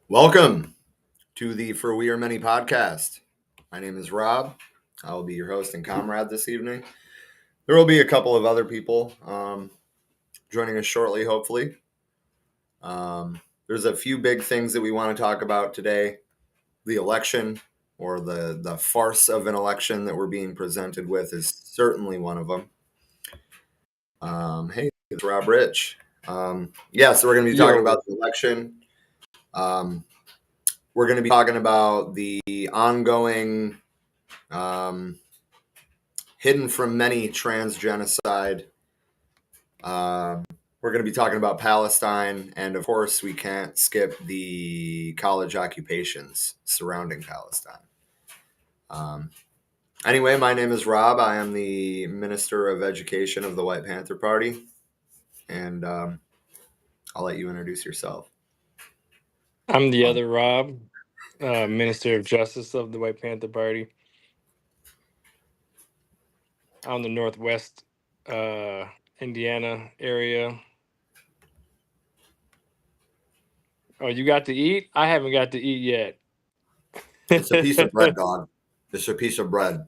Welcome to the For We Are Many podcast. My name is Rob. I will be your host and comrade this evening. There will be a couple of other people joining us shortly, hopefully. There's a few big things that we want to talk about today. The election, or the farce of an election that we're being presented with, is certainly one of them. Hey, it's Rob Rich. So we're going to be talking about the election. We're going to be talking about the ongoing hidden from many trans genocide. We're going to be talking about Palestine, and of course, we can't skip the college occupations surrounding Palestine. Anyway, my name is Rob. I am the Minister of Education of the White Panther Party, and I'll let you introduce yourself. I'm the other Rob, Minister of Justice of the White Panther Party. On the Northwest Indiana area. Oh, you got to eat? I haven't got to eat yet. It's a piece of bread, dog. It's a piece of bread.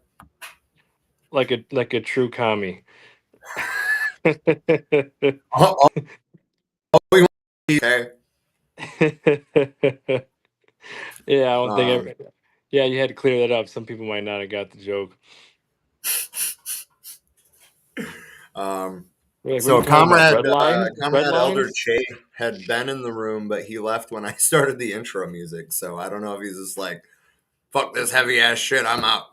Like a true commie. Okay. Yeah, I don't think. Yeah, you had to clear that up. Some people might not have got the joke. So Comrade Elder Che had been in the room, but he left when I started the intro music. So I don't know if he's just like, fuck this heavy ass shit, I'm out.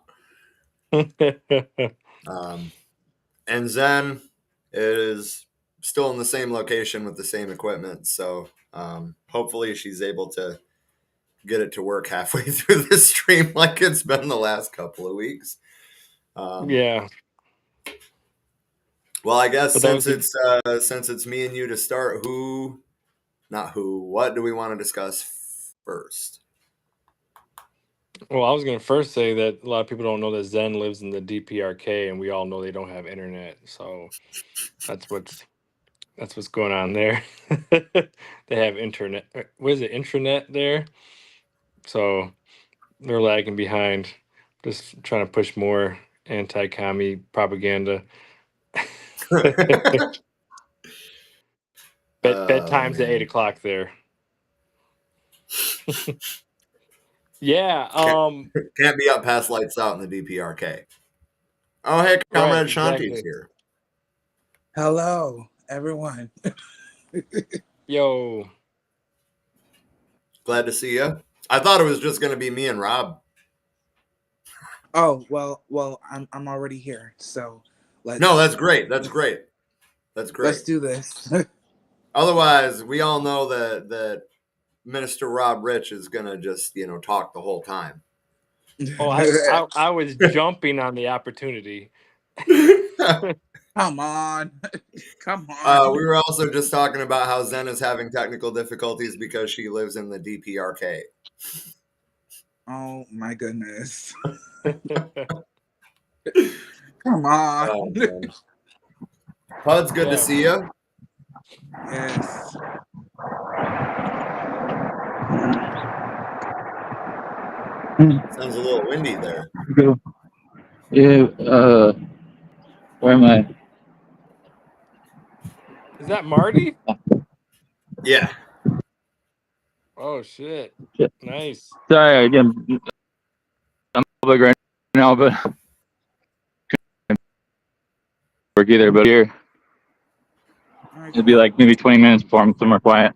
And Zen is still in the same location with the same equipment. So hopefully she's able to get it to work halfway through this stream like it's been the last couple of weeks. Yeah. Well, I guess since it's me and you to start, what do we want to discuss first? Well, I was going to first say that a lot of people don't know that Zen lives in the DPRK, and we all know they don't have internet. So that's what's going on there. They have internet. What is it? Intranet there. So they're lagging behind. Just trying to push more anti-commie propaganda. Bedtime's at 8:00 there. Yeah. Can't be up past lights out in the DPRK. Oh, hey, Comrade Shanti's here. Hello, everyone. Yo. Glad to see you. I thought it was just going to be me and Rob. Oh, well, I'm already here. So No, that's great. That's great. Let's do this. Otherwise, we all know that Minister Rob Rich is going to just, talk the whole time. Oh, I was jumping on the opportunity. Come on. Come on. We were also just talking about how Zen is having technical difficulties because she lives in the DPRK. Oh, my goodness. Come on. Oh, Pud's good to see you. Yes. Sounds a little windy there. Yeah, where am I? Is that Marty? Yeah. Oh, shit. Nice. Sorry, again, I'm public right now, but work either. But here, it'll be like maybe 20 minutes before I'm somewhere quiet.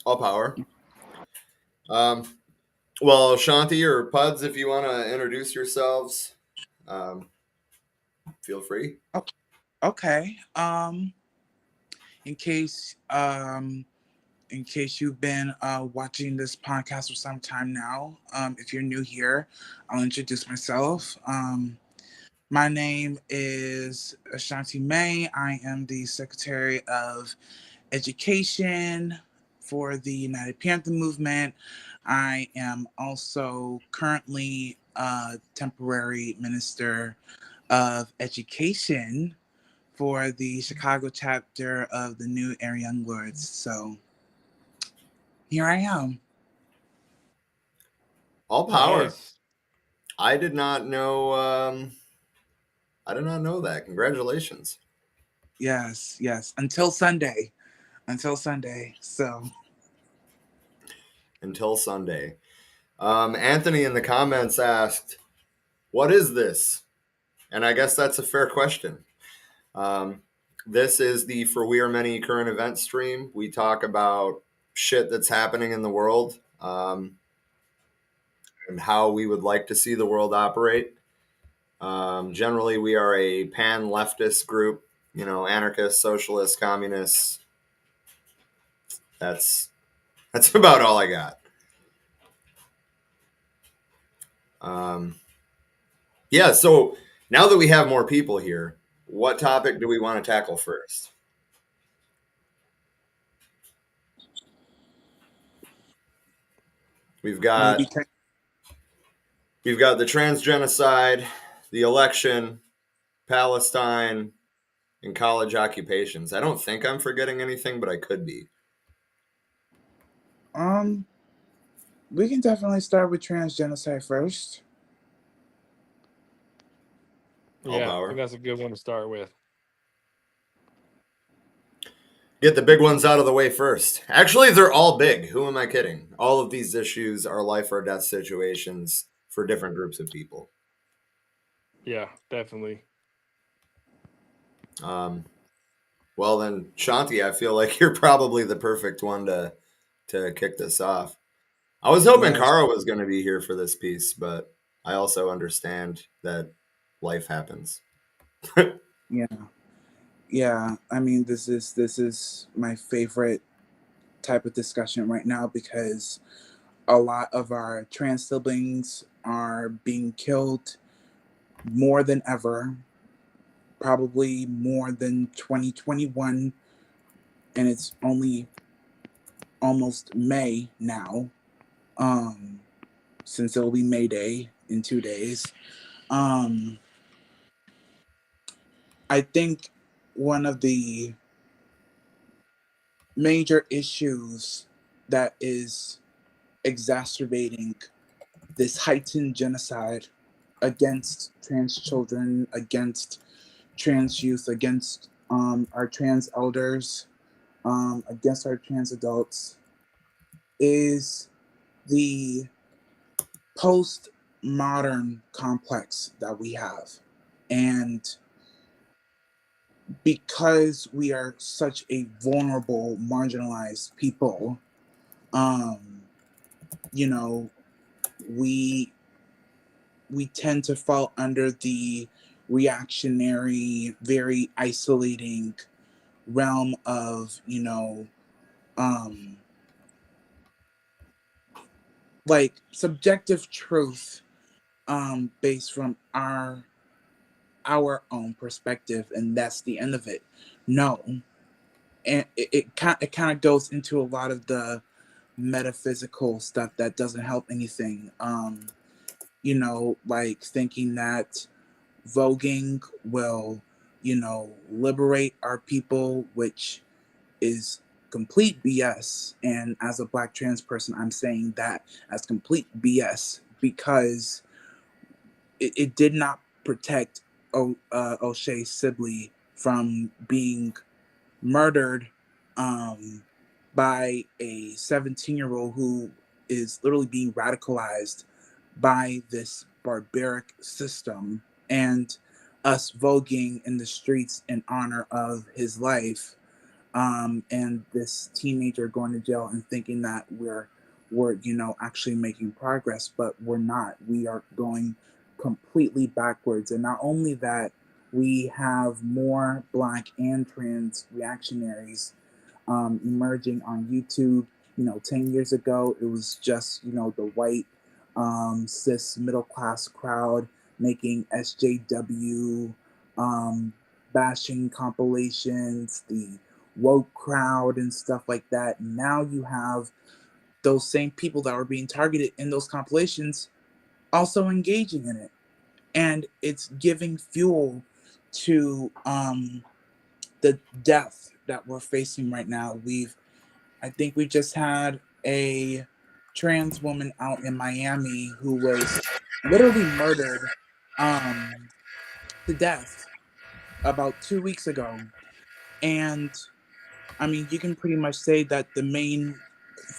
All power. Well, Shanti or Puds, if you want to introduce yourselves, feel free. Okay. In case you've been watching this podcast for some time now, if you're new here, I'll introduce myself. My name is Ashanti May. I am the Secretary of Education for the United Panther Movement. I am also currently temporary Minister of Education for the Chicago chapter of the New Air Young Lords. So, here I am. All power. Nice. I did not know. I did not know that. Congratulations. Yes. Until Sunday. So Until Sunday. Anthony in the comments asked, "What is this?" And I guess that's a fair question. This is the For We Are Many current event stream. We talk about shit that's happening in the world, and how we would like to see the world operate. Generally, we are a pan-leftist group, anarchists, socialists, communists. That's about all I got. Yeah, so now that we have more people here, what topic do we want to tackle first? We've got maybe the trans genocide, the election, Palestine, and college occupations. I don't think I'm forgetting anything, but I could be. we can definitely start with trans genocide first. All Yeah, I power. think that's a good one to start with. Get the big ones out of the way first. Actually, they're all big. Who am I kidding? All of these issues are life or death situations for different groups of people. Yeah, definitely. Well then, Shanti, I feel like you're probably the perfect one to kick this off. I was hoping Yes. Kara was going to be here for this piece, but I also understand that life happens. Yeah. I mean, this is my favorite type of discussion right now because a lot of our trans siblings are being killed more than ever, probably more than 2021, and it's only almost May now, since it'll be May Day in 2 days. I think one of the major issues that is exacerbating this heightened genocide against trans children, against trans youth, against our trans elders, against our trans adults, is the post-modern complex that we have. And because we are such a vulnerable, marginalized people, you know, we tend to fall under the reactionary, very isolating realm of, like subjective truth, based from our own perspective, and that's the end of it. No, and it kind of goes into a lot of the metaphysical stuff that doesn't help anything. Like thinking that voguing will, liberate our people, which is complete BS. And as a black trans person, I'm saying that as complete BS because it did not protect O'Shea Sibley from being murdered, by a 17-year-old who is literally being radicalized by this barbaric system, and us voguing in the streets in honor of his life, and this teenager going to jail and thinking that we're actually making progress, but we're not. We are going completely backwards. And not only that, we have more black and trans reactionaries emerging on YouTube. 10 years ago, it was just, the white, cis middle class crowd making SJW, bashing compilations, the woke crowd and stuff like that. Now you have those same people that were being targeted in those compilations also engaging in it. And it's giving fuel to the death that we're facing right now. I think we just had a trans woman out in Miami who was literally murdered to death about 2 weeks ago. And I mean, you can pretty much say that the main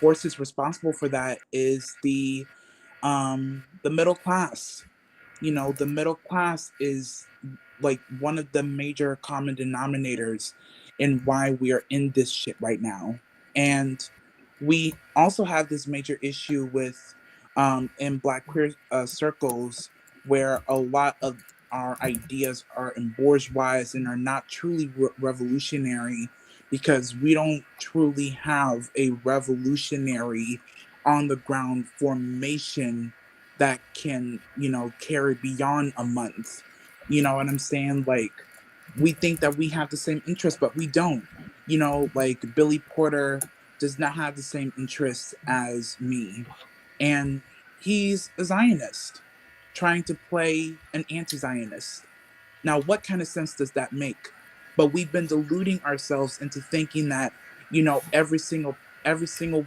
forces responsible for that is the middle class. You know, the middle class is like one of the major common denominators in why we are in this shit right now. And we also have this major issue with in black queer circles where a lot of our ideas are in bourgeois and are not truly revolutionary because we don't truly have a revolutionary on the ground formation that can, you know, carry beyond a month. You know what I'm saying? Like, we think that we have the same interests, but we don't. You know, like Billy Porter does not have the same interests as me. And he's a Zionist trying to play an anti Zionist. Now, what kind of sense does that make? But we've been deluding ourselves into thinking that, you know, every single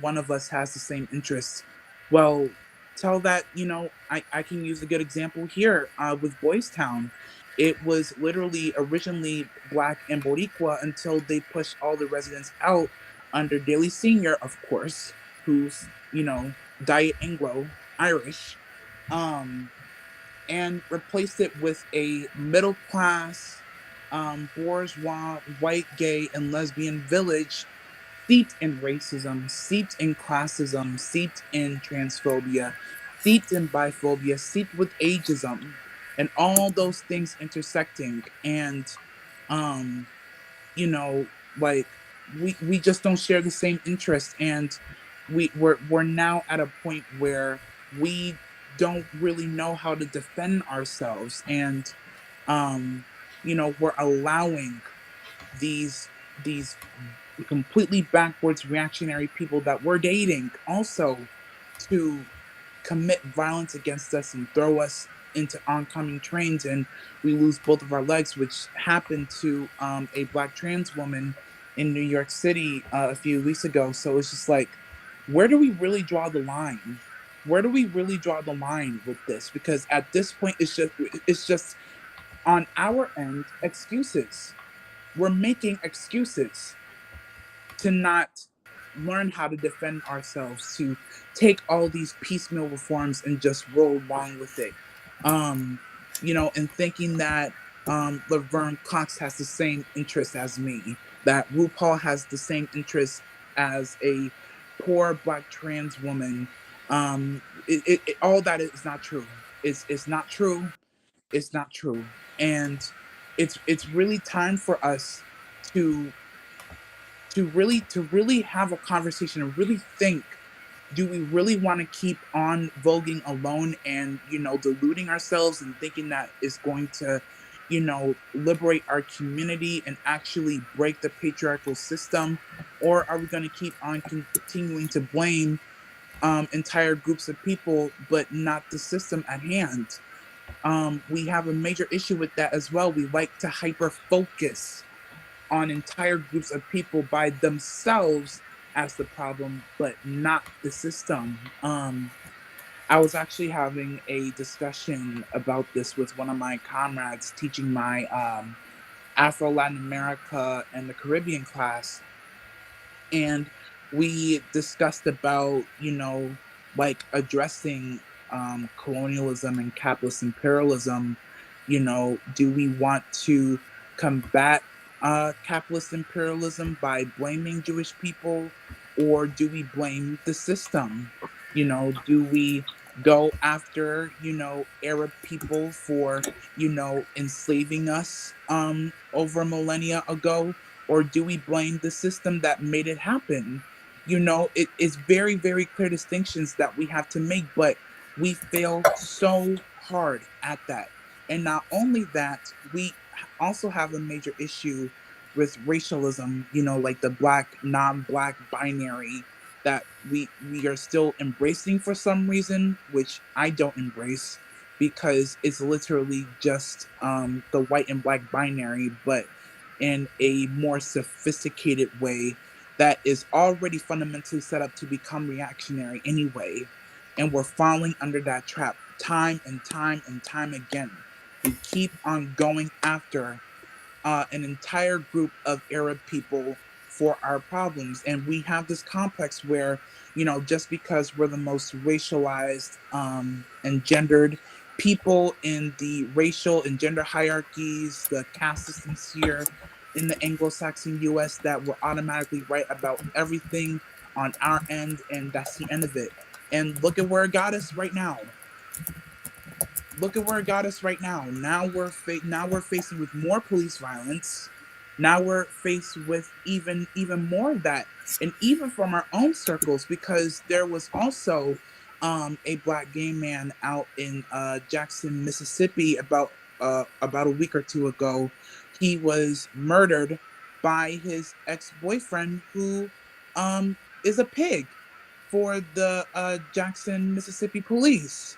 one of us has the same interests. Well, tell that, you know, I can use a good example here with Boys Town. It was literally originally black and Boricua until they pushed all the residents out under Daley Sr., of course, who's, you know, Diet Anglo Irish. Um, and replaced it with a middle class, bourgeois, white, gay, and lesbian village steeped in racism, steeped in classism, steeped in transphobia, steeped in biphobia, steeped with ageism, and all those things intersecting. And um, you know, like we just don't share the same interests, and we're now at a point where we don't really know how to defend ourselves, and um you know, we're allowing these completely backwards reactionary people that we're dating also to commit violence against us and throw us into oncoming trains, and we lose both of our legs, which happened to a black trans woman in New York City a few weeks ago. So it's just like, where do we really draw the line? Where do we really draw the line with this? Because at this point it's just on our end excuses. We're making excuses to not learn how to defend ourselves, to take all these piecemeal reforms and just roll along with it. Um, you know, and thinking that Laverne Cox has the same interests as me, that RuPaul has the same interests as a poor black trans woman. All that is not true. It's not true. It's not true. And it's really time for us to to really have a conversation and really think, do we really want to keep on voguing alone and, you know, deluding ourselves and thinking that is going to, you know, liberate our community and actually break the patriarchal system? Or are we going to keep on continuing to blame entire groups of people but not the system at hand? We have a major issue with that as well. We like to hyper focus on entire groups of people by themselves as the problem, but not the system. I was actually having a discussion about this with one of my comrades teaching my Afro Latin America and the Caribbean class, and we discussed about, you know, like addressing colonialism and capitalist imperialism. You know, do we want to combat capitalist imperialism by blaming Jewish people, or do we blame the system? You know, do we go after, you know, Arab people for, you know, enslaving us over millennia ago, or do we blame the system that made it happen? You know, it is very, very clear distinctions that we have to make, but we fail so hard at that. And not only that, we also have a major issue with racialism, you know, like the black, non-black binary that we are still embracing for some reason, which I don't embrace because it's literally just the white and black binary, but in a more sophisticated way that is already fundamentally set up to become reactionary anyway. And we're falling under that trap time and time and time again. We keep on going after an entire group of Arab people for our problems. And we have this complex where, just because we're the most racialized and gendered people in the racial and gender hierarchies, the caste systems here in the Anglo Saxon US, that we're automatically right about everything on our end. And that's the end of it. And look at where it got us right now. Look at where it got us right now. Now we're facing with more police violence. Now we're faced with even more of that, and even from our own circles, because there was also a black gay man out in Jackson, Mississippi, about a week or two ago. He was murdered by his ex-boyfriend, who is a pig for the Jackson, Mississippi police.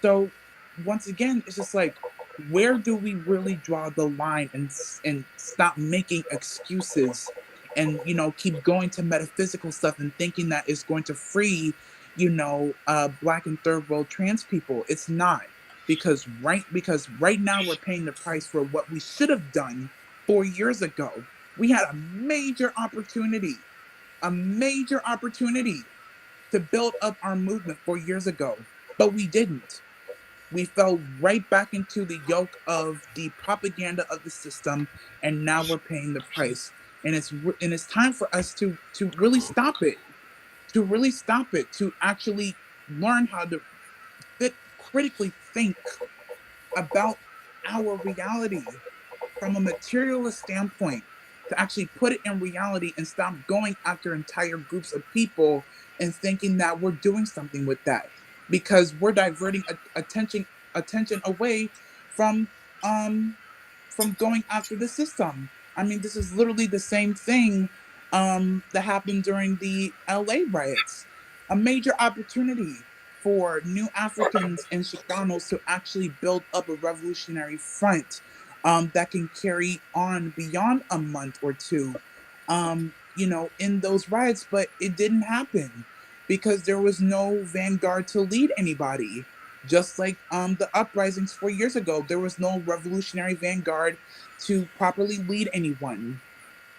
So once again, it's just like, where do we really draw the line and stop making excuses, and keep going to metaphysical stuff and thinking that it's going to free, black and third world trans people? It's not, because right now we're paying the price for what we should have done 4 years ago. We had a major opportunity to build up our movement 4 years ago, but we didn't. We fell right back into the yoke of the propaganda of the system, and now we're paying the price. And it's time for us to really stop it, to actually learn how to critically think about our reality from a materialist standpoint, to actually put it in reality and stop going after entire groups of people and thinking that we're doing something with that, because we're diverting attention away from um going after the system. I mean, this is literally the same thing that happened during the LA riots. A major opportunity for new Africans and Chicanos to actually build up a revolutionary front that can carry on beyond a month or two, in those riots. But it didn't happen because there was no vanguard to lead anybody. Just like the uprisings 4 years ago, there was no revolutionary vanguard to properly lead anyone.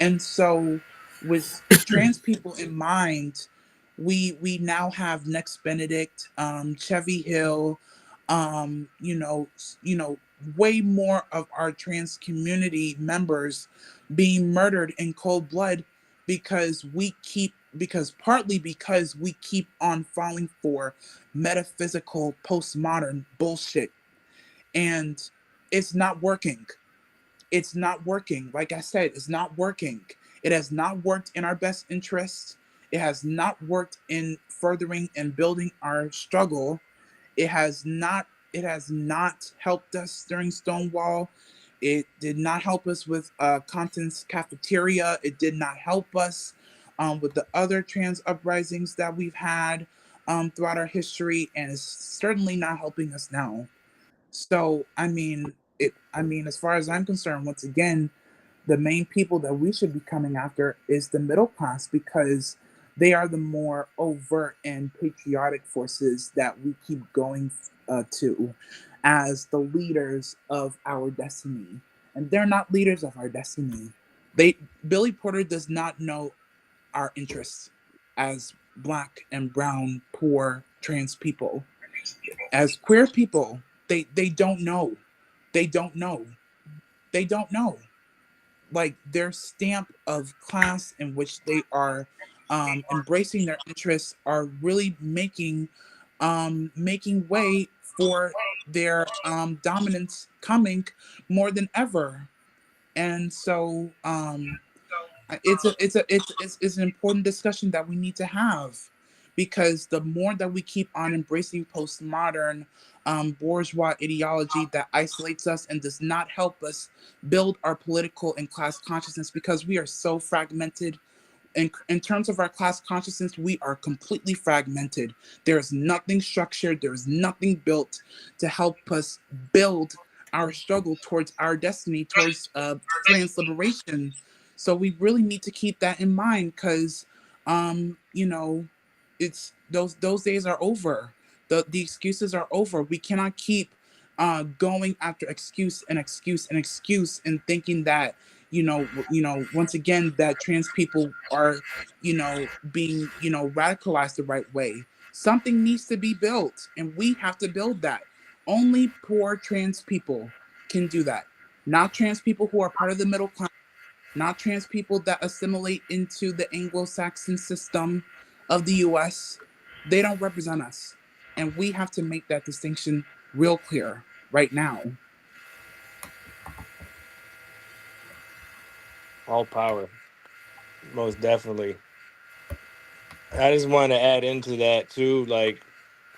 And so, with trans people in mind, we now have Next Benedict, Chevy Hill, way more of our trans community members being murdered in cold blood, because we keep on falling for metaphysical postmodern bullshit, and it's not working. It's not working. Like I said, it's not working. It has not worked in our best interests. It has not worked in furthering and building our struggle. It has not helped us during Stonewall. It did not help us with Compton's cafeteria. It did not help us with the other trans uprisings that we've had throughout our history, and it's certainly not helping us now. So, as far as I'm concerned, once again, the main people that we should be coming after is the middle class, because they are the more overt and patriotic forces that we keep going to as the leaders of our destiny. And they're not leaders of our destiny. They Billy Porter does not know our interests as black and brown, poor, trans people. As queer people, they don't know. They don't know. They don't know. Like, their stamp of class in which they are embracing their interests are really making way for their dominance coming more than ever. And so it's an important discussion that we need to have, because the more that we keep on embracing postmodern bourgeois ideology that isolates us and does not help us build our political and class consciousness, because we are so fragmented. In terms of our class consciousness, we are completely fragmented. There is nothing structured, there is nothing built to help us build our struggle towards our destiny, towards trans liberation. So we really need to keep that in mind because, you know, it's those days are over. The excuses are over. We cannot keep going after excuse and excuse and excuse and thinking that once again that trans people are being radicalized the right way. Something needs to be built, and we have to build that. Only poor trans people can do that. Not trans people who are part of the middle class, not trans people that assimilate into the Anglo-Saxon system of the US. They don't represent us. And we have to make that distinction real clear right now. All power, most definitely. I just want to add into that too, like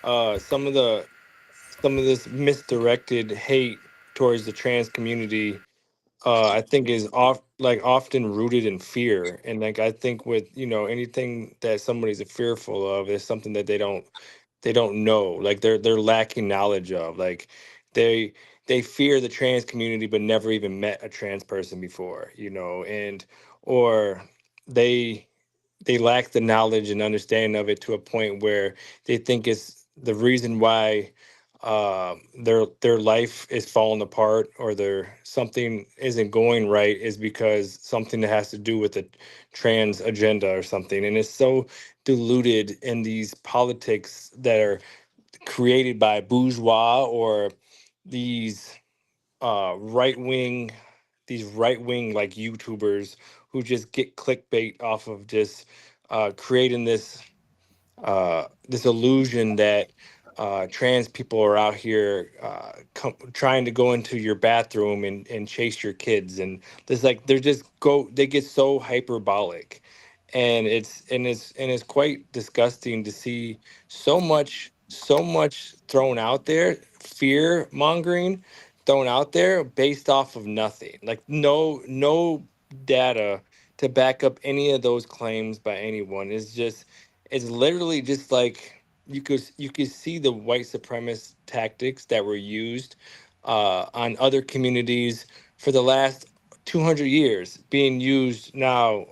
some of this misdirected hate towards the trans community, I think is often rooted in fear. And like I think with anything that somebody's fearful of is something that they don't know, like they're lacking knowledge of. Like they they fear the trans community but never even met a trans person before, and or they they lack the knowledge and understanding of it to a point where they think it's the reason why their life is falling apart, or their something isn't going right, is because something that has to do with the trans agenda or something. And it's so diluted in these politics that are created by bourgeois, or these right wing like YouTubers who just get clickbait off of just creating this illusion that trans people are out here trying to go into your bathroom and chase your kids. And there's like they get so hyperbolic, and it's quite disgusting to see so much thrown out there, fear mongering thrown out there based off of nothing, like no data to back up any of those claims by anyone. It's literally just like you could see the white supremacist tactics that were used on other communities for the last 200 years being used now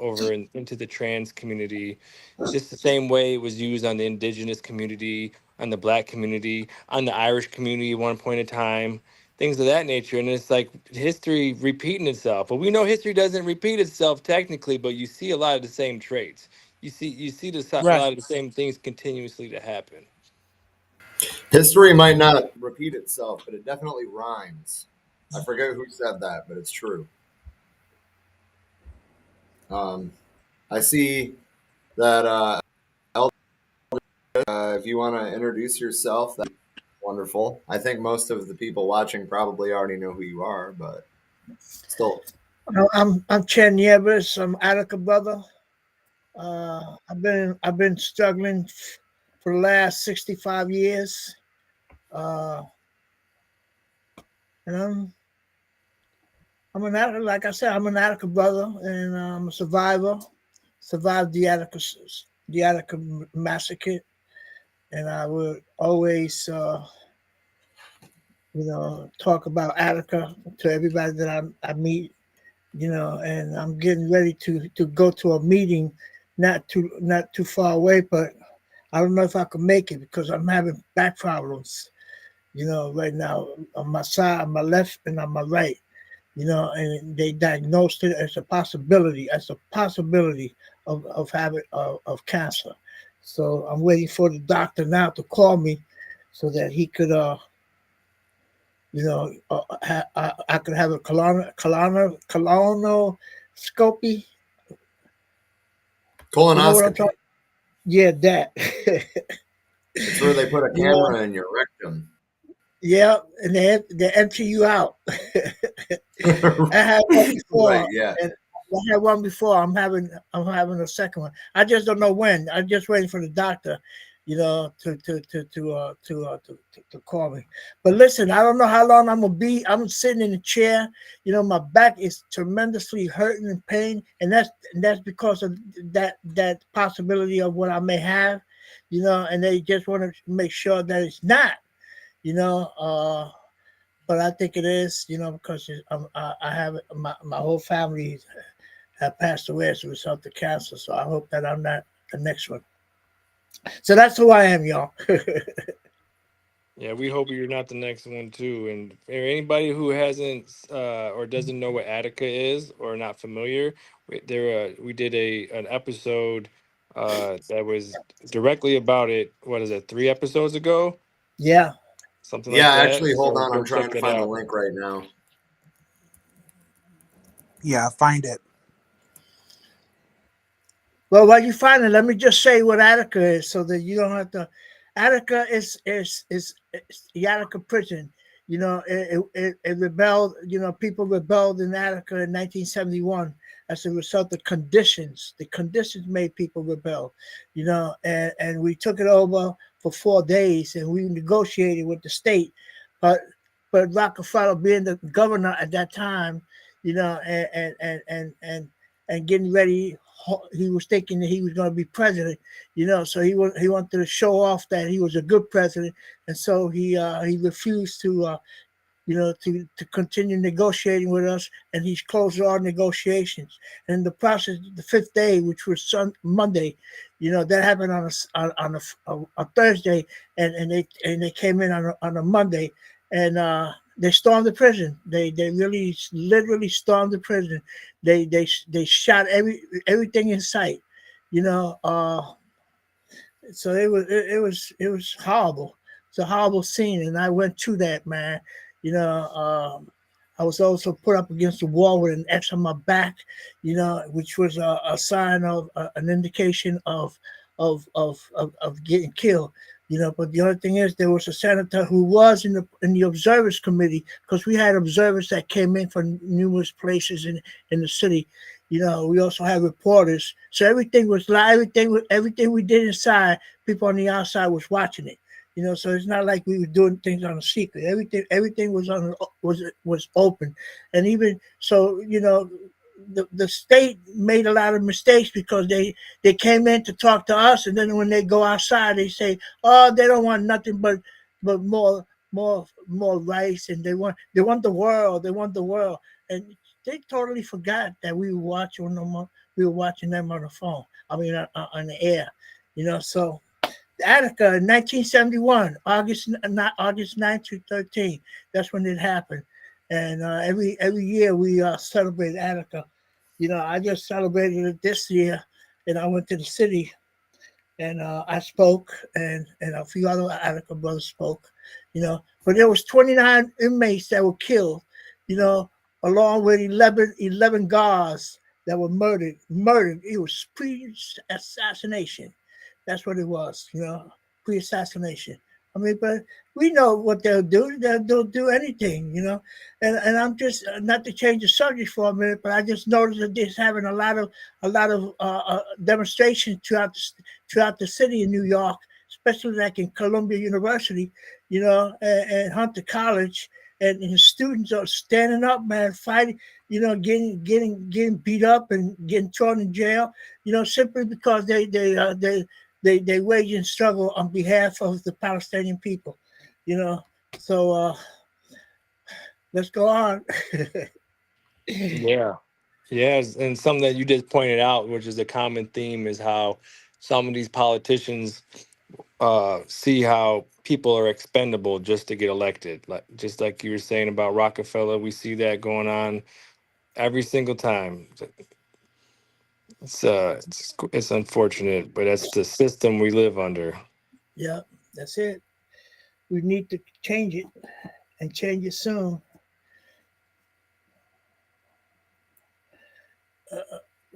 into the trans community, just the same way it was used on the indigenous community, on the black community, on the Irish community at one point in time, things of that nature. And it's like history repeating itself. But we know history doesn't repeat itself technically, but you see a lot of the same traits. You see a Right. lot of the same things continuously to happen. History might not repeat itself, but it definitely rhymes. I forget who said that, but it's true. I see that if you want to introduce yourself, that's wonderful. I think most of the people watching probably already know who you are, but still. I'm Chen Nieves. I'm Attica brother. I've been struggling for the last 65 years, and I'm an Attica. Like I said, I'm an Attica brother, and I'm a survivor. Survived the Attica massacre, and I would always, talk about Attica to everybody that I meet. And I'm getting ready to go to a meeting, not too far away, but I don't know if I can make it because I'm having back problems, right now on my side, on my left and on my right, and they diagnosed it as a possibility, of having of cancer. So I'm waiting for the doctor now to call me so that he could, I could have a colonoscopy. You know what I'm Colonoscopy. talking? Yeah, that. It's where they put a Yeah, camera in your rectum. yeah, and they empty you out. I had one Right, before, yeah. and I had one before. I'm having a second one. I just don't know when. I'm just waiting for the doctor, to call me. But listen, I don't know how long I'm gonna be. I'm sitting in a chair. My back is tremendously hurting and pain, and that's because of that possibility of what I may have, and they just want to make sure that it's not, you know. But I think it is, because I have my whole family have passed away as a result of cancer. So I hope that I'm not the next one. So that's who I am, y'all. Yeah, we hope you're not the next one too. And for anybody who hasn't or doesn't know what Attica is or not familiar, we did an episode that was directly about it. What is it? 3 episodes ago, Yeah. something Yeah, like that. actually, hold So on. go I'm trying check to that find the out. link right now. Yeah, find it. Well, while you find it, let me just say what Attica is, so that you don't have to. Attica is the Attica prison. You know, it rebelled. You know, people rebelled in Attica in 1971 as a result of conditions. The conditions made people rebel. You know, and we took it over for 4 days, and we negotiated with the state, but Rockefeller, being the governor at that time, you know, and getting ready. He was thinking that he was going to be president, you know. So he wanted to show off that he was a good president, and so he refused to to continue negotiating with us, and he's closed all negotiations. And in the process, the fifth day, which was Monday, you know, that happened on a Thursday, and they came in on a Monday, and they stormed the prison. They really literally stormed the prison. They shot everything in sight, you know. So it was horrible. It's a horrible scene, and I went through that, man. You know, I was also put up against the wall with an X on my back, you know, which was a sign of an indication of getting killed. You know, but the other thing is, there was a senator who was in the observers committee, because we had observers that came in from numerous places in the city. You know, we also had reporters, so everything was live. Everything we did inside, people on the outside was watching it. You know, so it's not like we were doing things on a secret. Everything was open, and even so, you know, the state made a lot of mistakes, because they came in to talk to us, and then when they go outside, they say, oh, they don't want nothing but more rights, and they want the world. They want the world, and they totally forgot that we were watching them on the phone. I mean, on the air, you know. So Attica in 1971, not August 9 to 13. That's when it happened, and every year we celebrate Attica. You know, I just celebrated it this year, and I went to the city, and I spoke, and a few other Attica brothers spoke. You know, but there was 29 inmates that were killed. You know, along with 11 guards that were murdered. It was pre-assassination. That's what it was. You know, pre-assassination. I mean, but we know what they'll do. They'll do anything, you know. And I'm just not to change the subject for a minute, but I just noticed that this having a lot of demonstrations throughout the city in New York, especially like in Columbia University, you know, and Hunter College, and students are standing up, man, fighting, you know, getting beat up and getting thrown in jail, you know, simply because they waging struggle on behalf of the Palestinian people, you know. So let's go on. Yeah. Yes, and something that you just pointed out, which is a common theme, is how some of these politicians see how people are expendable just to get elected. Like just like you were saying about Rockefeller, we see that going on every single time. It's unfortunate, but that's the system we live under. Yeah, that's it. We need to change it, and change it soon.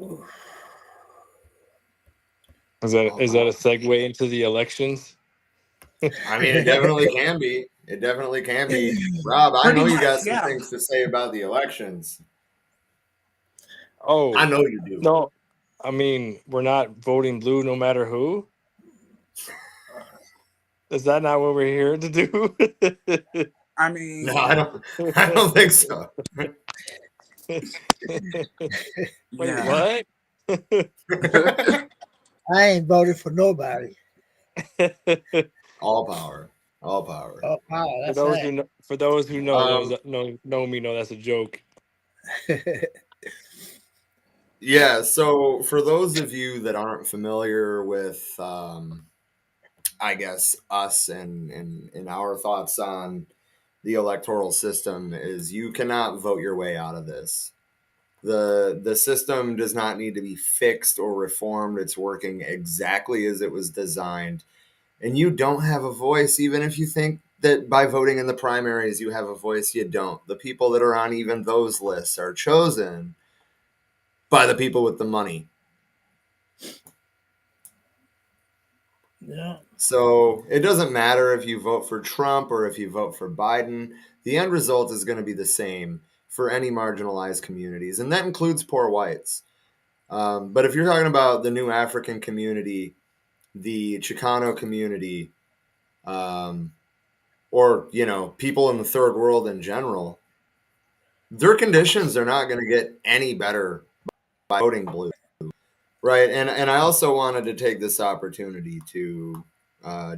Ooh. Is that a segue into the elections? I mean, it definitely can be. It definitely can be. Rob, I Pretty know you much, got some yeah. things to say about the elections. Oh I know you do. no, I mean we're not voting blue no matter who. Is that not what we're here to do? I No, mean, I don't. I don't think so. Wait, yeah. what? I ain't voted for nobody. All power. All power. Oh, wow, For that's those that. who know, for those who know Um, those know me know that's a joke. Yeah, so for those of you that aren't familiar with, I guess, us and our thoughts on the electoral system, is you cannot vote your way out of this. The system does not need to be fixed or reformed. It's working exactly as it was designed. And you don't have a voice, even if you think that by voting in the primaries you have a voice, you don't. The people that are on even those lists are chosen by the people with the money. Yeah. So it doesn't matter if you vote for Trump or if you vote for Biden. The end result is going to be the same for any marginalized communities, and that includes poor whites. But if you're talking about the new African community, the Chicano community, or people in the third world in general, their conditions are not going to get any better by voting blue. Right, and I also wanted to take this opportunity to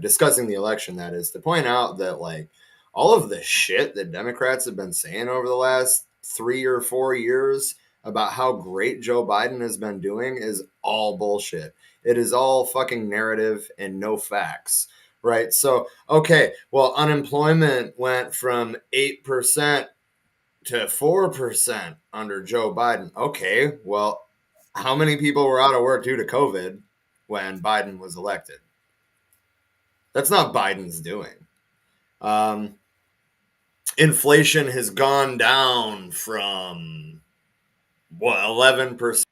discussing the election, that is, to point out that like all of the shit that Democrats have been saying over the last 3 or 4 years about how great Joe Biden has been doing is all bullshit. It is all fucking narrative and no facts. Right, so okay, well, unemployment went from 8% to 4% under Joe Biden. Okay, well, how many people were out of work due to COVID when Biden was elected? That's not Biden's doing. Inflation has gone down from 11%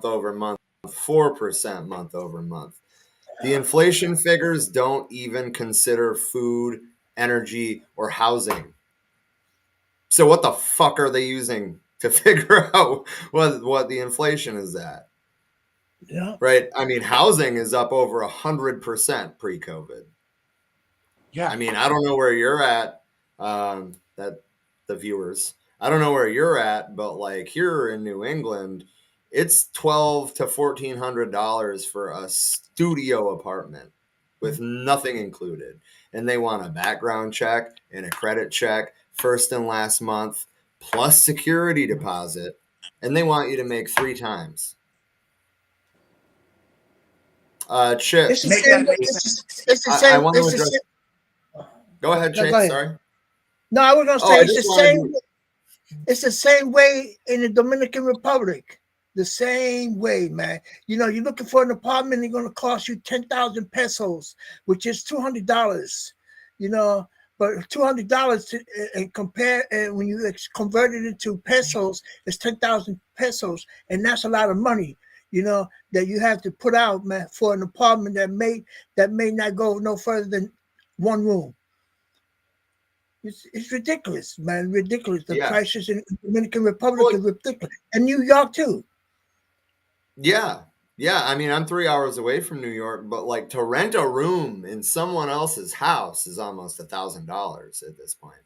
over month, 4% month over month. The inflation figures don't even consider food, energy, or housing. So what the fuck are they using to figure out what the inflation is at? Yeah. Right? I mean, housing is up over 100% pre-COVID. Yeah. I mean, I don't know where you're at, that the viewers. I don't know where you're at, but like here in New England, it's $1,200 to $1,400 for a studio apartment with nothing included, and they want a background check and a credit check, first and last month, plus security deposit, and they want you to make 3 times. Chip, It's the Make same. that make sense. It's the I same. want to It's the address. same. Go ahead, No, go Chase. ahead. Sorry. No, I was gonna Oh, say I it's just the wanted same. to. It's the same way in the Dominican Republic. The same way, man. You know, you're looking for an apartment, it's gonna cost you 10,000 pesos, which is $200. You know, but $200 and compare, and when you convert it into pesos, it's 10,000 pesos, and that's a lot of money. You know that you have to put out, man, for an apartment that may not go no further than one room. It's ridiculous, man. Ridiculous. The Yeah. prices in the Dominican Republic Well, are ridiculous. And New York too. yeah. Yeah. I mean, I'm 3 hours away from New York, but like to rent a room in someone else's house is almost $1,000 at this point.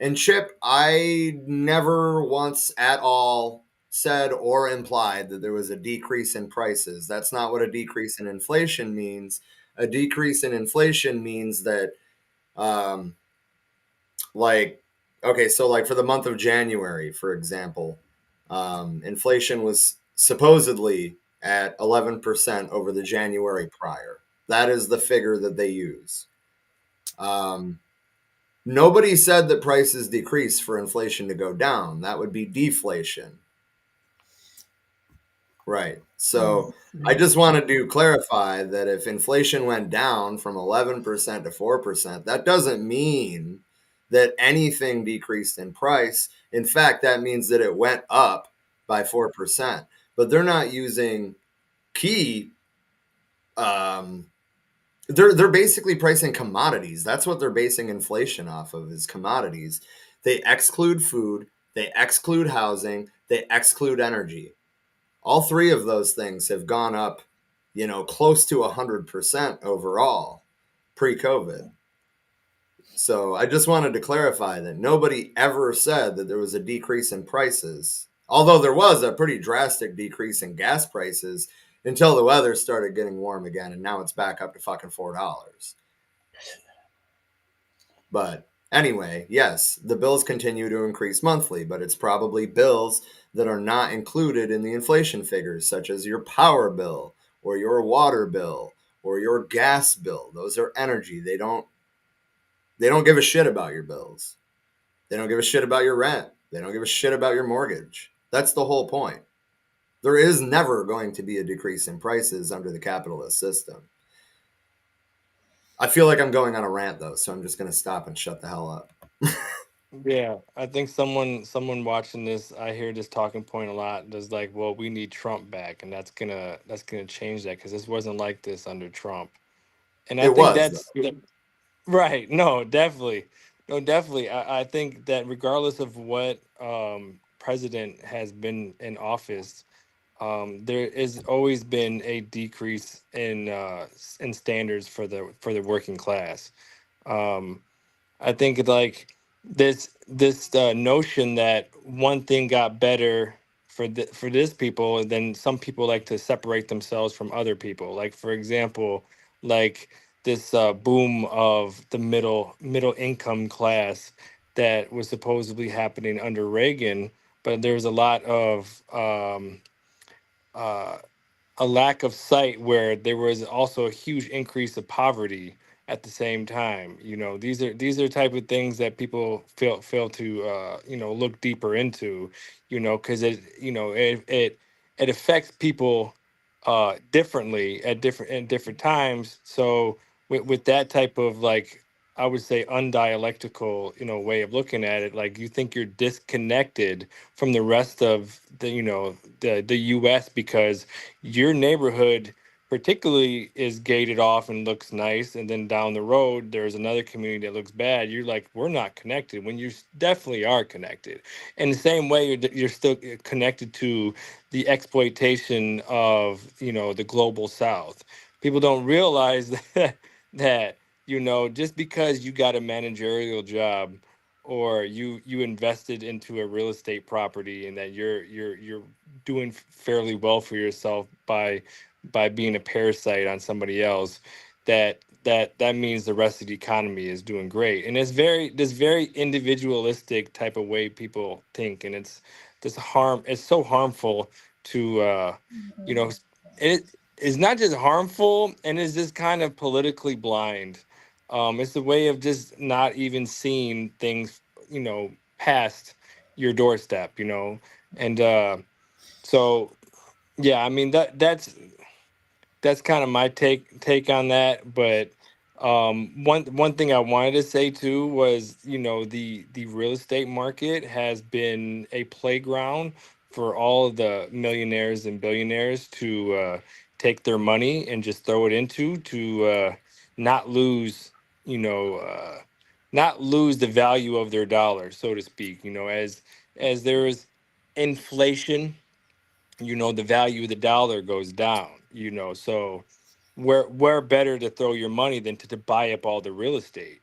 And Chip, I never once at all said or implied that there was a decrease in prices. That's not what a decrease in inflation means. A decrease in inflation means that, um, like, okay, so like for the month of January, for example, inflation was supposedly at 11% over the January prior. That is the figure that they use. Nobody said that prices decrease for inflation to go down. That would be deflation. Right. So I just wanted to clarify that if inflation went down from 11% to 4%, that doesn't mean that anything decreased in price. In fact, that means that it went up by 4%. But they're not using key. They're basically pricing commodities. That's what they're basing inflation off of, is commodities. They exclude food, they exclude housing, they exclude energy. All three of those things have gone up, close to 100% overall pre-COVID. So I just wanted to clarify that nobody ever said that there was a decrease in prices, although there was a pretty drastic decrease in gas prices until the weather started getting warm again, and now it's back up to fucking $4. But Anyway, yes, the bills continue to increase monthly, but it's probably bills that are not included in the inflation figures, such as your power bill or your water bill or your gas bill. Those are energy. They don't give a shit about your bills. They don't give a shit about your rent. They don't give a shit about your mortgage. That's the whole point. There is never going to be a decrease in prices under the capitalist system. I feel like I'm going on a rant though, so I'm just going to stop and shut the hell up. Yeah, I think someone watching this, I hear this talking point a lot. Does like, well, we need Trump back, and that's gonna change that because this wasn't like this under Trump. And I It think was, that's though. right. No, definitely, no, definitely. I think that regardless of what president has been in office, there has always been a decrease in standards for the working class. Um, I think like this notion that one thing got better for this people, and then some people like to separate themselves from other people. Like for example, like this boom of the middle income class that was supposedly happening under Reagan, but there was a lot of uh, a lack of sight where there was also a huge increase of poverty at the same time. These are type of things that people fail to look deeper into, because it affects people differently at different times. So with that type of, like, I would say, undialectical way of looking at it, like, you think you're disconnected from the rest of the US because your neighborhood particularly is gated off and looks nice, and then down the road there's another community that looks bad. You're like, we're not connected, when you definitely are connected. In the same way, you're still connected to the exploitation of the global south. People don't realize that just because you got a managerial job, or you invested into a real estate property, and that you're doing fairly well for yourself by being a parasite on somebody else, that means the rest of the economy is doing great. And it's very individualistic type of way people think, and it's so harmful to you know it is not just harmful, and it's just kind of politically blind. It's a way of just not even seeing things past your doorstep, and so yeah, I mean, that's kind of my take on that. But one thing I wanted to say too was, the real estate market has been a playground for all of the millionaires and billionaires to take their money and just throw it into, to not lose you know not lose the value of their dollar, so to speak, as there is inflation, the value of the dollar goes down, so where better to throw your money than to buy up all the real estate.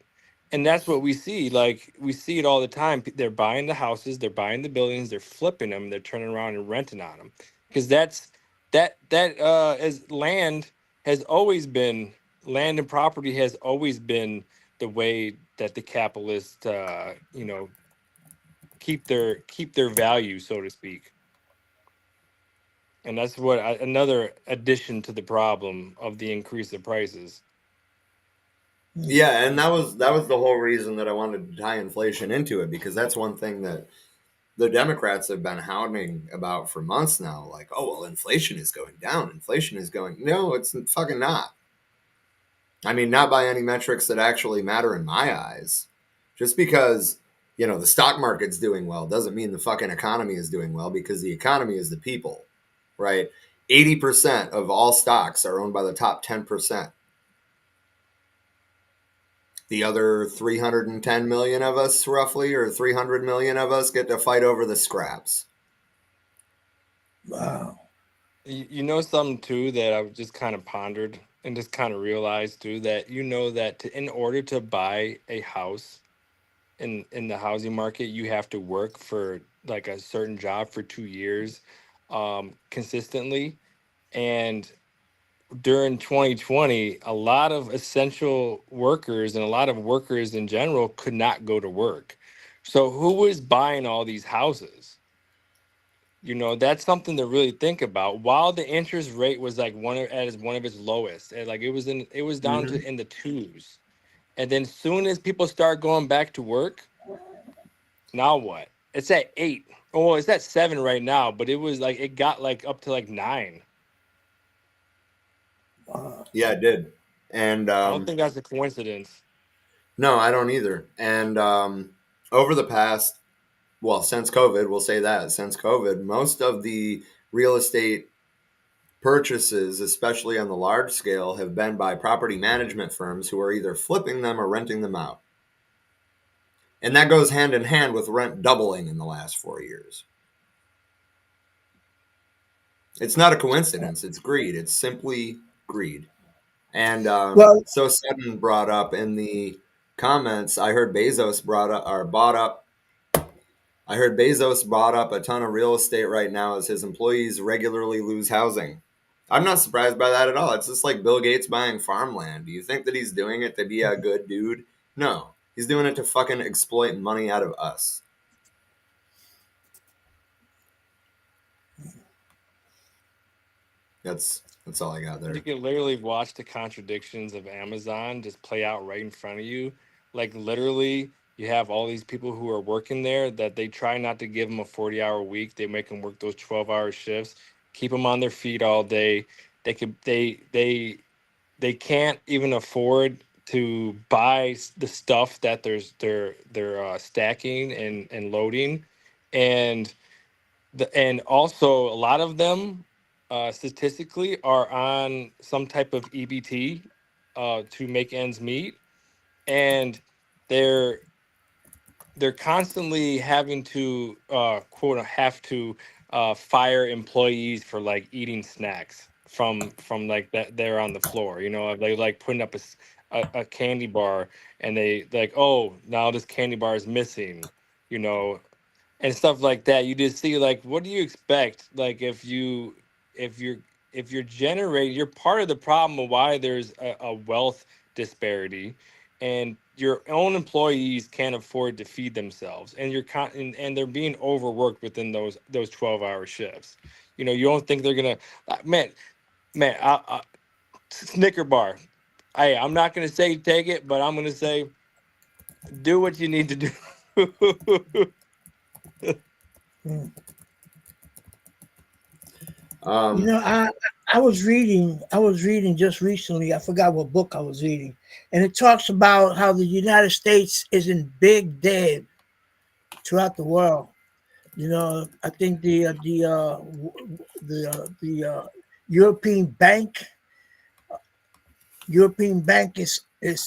And that's what we see. Like, we see it all the time. They're buying the houses, they're buying the buildings, they're flipping them, they're turning around and renting on them, because that as land and property has always been the way that the capitalists keep their value, so to speak. And that's another addition to the problem of the increase of prices. Yeah, and that was the whole reason that I wanted to tie inflation into it, because that's one thing that the Democrats have been hounding about for months now. Like, oh well, inflation is going down. Inflation is going. No, it's fucking not. I mean, not by any metrics that actually matter in my eyes. Just because the stock market's doing well doesn't mean the fucking economy is doing well, because the economy is the people, right? 80% of all stocks are owned by the top 10%. The other 310 million of us, roughly, or 300 million of us, get to fight over the scraps. Wow. You know something too that I've just kind of pondered and just kind of realized too, that in order to buy a house in the housing market, you have to work for like a certain job for 2 years consistently. And during 2020, a lot of essential workers and a lot of workers in general could not go to work. So who was buying all these houses? You know, that's something to really think about. While the interest rate was like one of its lowest, and like it was down to in the twos. And then soon as people start going back to work, now what? It's at 8. Oh, it's at 7 right now, but it was like it got like up to like 9. Yeah, it did. And I don't think that's a coincidence. no, I don't either. And over the past, well, since COVID, we'll say that since COVID, most of the real estate purchases, especially on the large scale, have been by property management firms who are either flipping them or renting them out. And that goes hand in hand with rent doubling in the last 4 years. It's not a coincidence. It's greed. It's simply greed. And Well, so Sutton brought up in the comments, I heard Bezos brought up or bought up. I heard Bezos bought up a ton of real estate right now as his employees regularly lose housing. I'm not surprised by that at all. It's just like Bill Gates buying farmland. Do you think that he's doing it to be a good dude? No. He's doing it to fucking exploit money out of us. That's all I got there. You can literally watch the contradictions of Amazon just play out right in front of you. Like literally, you have all these people who are working there that they try not to give them a 40-hour week. They make them work those 12-hour shifts, keep them on their feet all day. They can't even afford to buy the stuff that they're stacking and loading, and and also a lot of them statistically are on some type of EBT to make ends meet, and they're constantly having to fire employees for like eating snacks from like that they're on the floor. You know, they like putting up a candy bar, and they like, oh, now this candy bar is missing. You know, and stuff like that. You just see like, what do you expect? Like if you're generating, you're part of the problem of why there's a wealth disparity, and your own employees can't afford to feed themselves, and and they're being overworked within those 12-hour shifts. You know, you don't think they're gonna man, Snicker bar. I'm not gonna say take it, but I'm gonna say do what you need to do. you know, I was reading just recently. I forgot what book I was reading, and it talks about how the United States is in big debt throughout the world. You know, I think the European Bank is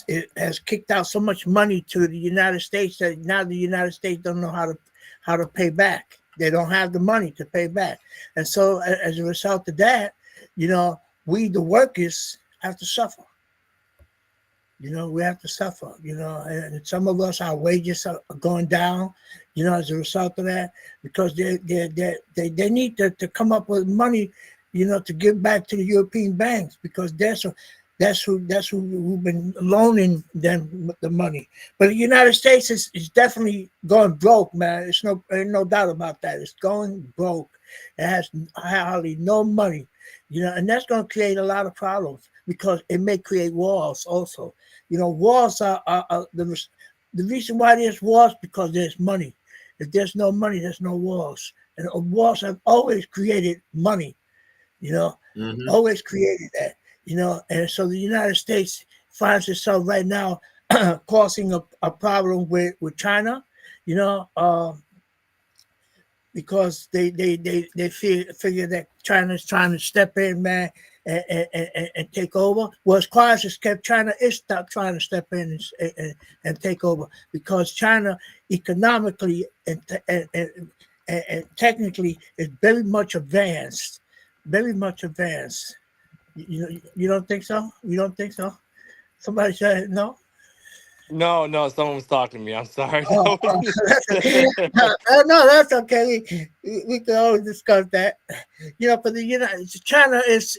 it has kicked out so much money to the United States that now the United States don't know how to pay back. They don't have the money to pay back, and so as a result of that, you know, we the workers have to suffer. You know, we have to suffer. You know, and some of us, our wages are going down. You know, as a result of that, because they need to come up with money, you know, to give back to the European banks, because who've been loaning them the money. But the United States is definitely going broke, man. Ain't no doubt about that. It's going broke. It has hardly no money, you know, and that's going to create a lot of problems, because it may create wars also. You know, wars are the reason why there's wars, because there's money. If there's no money, there's no wars. And wars have always created money, you know, always created that, you know. And so the United States finds itself right now causing a problem with China, you know, because they figure that China's trying to step in, man, and take over. Well, as quiet as kept, China is trying to step in and take over, because China economically and technically is very much advanced, very much advanced. You don't think so? You don't think so? Somebody said no. No, someone was talking to me. I'm sorry. Oh, no, that's okay. We can always discuss that. For the China is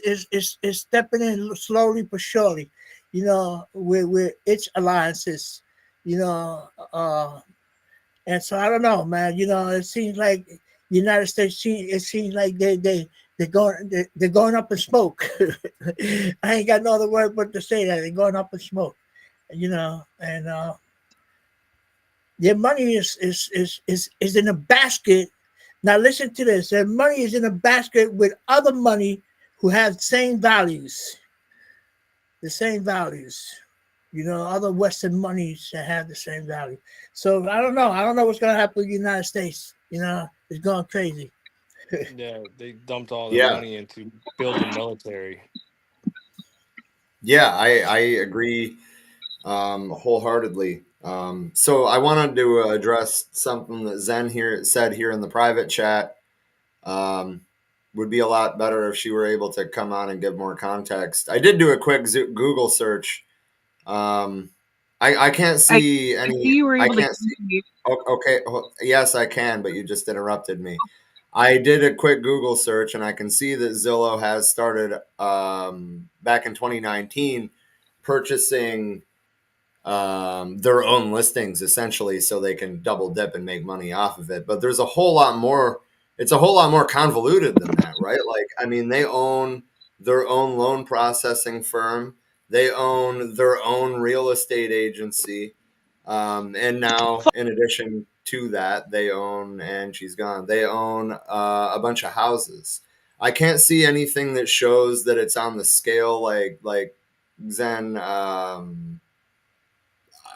stepping in slowly but surely. With its alliances. You know, and so I don't know, man. It seems like the United States. It seems like they're going up in smoke. I ain't got no other word but to say that they're going up in smoke. And their money is in a basket. Now listen to this. Their money is in a basket with other money who have same values. The same values. Other Western monies that have the same value. So I don't know. I don't know what's gonna happen with the United States. It's going crazy. Yeah, they dumped all their Yeah. money into building military. Yeah, I agree wholeheartedly. So I wanted to address something that Zen here said here in the private chat. Would be a lot better if she were able to come on and give more context. I did do a quick Google search. I can't see any. You were I able to can't see. Okay, yes, I can, but you just interrupted me. I did a quick Google search, and I can see that Zillow has started back in 2019 purchasing their own listings essentially so they can double dip and make money off of it. But there's a whole lot more. It's a whole lot more convoluted than that, right? Like, I mean, they own their own loan processing firm. They own their own real estate agency. And now, in addition to that, they own, and she's gone, they own a bunch of houses. I can't see anything that shows that it's on the scale like Zen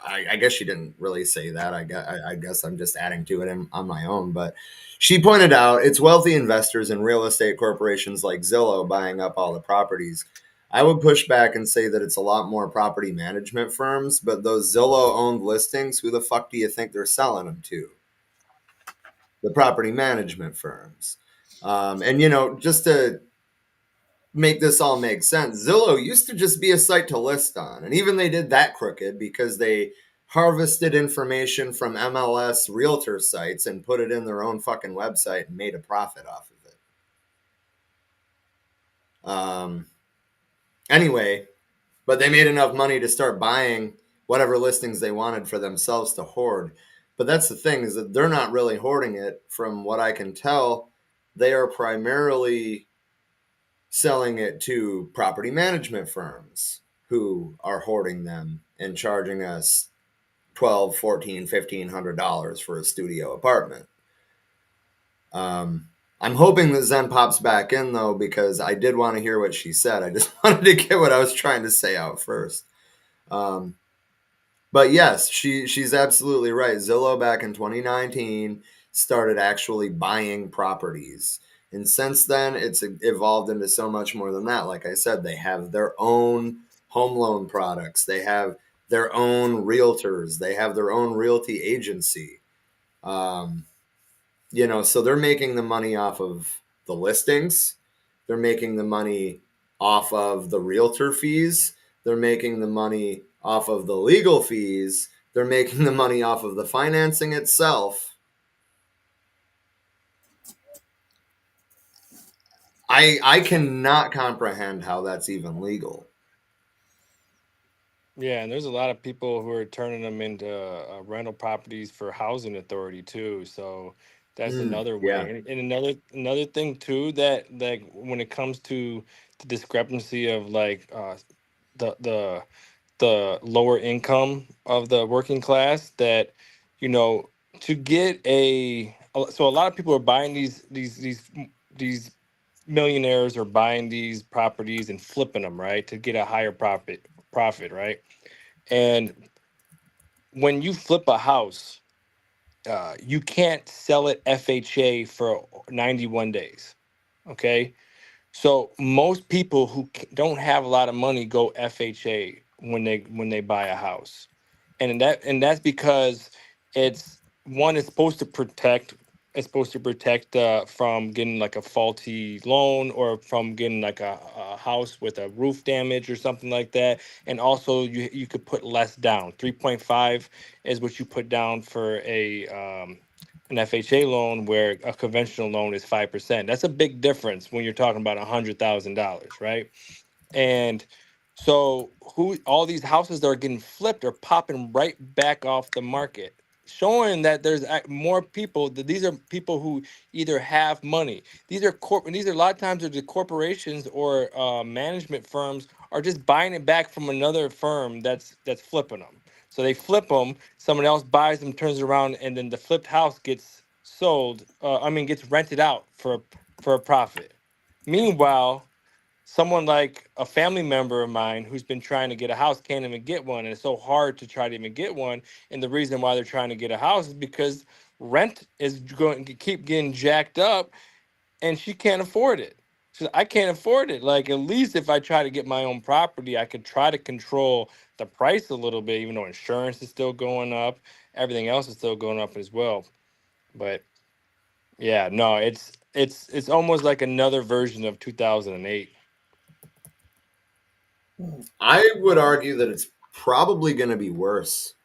I guess she didn't really say that. I guess I'm just adding to it on my own. But she pointed out it's wealthy investors and real estate corporations like Zillow buying up all the properties. I would push back and say that it's a lot more property management firms, but those Zillow owned listings, who the fuck do you think they're selling them to? The property management firms. And, just to make this all make sense, Zillow used to just be a site to list on. And even they did that crooked because they harvested information from MLS realtor sites and put it in their own fucking website and made a profit off of it. Anyway, but they made enough money to start buying whatever listings they wanted for themselves to hoard. But that's the thing, is that they're not really hoarding it. From what I can tell, they are primarily selling it to property management firms who are hoarding them and charging us $1,200, $1,400, $1,500 for a studio apartment. I'm hoping that Zen pops back in, though, because I did want to hear what she said. I just wanted to get what I was trying to say out first. But yes, she's absolutely right. Zillow back in 2019 started actually buying properties. And since then, it's evolved into so much more than that. Like I said, they have their own home loan products. They have their own realtors. They have their own realty agency. So they're making the money off of the listings. They're making the money off of the realtor fees. They're making the money off of the legal fees. They're making the money off of the financing itself. I cannot comprehend how that's even legal. Yeah, and there's a lot of people who are turning them into rental properties for housing authority too. So that's another way. Yeah. And another thing too, that when it comes to the discrepancy of like the the the lower income of the working class, that to get so a lot of people are buying these millionaires are buying these properties and flipping them, right, to get a higher profit, right? And when you flip a house, you can't sell it FHA for 91 days. Okay. So most people who don't have a lot of money go FHA when they buy a house. And that's because it's supposed to protect It's supposed to protect from getting like a faulty loan or from getting like a house with a roof damage or something like that. And also, you could put less down. 3.5 is what you put down for an FHA loan, where a conventional loan is 5%. That's a big difference when you're talking about $100,000, right? And so all these houses that are getting flipped are popping right back off the market, showing that there's more people, that these are people who either have money. These are a lot of times they're the corporations or management firms are just buying it back from another firm that's flipping them. So they flip them, someone else buys them, turns around, and then the flipped house gets sold. Gets rented out for a profit. Meanwhile, someone like a family member of mine who's been trying to get a house can't even get one, and it's so hard to try to even get one. And the reason why they're trying to get a house is because rent is going to keep getting jacked up, and she can't afford it. She said, I can't afford it. Like, at least if I try to get my own property, I could try to control the price a little bit, even though insurance is still going up, everything else is still going up as well. But yeah, no, it's almost like another version of 2008. I would argue that it's probably going to be worse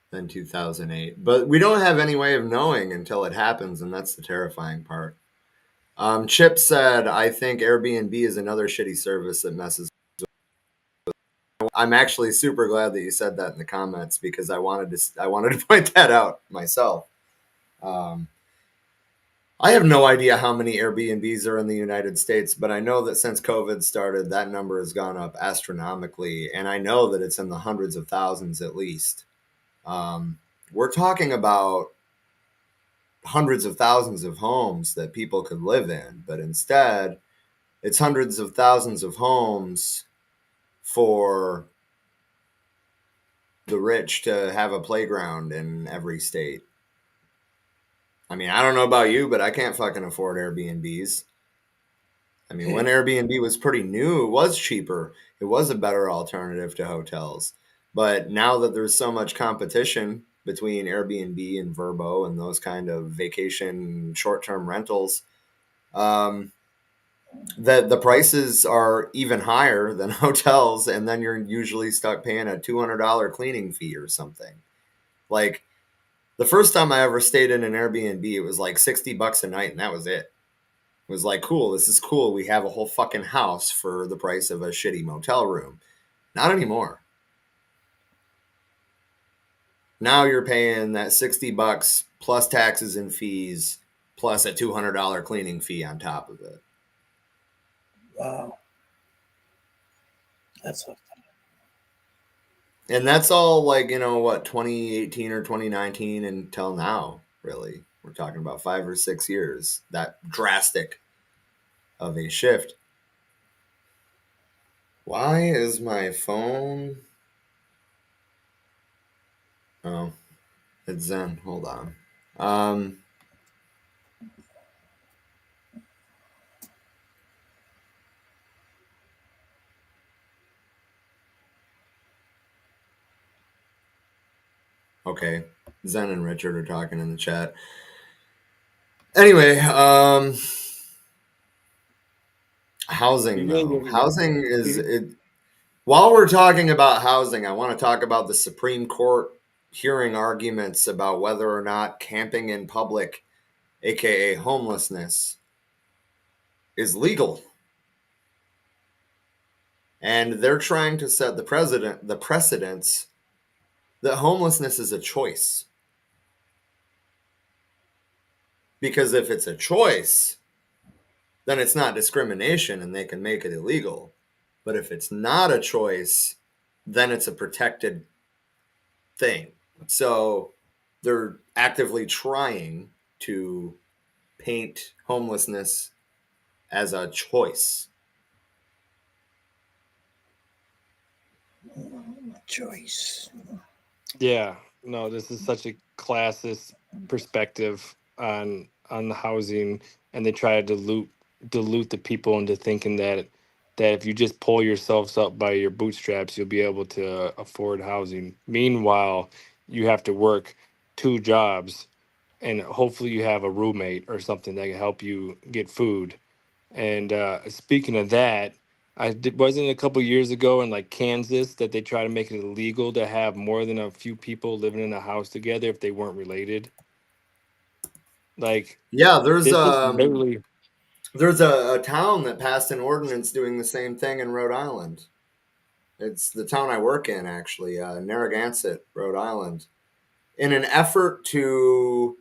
than 2008, but we don't have any way of knowing until it happens, and that's the terrifying part. Chip said, I think Airbnb is another shitty service that messes. I'm actually super glad that you said that in the comments, because I wanted to point that out myself. I have no idea how many Airbnbs are in the United States, but I know that since COVID started, that number has gone up astronomically, and I know that it's in the hundreds of thousands at least. We're talking about hundreds of thousands of homes that people could live in, but instead, it's hundreds of thousands of homes for the rich to have a playground in every state. I mean, I don't know about you, but I can't fucking afford Airbnbs. I mean, when Airbnb was pretty new, it was cheaper. It was a better alternative to hotels. But now that there's so much competition between Airbnb and Vrbo and those kind of vacation short-term rentals, the prices are even higher than hotels, and then you're usually stuck paying a $200 cleaning fee or something. Like, the first time I ever stayed in an Airbnb, it was like $60 a night, and that was it. It was like, cool, this is cool. We have a whole fucking house for the price of a shitty motel room. Not anymore. Now you're paying that $60 plus taxes and fees, plus a $200 cleaning fee on top of it. Wow. That's a And that's all, like, 2018 or 2019 until now, really. We're talking about 5 or 6 years. That drastic of a shift. Why is my phone? Oh, it's Zen. Hold on. Okay, Zen and Richard are talking in the chat. Anyway, housing though. Housing is it. While we're talking about housing, I want to talk about the Supreme Court hearing arguments about whether or not camping in public, aka homelessness, is legal. And they're trying to set the precedents that homelessness is a choice. Because if it's a choice, then it's not discrimination and they can make it illegal. But if it's not a choice, then it's a protected thing. So they're actively trying to paint homelessness as a choice. choice. Yeah, no, this is such a classist perspective on the housing, and they try to dilute the people into thinking that if you just pull yourselves up by your bootstraps, you'll be able to afford housing. Meanwhile, you have to work 2 jobs and hopefully you have a roommate or something that can help you get food. And speaking of that, wasn't it a couple years ago in like Kansas that they try to make it illegal to have more than a few people living in a house together if they weren't related. Like, Yeah, this is literally. there's a town that passed an ordinance doing the same thing in Rhode Island. It's the town I work in, actually, Narragansett, Rhode Island. In an effort to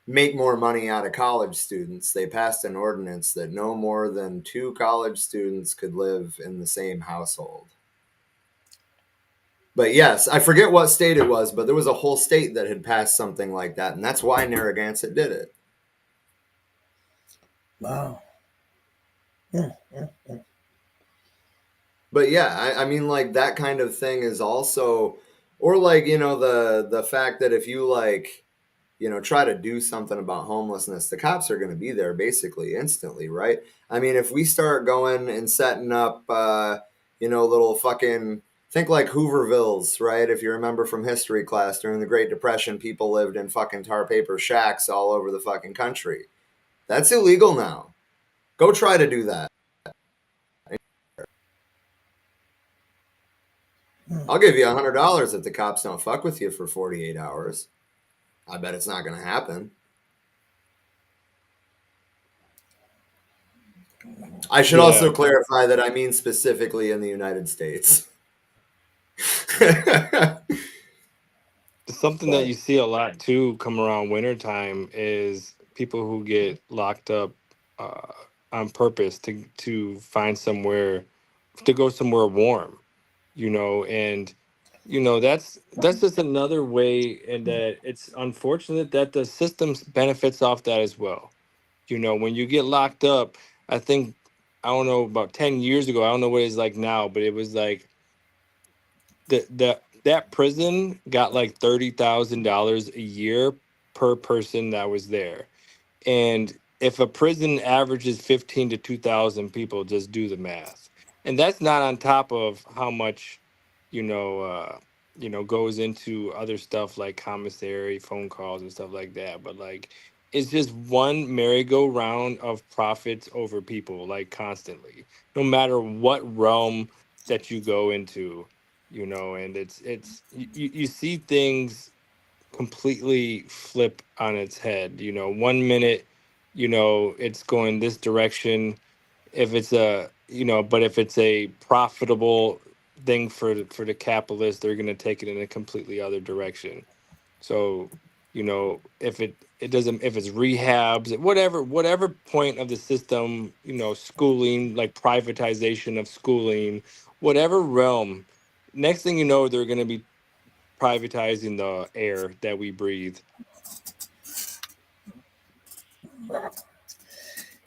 make more money out of college students, they passed an ordinance that no more than 2 college students could live in the same household. But yes, I forget what state it was, but there was a whole state that had passed something like that, and that's why Narragansett did it. Wow. But yeah, I mean, like, that kind of thing is also, or like, you know, the fact that if you, like, you know, try to do something about homelessness, the cops are going to be there basically instantly, right? I mean, if we start going and setting up, you know, little fucking, think like Hoovervilles, right? If you remember from history class, during the Great Depression, people lived in fucking tar paper shacks all over the fucking country. That's illegal now. Go try to do that. I'll give you $100 if the cops don't fuck with you for 48 hours. I bet it's not going to happen. I should also clarify that I mean specifically in the United States. Something that you see a lot too come around wintertime is people who get locked up on purpose to find somewhere to go somewhere warm, you know, and you know that's just another way, and that it's unfortunate that the system benefits off that as well. You know, when you get locked up, I think, I don't know, about 10 years ago, I don't know what it's like now, but it was like that prison got like $30,000 a year per person that was there. And if a prison averages 15 to 2,000 people, just do the math. And that's not on top of how much, you know, goes into other stuff like commissary, phone calls, and stuff like that. But like, it's just one merry-go-round of profits over people, like constantly, no matter what realm that you go into, you know. And you see things completely flip on its head. You know, one minute, you know, it's going this direction. If it's a, you know, but if it's a profitable thing for the capitalist, they're going to take it in a completely other direction. So, you know, if it doesn't, if it's rehabs, whatever point of the system, you know, schooling, like privatization of schooling, whatever realm, next thing you know, they're going to be privatizing the air that we breathe.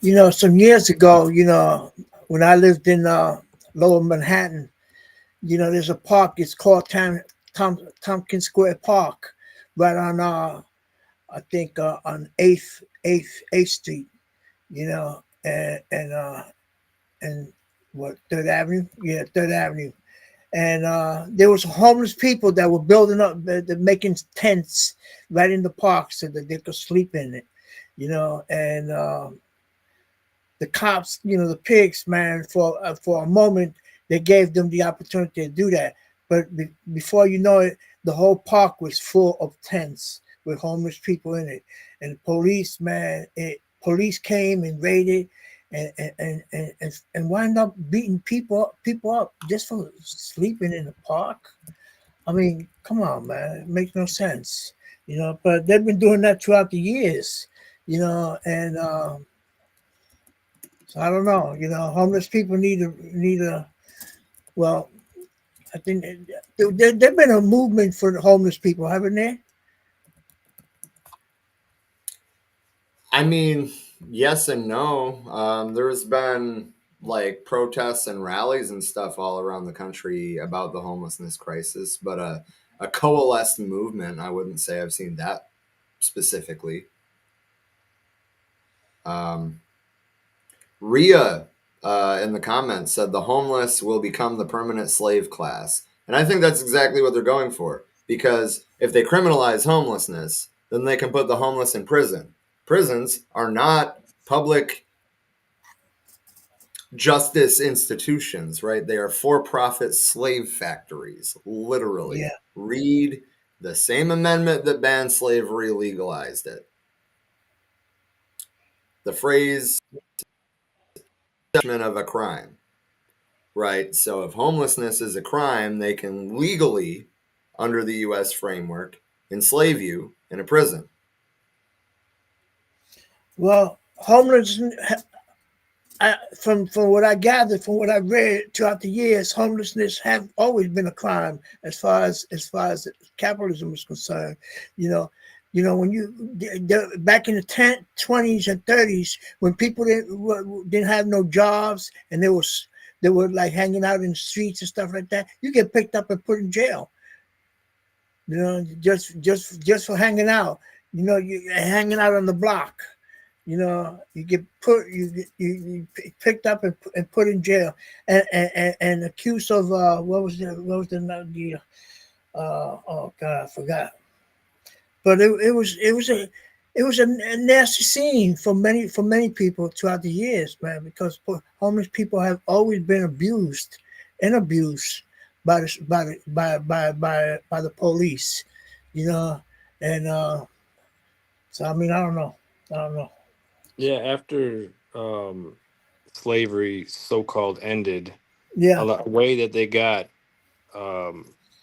You know, some years ago, you know, when I lived in Lower Manhattan, you know, there's a park. It's called Tompkins Square Park, right on I think on Eighth Street. You know, and what, Third Avenue? Yeah, Third Avenue. And there was homeless people that were building up, they're making tents right in the park so that they could sleep in it. You know, and the cops, you know, the pigs, man, for a moment, they gave them the opportunity to do that. But before you know it, the whole park was full of tents with homeless people in it. And police, man, police came and raided and wind up beating people up just for sleeping in the park. I mean, come on, man, it makes no sense, you know. But they've been doing that throughout the years, you know, and so I don't know, you know, homeless people need a well, I think there's been a movement for the homeless people, haven't there? I mean, yes and no. There's been like protests and rallies and stuff all around the country about the homelessness crisis, but a coalesced movement, I wouldn't say I've seen that specifically. Ria in the comments said the homeless will become the permanent slave class. And I think that's exactly what they're going for. Because if they criminalize homelessness, then they can put the homeless in prison. Prisons are not public justice institutions, right? They are for-profit slave factories, literally. Yeah. Read the same amendment that banned slavery legalized it. The phrase of a crime, right? So if homelessness is a crime, they can legally, under the U.S. framework, enslave you in a prison. Well, homelessness, from what I gathered, from what I read throughout the years, homelessness have always been a crime as far as capitalism is concerned. When back in the 20s and 30s, when people didn't have no jobs and they were like hanging out in the streets and stuff like that, you get picked up and put in jail. Just for hanging out. You hanging out on the block. You get you picked up and put in jail and accused of what was the oh God, I forgot. But it was a nasty scene for many people throughout the years, man, because homeless people have always been abused by the police, and so I mean I don't know. Yeah, after slavery so-called ended, Yeah, a way that they got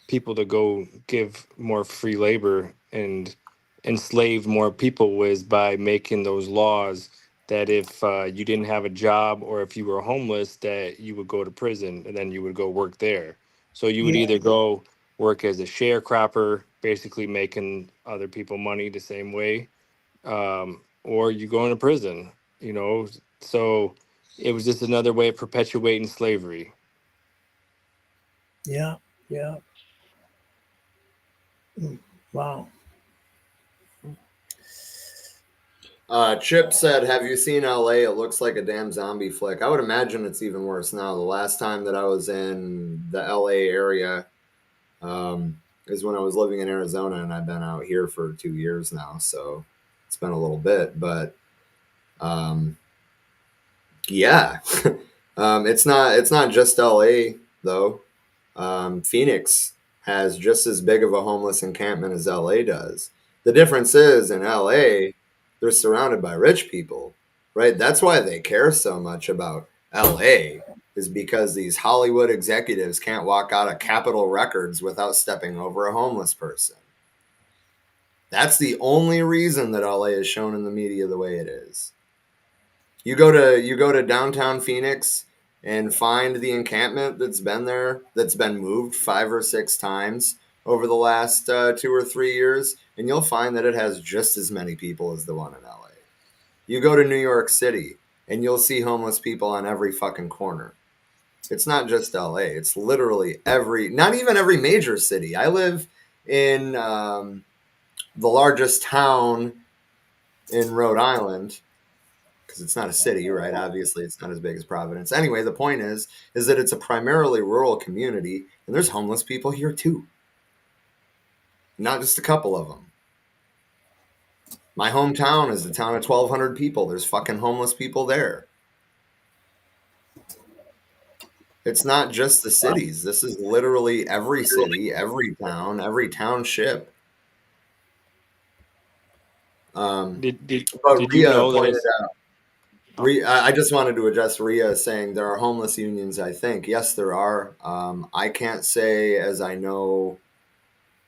people to go give more free labor and enslave more people was by making those laws that if you didn't have a job or if you were homeless, that you would go to prison and then you would go work there. So you would yeah, either go work as a sharecropper, basically making other people money the same way, or you go into prison, you know. So it was just another way of perpetuating slavery. yeah, yeah. Wow. Chip said, "Have you seen LA? It looks like a damn zombie flick." I would imagine it's even worse now. The last time that I was in the LA area is when I was living in Arizona, and I've been out here for 2 years now, so it's been a little bit. But yeah, it's not just LA though. Phoenix has just as big of a homeless encampment as LA does. The difference is in LA, they're surrounded by rich people, right? That's why they care so much about LA, is because these Hollywood executives can't walk out of Capitol Records without stepping over a homeless person. That's the only reason that LA is shown in the media the way it is. You go to downtown Phoenix and find the encampment that's been there, that's been moved 5 or 6 times over the last 2 or 3 years, and you'll find that it has just as many people as the one in LA. You go to New York City and you'll see homeless people on every fucking corner. It's not just LA. It's literally not even every major city. I live in the largest town in Rhode Island, because it's not a city, right? Obviously, it's not as big as Providence. Anyway, the point is that it's a primarily rural community, and there's homeless people here too. Not just a couple of them. My hometown is a town of 1,200 people. There's fucking homeless people there. It's not just the cities. This is literally every city, every town, every township. Did But did you Rhea know that pointed it's out, I just wanted to address Rhea saying there are homeless unions, I think. Yes, there are. I can't say as I know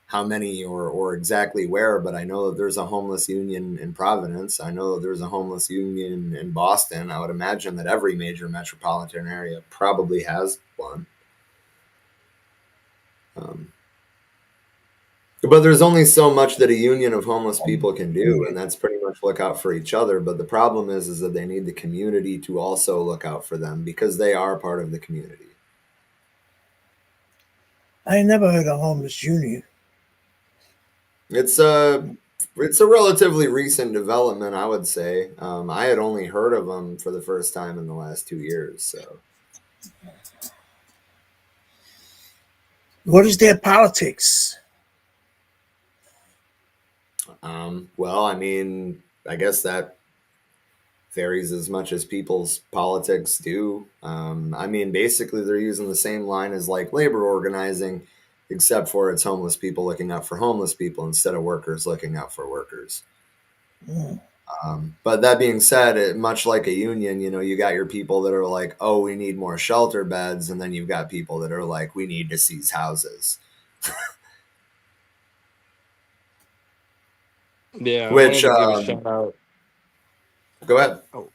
how many or exactly where, but I know that there's a homeless union in Providence. I know that there's a homeless union in Boston. I would imagine that every major metropolitan area probably has one. But there's only so much that a union of homeless people can do, and that's pretty much look out for each other. But the problem is that they need the community to also look out for them because they are part of the community. I ain't never heard of homeless union. It's a relatively recent development, I would say. I had only heard of them for the first time in the last 2 years. So What is their politics? Well, I mean, I guess that varies as much as people's politics do. I mean, basically, they're using the same line as like labor organizing, except for it's homeless people looking out for homeless people instead of workers looking out for workers. Mm. But that being said, much like a union, you got your people that are like, oh, we need more shelter beds. And then you've got people that are like, we need to seize houses. Yeah, I wanted Which, to give a shout out. go ahead. Oh,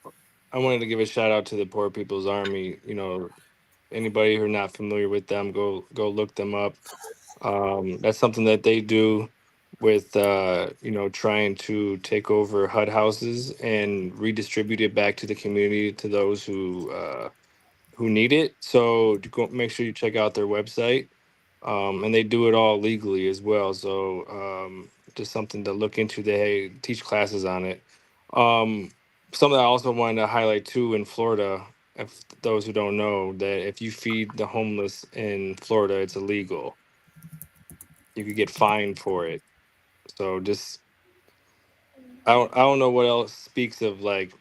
I wanted to give a shout out to the Poor People's Army. Anybody who's not familiar with them, go look them up. That's something that they do with trying to take over HUD houses and redistribute it back to the community, to those who need it. So make sure you check out their website. And they do it all legally as well. So just something to look into. They teach classes on it. Um, Something I also wanted to highlight too in Florida, if those who don't know, that if you feed the homeless in Florida, it's illegal. You could get fined for it. So just I don't know what else speaks of like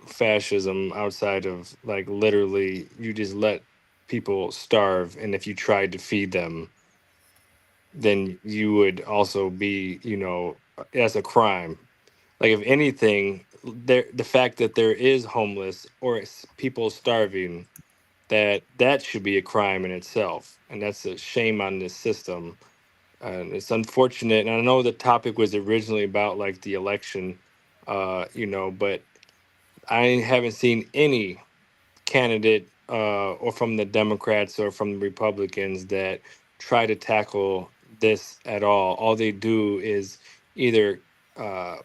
fascism outside of like literally you just let people starve, and if you tried to feed them, then you would also be, as a crime. Like if anything, the fact that there is homeless or people starving, that should be a crime in itself, and that's a shame on this system. And it's unfortunate. And I know the topic was originally about like the election, but I haven't seen any candidate or from the Democrats or from the Republicans that try to tackle this at all. All they do is either uh,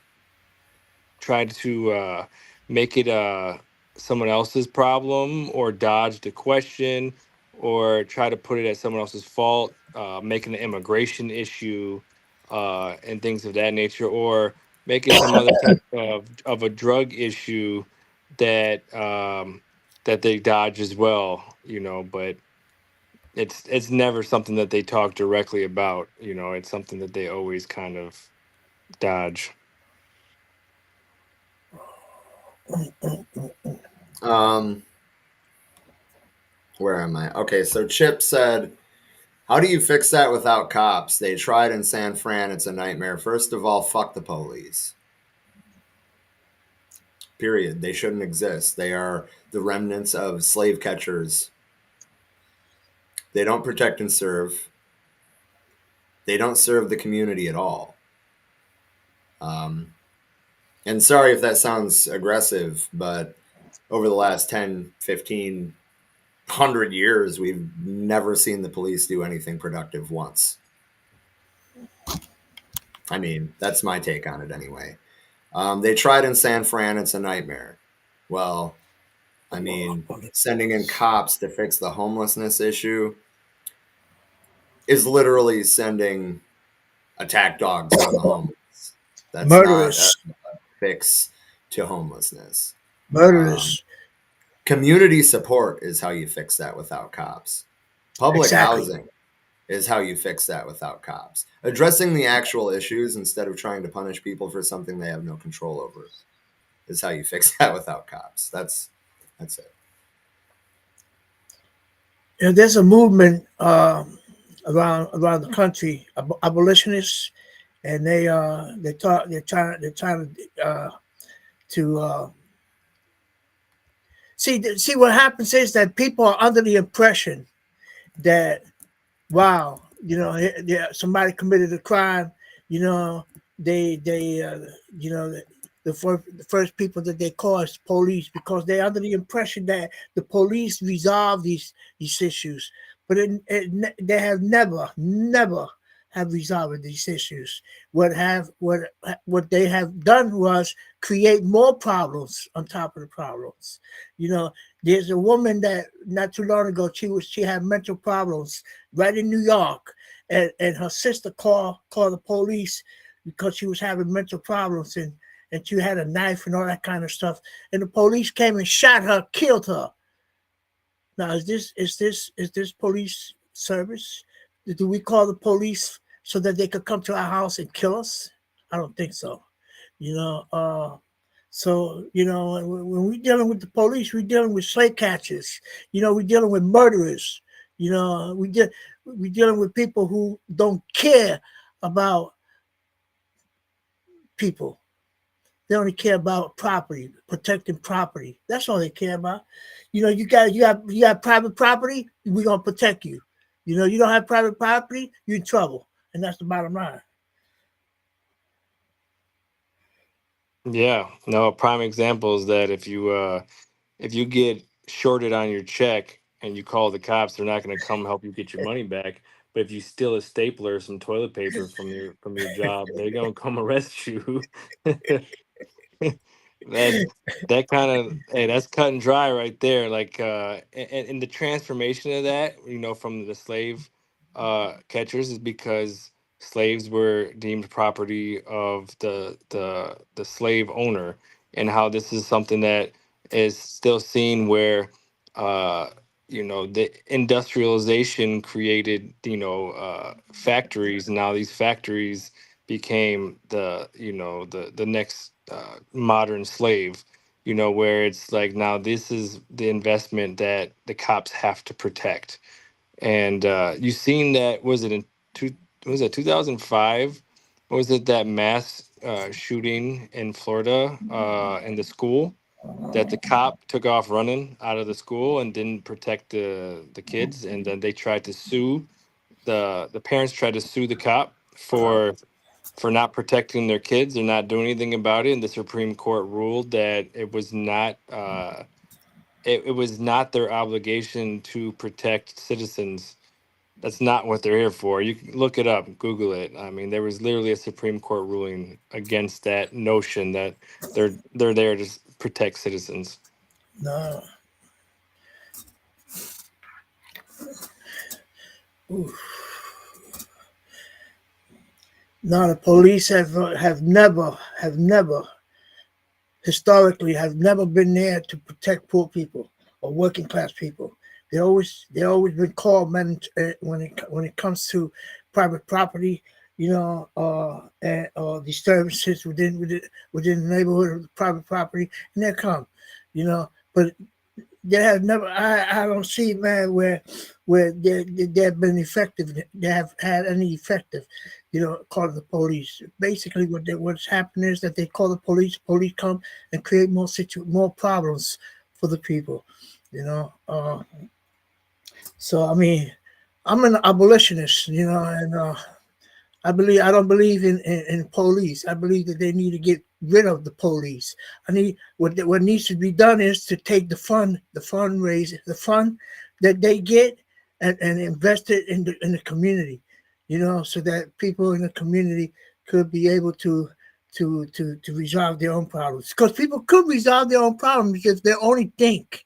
try to make it someone else's problem or dodge the question or try to put it at someone else's fault, making an immigration issue and things of that nature, or make it some other type of a drug issue that they dodge as well, but it's never something that they talk directly about. It's something that they always kind of dodge. Um, where am I? Okay, so Chip said, how do you fix that without cops? They tried in San Fran. It's a nightmare. First of all, fuck the police. Period. They shouldn't exist. They are the remnants of slave catchers. They don't protect and serve. They don't serve the community at all. And sorry if that sounds aggressive, but over the last 10, 15, 100 years, we've never seen the police do anything productive once. I mean, that's my take on it anyway. They tried in San Fran. It's a nightmare. Well, I mean, sending in cops to fix the homelessness issue is literally sending attack dogs on the homeless. That's not a Murderous. fix to homelessness. Murderous. Community support is how you fix that without cops. Public Exactly. housing is how you fix that without cops. Addressing the actual issues instead of trying to punish people for something they have no control over is how you fix that without cops. That's it. There's a movement around the country, abolitionists, and they're trying to see what happens is that people are under the impression that, wow, somebody committed a crime, the first people that they call is police, because they're under the impression that the police resolve these issues, but they have never have resolved these issues. What they have done was create more problems on top of the problems. There's a woman that not too long ago, she had mental problems right in New York, and her sister called the police because she was having mental problems, and she had a knife and all that kind of stuff. And the police came and shot her, killed her. Now, is this police service? Do we call the police so that they could come to our house and kill us? I don't think so. You know, so when we're dealing with the police, we're dealing with slave catchers. We're dealing with murderers. We're dealing with people who don't care about people. They only care about property, protecting property. That's all they care about. You got private property, we're gonna protect you. You don't have private property, you're in trouble. And that's the bottom line. Yeah, no, a prime example is that if you get shorted on your check and you call the cops, they're not going to come help you get your money back. But if you steal a stapler or some toilet paper from your job, they're going to come arrest you. that that kind of hey, that's cut and dry right there. Like and the transformation of that, from the slave catchers is because slaves were deemed property of the slave owner, and how this is something that is still seen where the industrialization created factories. Now these factories became the next modern slave, where it's like now this is the investment that the cops have to protect. And you seen that, was it 2005, was it that mass shooting in Florida in the school, that the cop took off running out of the school and didn't protect the kids, and then they tried to sue the parents tried to sue the cop for not protecting their kids or not doing anything about it, and the Supreme Court ruled that it was not their obligation to protect citizens. That's not what they're here for. You can look it up, Google it. I mean, there was literally a Supreme Court ruling against that notion that they're there to protect citizens. No. Ooh. No, the police have never historically have never been there to protect poor people or working class people. They always been called men when it comes to private property, and disturbances within the neighborhood of the private property, and they come, but they have never. I don't see, man, where they have been effective. They have had any effective, calling the police. Basically, what's happened is that they call the police. Police come and create more problems for the people. So I mean, I'm an abolitionist, and I don't believe in police. I believe that they need to get rid of the police. I need what needs to be done is to take the fund that they get and invest it in the community, so that people in the community could be able to resolve their own problems. Because people could resolve their own problems if they only think.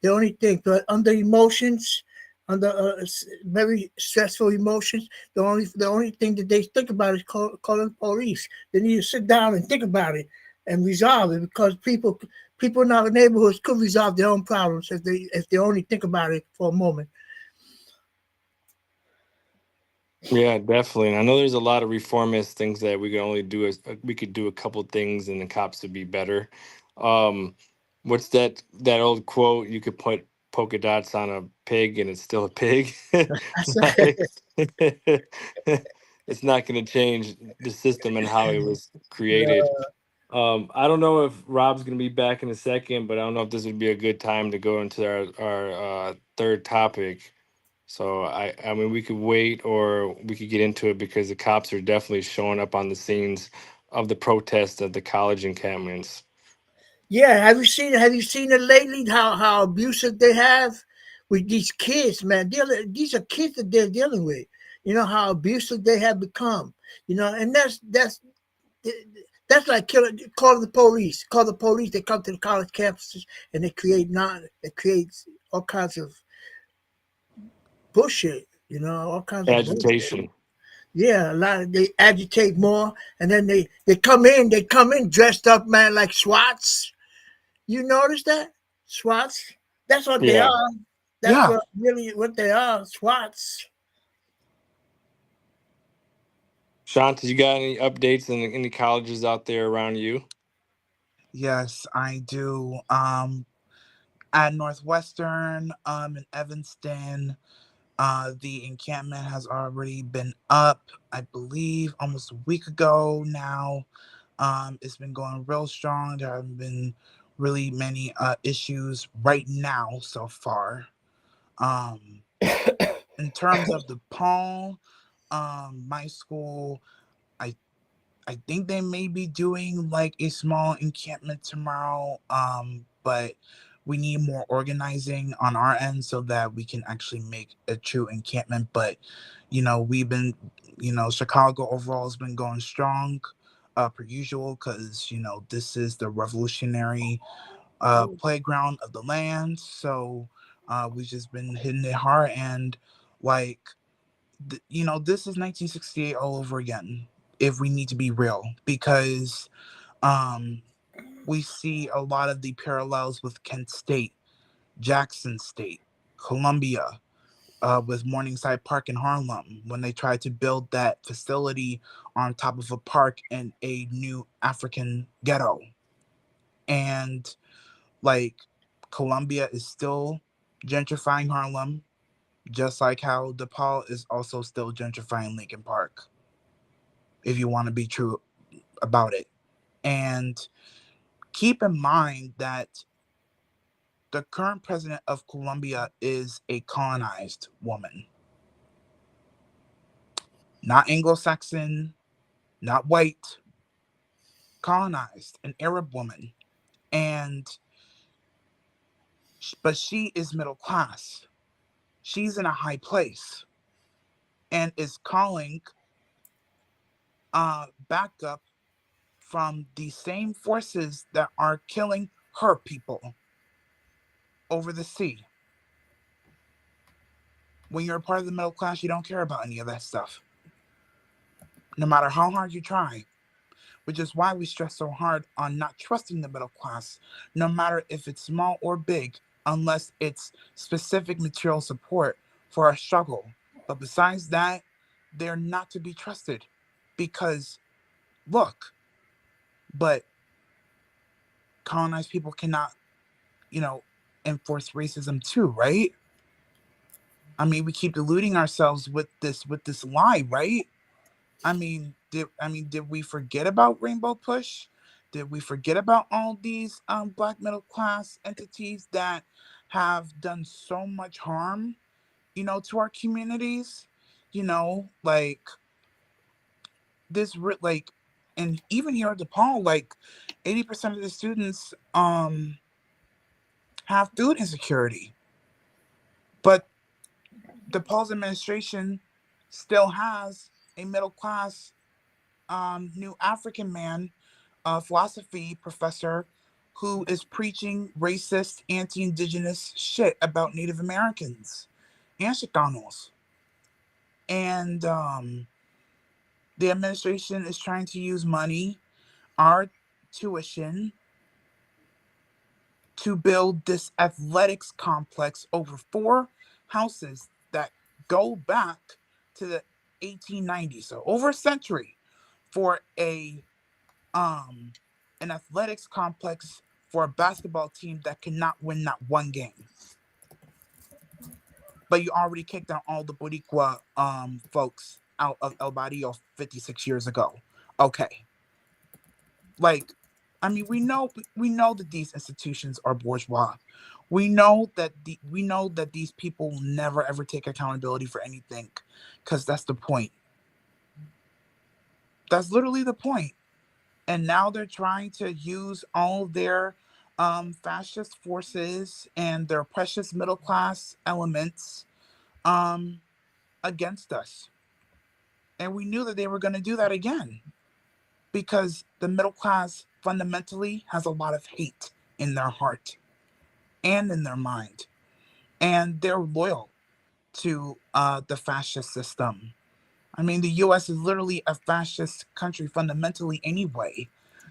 But under emotions, under very stressful emotions, the only thing that they think about is calling the police. They need to sit down and think about it and resolve it, because people in our neighborhoods could resolve their own problems if they only think about it for a moment. Yeah, definitely. And I know there's a lot of reformist things that we can only do is we could do a couple things and the cops would be better. Um, what's that old quote? You could put polka dots on a pig and it's still a pig. It's like it's not going to change the system and how it was created. I don't know if Rob's going to be back in a second, but I don't know if this would be a good time to go into our third topic. So I mean, we could wait or we could get into it because the cops are definitely showing up on the scenes of the protests of the college encampments. Yeah, have you seen it lately? How abusive they have with these kids, man. These are kids that they're dealing with. You know how abusive they have become. And that's like calling the police. Call the police. They come to the college campuses and they create all kinds of bullshit. All kinds of bullshit. Agitation. Yeah, they agitate more, and then they come in. They come in dressed up, man, like SWATs. You notice that? SWATs? That's what they Yeah. are. That's Yeah. what they are, SWATs. Shanti, you got any updates in any colleges out there around you? Yes, I do. At Northwestern, in Evanston, the encampment has already been up, I believe, almost a week ago now. It's been going real strong. There haven't been really many issues right now so far. In terms of DePaul, my school, I I think they may be doing like a small encampment tomorrow. But we need more organizing on our end so that we can actually make a true encampment. But we've been, Chicago overall has been going strong, per usual, because this is the revolutionary playground of the land. So we've just been hitting it hard, and like this is 1968 all over again, if we need to be real, because um, we see a lot of the parallels with Kent State, Jackson State, Columbia, with Morningside Park in Harlem, when they tried to build that facility on top of a park in a new African ghetto. And like, Columbia is still gentrifying Harlem, just like how DePaul is also still gentrifying Lincoln Park, if you want to be true about it. And keep in mind that the current president of Colombia is a colonized woman, not Anglo-Saxon, not white, colonized, an Arab woman. And but she is middle class. She's in a high place and is calling backup from the same forces that are killing her people over the sea. When you're a part of the middle class, you don't care about any of that stuff, no matter how hard you try, which is why we stress so hard on not trusting the middle class, no matter if it's small or big, unless it's specific material support for our struggle. But besides that, they're not to be trusted, because, look, but colonized people cannot, enforce racism too, right? I mean, we keep deluding ourselves with this lie, right? Did we forget about Rainbow Push? Did we forget about all these black middle class entities that have done so much harm, to our communities? Like like, and even here at DePaul, like 80% of the students have food insecurity, but DePaul's administration still has a middle class new African man, philosophy professor, who is preaching racist, anti-indigenous shit about Native Americans and Chicanos. And the administration is trying to use money, our tuition, to build this athletics complex over 4 houses that go back to the 1890s, so over a century, for an athletics complex for a basketball team that cannot win not one game. But you already kicked out all the Boricua folks out of El Barrio 56 years ago. Okay. Like, we know that these institutions are bourgeois. We know that these people will never ever take accountability for anything, because that's the point. That's literally the point. And now they're trying to use all their fascist forces and their precious middle class elements um, against us. And we knew that they were going to do that again, because the middle class fundamentally has a lot of hate in their heart and in their mind. And they're loyal to the fascist system. I mean, the US is literally a fascist country fundamentally anyway.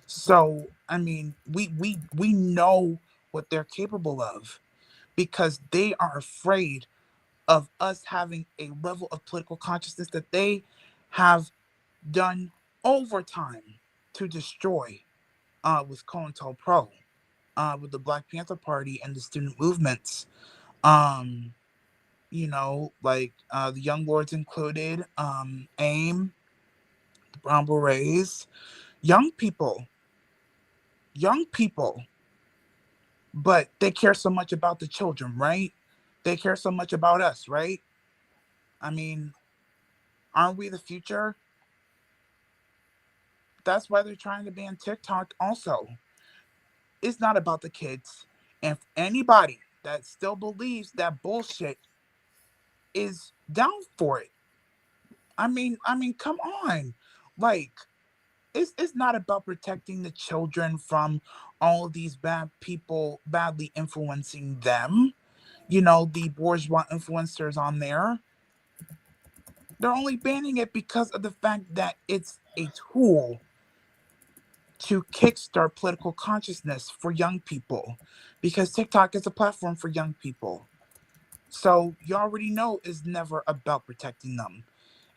So, I mean, we know what they're capable of, because they are afraid of us having a level of political consciousness that they have done overtime to destroy with COINTELPRO, with the Black Panther Party and the student movements. Like the Young Lords included, AIM, the Brown Berets, young people, but they care so much about the children, right? They care so much about us, right? I mean, aren't we the future? That's why they're trying to ban TikTok also. It's not about the kids. And if anybody that still believes that bullshit is down for it, I mean, come on. Like, it's not about protecting the children from all of these bad people badly influencing them. The bourgeois influencers on there. They're only banning it because of the fact that it's a tool to kickstart political consciousness for young people. Because TikTok is a platform for young people. So you already know it's never about protecting them.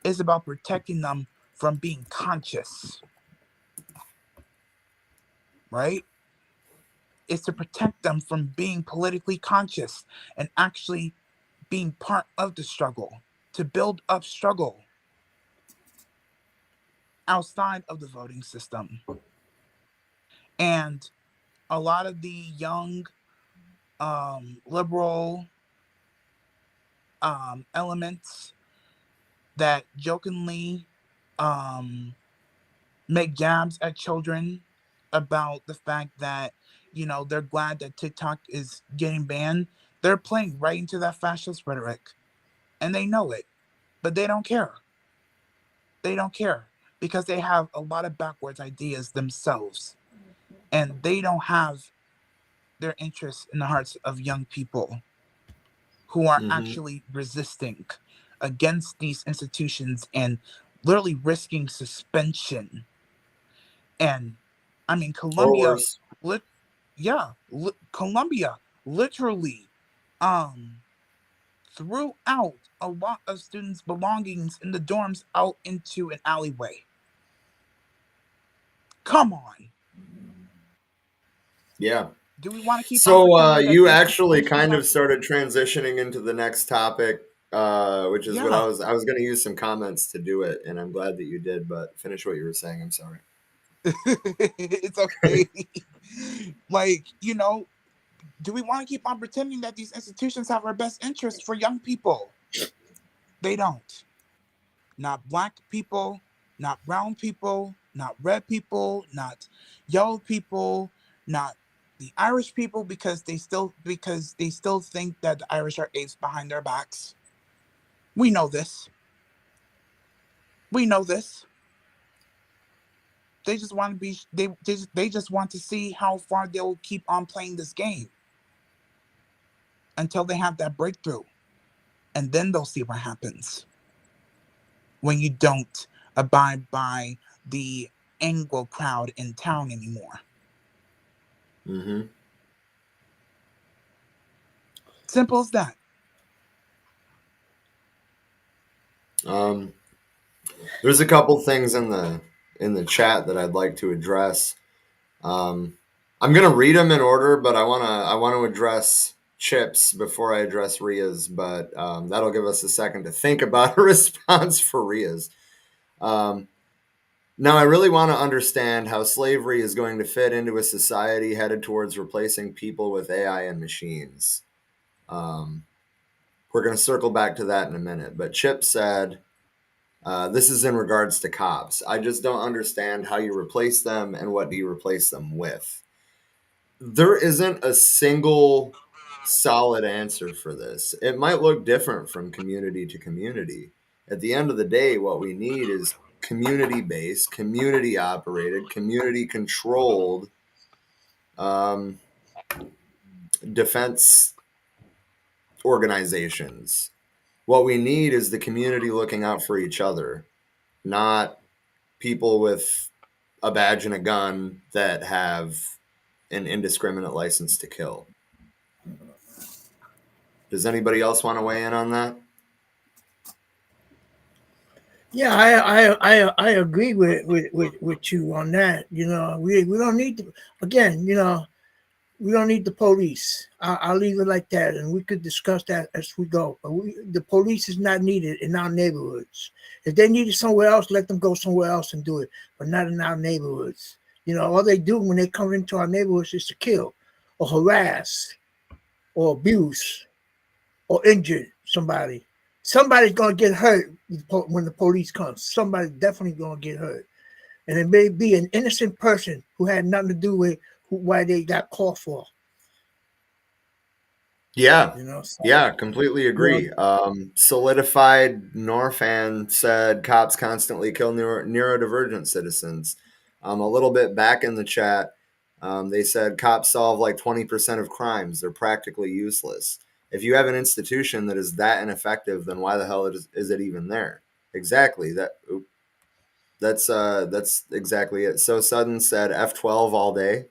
It's about protecting them from being conscious, right? It's to protect them from being politically conscious and actually being part of the struggle, to build up struggle outside of the voting system. And a lot of the young liberal elements that jokingly um, make jabs at children about the fact that, they're glad that TikTok is getting banned, they're playing right into that fascist rhetoric. And they know it, but they don't care. They don't care because they have a lot of backwards ideas themselves. And they don't have their interests in the hearts of young people who are Mm-hmm. actually resisting against these institutions and literally risking suspension. And I mean, Or Colombia, worse. Colombia literally um threw out a lot of students' belongings in the dorms out into an alleyway. Come on. Yeah. Do we want to keep on So pretending that you these actually institutions kind have? of started transitioning into the next topic, which is what Yeah. I was going to use some comments to do it, and I'm glad that you did. But finish what you were saying. I'm sorry. It's okay. Like, do we want to keep on pretending that these institutions have our best interests for young people? They don't. Not black people, not brown people, not red people, not yellow people, not the Irish people, because they still think that the Irish are apes behind their backs. We know this. We know this. They just want to be they just want to see how far they'll keep on playing this game until they have that breakthrough. And then they'll see what happens when you don't abide by the Anglo crowd in town anymore. Mm-hmm. Simple as that. There's a couple things in the chat that I'd like to address. I'm gonna read them in order, but I wanna address Chips before I address Ria's. But that'll give us a second to think about a response for Ria's. Now, I really want to understand how slavery is going to fit into a society headed towards replacing people with AI and machines. Um, we're going to circle back to that in a minute. But Chip said, this is in regards to cops. I just don't understand how you replace them and what do you replace them with. There isn't a single solid answer for this. It might look different from community to community. At the end of the day, what we need is community based, community operated, community controlled um, defense organizations. What we need is the community looking out for each other, not people with a badge and a gun that have an indiscriminate license to kill. Does anybody else want to weigh in on that? Yeah, I agree with you on that. You know, we don't need to, again, you know, we don't need the police. I'll leave it like that, and we could discuss that as we go. But the police is not needed in our neighborhoods. If they need it somewhere else, let them go somewhere else and do it, but not in our neighborhoods. You know, all they do when they come into our neighborhoods is to kill, or harass, or abuse, or injure somebody. Somebody's gonna get hurt when the police comes. Somebody's definitely gonna get hurt, and it may be an innocent person who had nothing to do with why they got called for. Yeah. You know, so, Yeah, completely well, agree. Solidified Norfan said cops constantly kill neurodivergent citizens. A little bit back in the chat, they said cops solve like 20% of crimes. They're practically useless. If you have an institution that is that ineffective, then why the hell is it even there? Exactly. That's exactly it. So Sudden said F12 all day.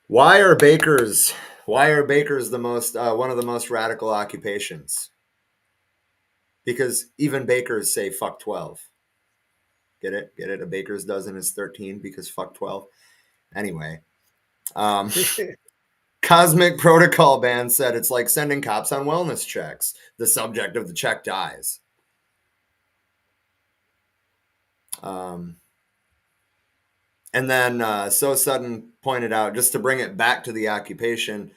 Why are bakers? Why are bakers the most one of the most radical occupations? Because even bakers say fuck 12. Get it? Get it? A baker's dozen is 13 because fuck 12. Anyway, um, Cosmic Protocol Band said it's like sending cops on wellness checks. The subject of the check dies. Um, and then So Sudden pointed out, just to bring it back to the occupation,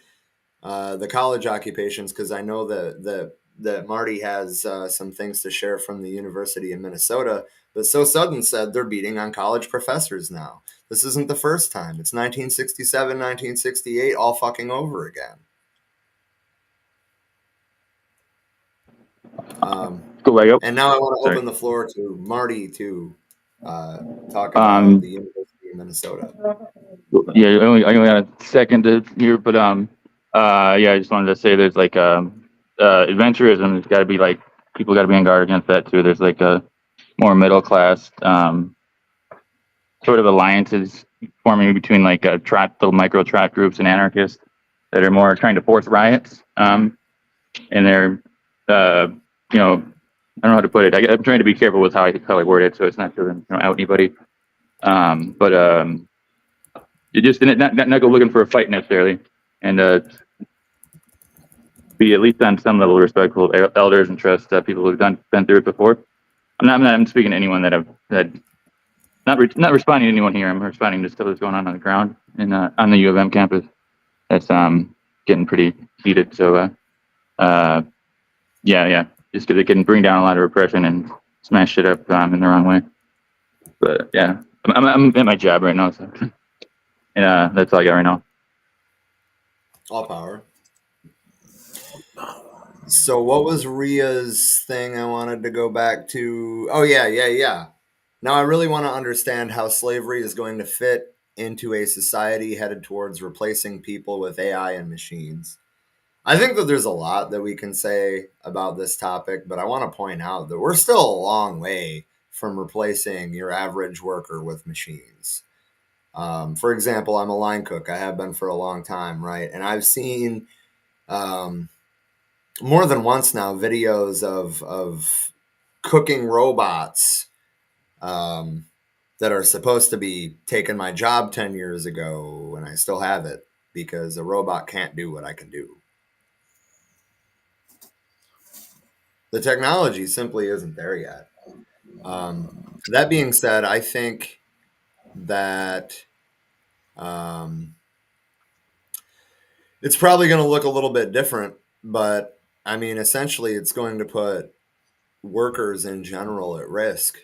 the college occupations, because I know that Marty has some things to share from the University of Minnesota. But So Sudden said they're beating on college professors now. This isn't the first time. It's 1967, 1968, all fucking over again. Go back up. And now I want to Sorry. open the floor to Marty to talk about Um, the University of Minnesota. yeah, I only got a second to here, but yeah, I just wanted to say there's like adventurism. There's got to be like people got to be on guard against that too. There's like a more middle class sort of alliances forming between like little micro trap groups and anarchists that are more trying to force riots. And they're you know, I don't know how to put it. I'm trying to be careful with how I word it, so it's not to out anybody. But you just not go looking for a fight necessarily, and be at least on some level respectful of elders and trust people who've been through it before. I'm speaking to anyone that not responding to anyone here. I'm responding to stuff that's going on the ground and on the U of M campus. That's getting pretty heated. So yeah, just because it can bring down a lot of repression and smash shit up in the wrong way. But yeah, I'm at my job right now, so and that's all I got right now. All power. So what was Ria's thing I wanted to go back to? Oh, yeah. Now I really want to understand how slavery is going to fit into a society headed towards replacing people with AI and machines. I think that there's a lot that we can say about this topic, but I want to point out that we're still a long way from replacing your average worker with machines. For example, I'm a line cook. I have been for a long time, right? And I've seen more than once now videos of cooking robots that are supposed to be taking my job 10 years ago, and I still have it because a robot can't do what I can do. The technology simply isn't there yet. That being said, I think that it's probably going to look a little bit different, but I mean, essentially, it's going to put workers in general at risk,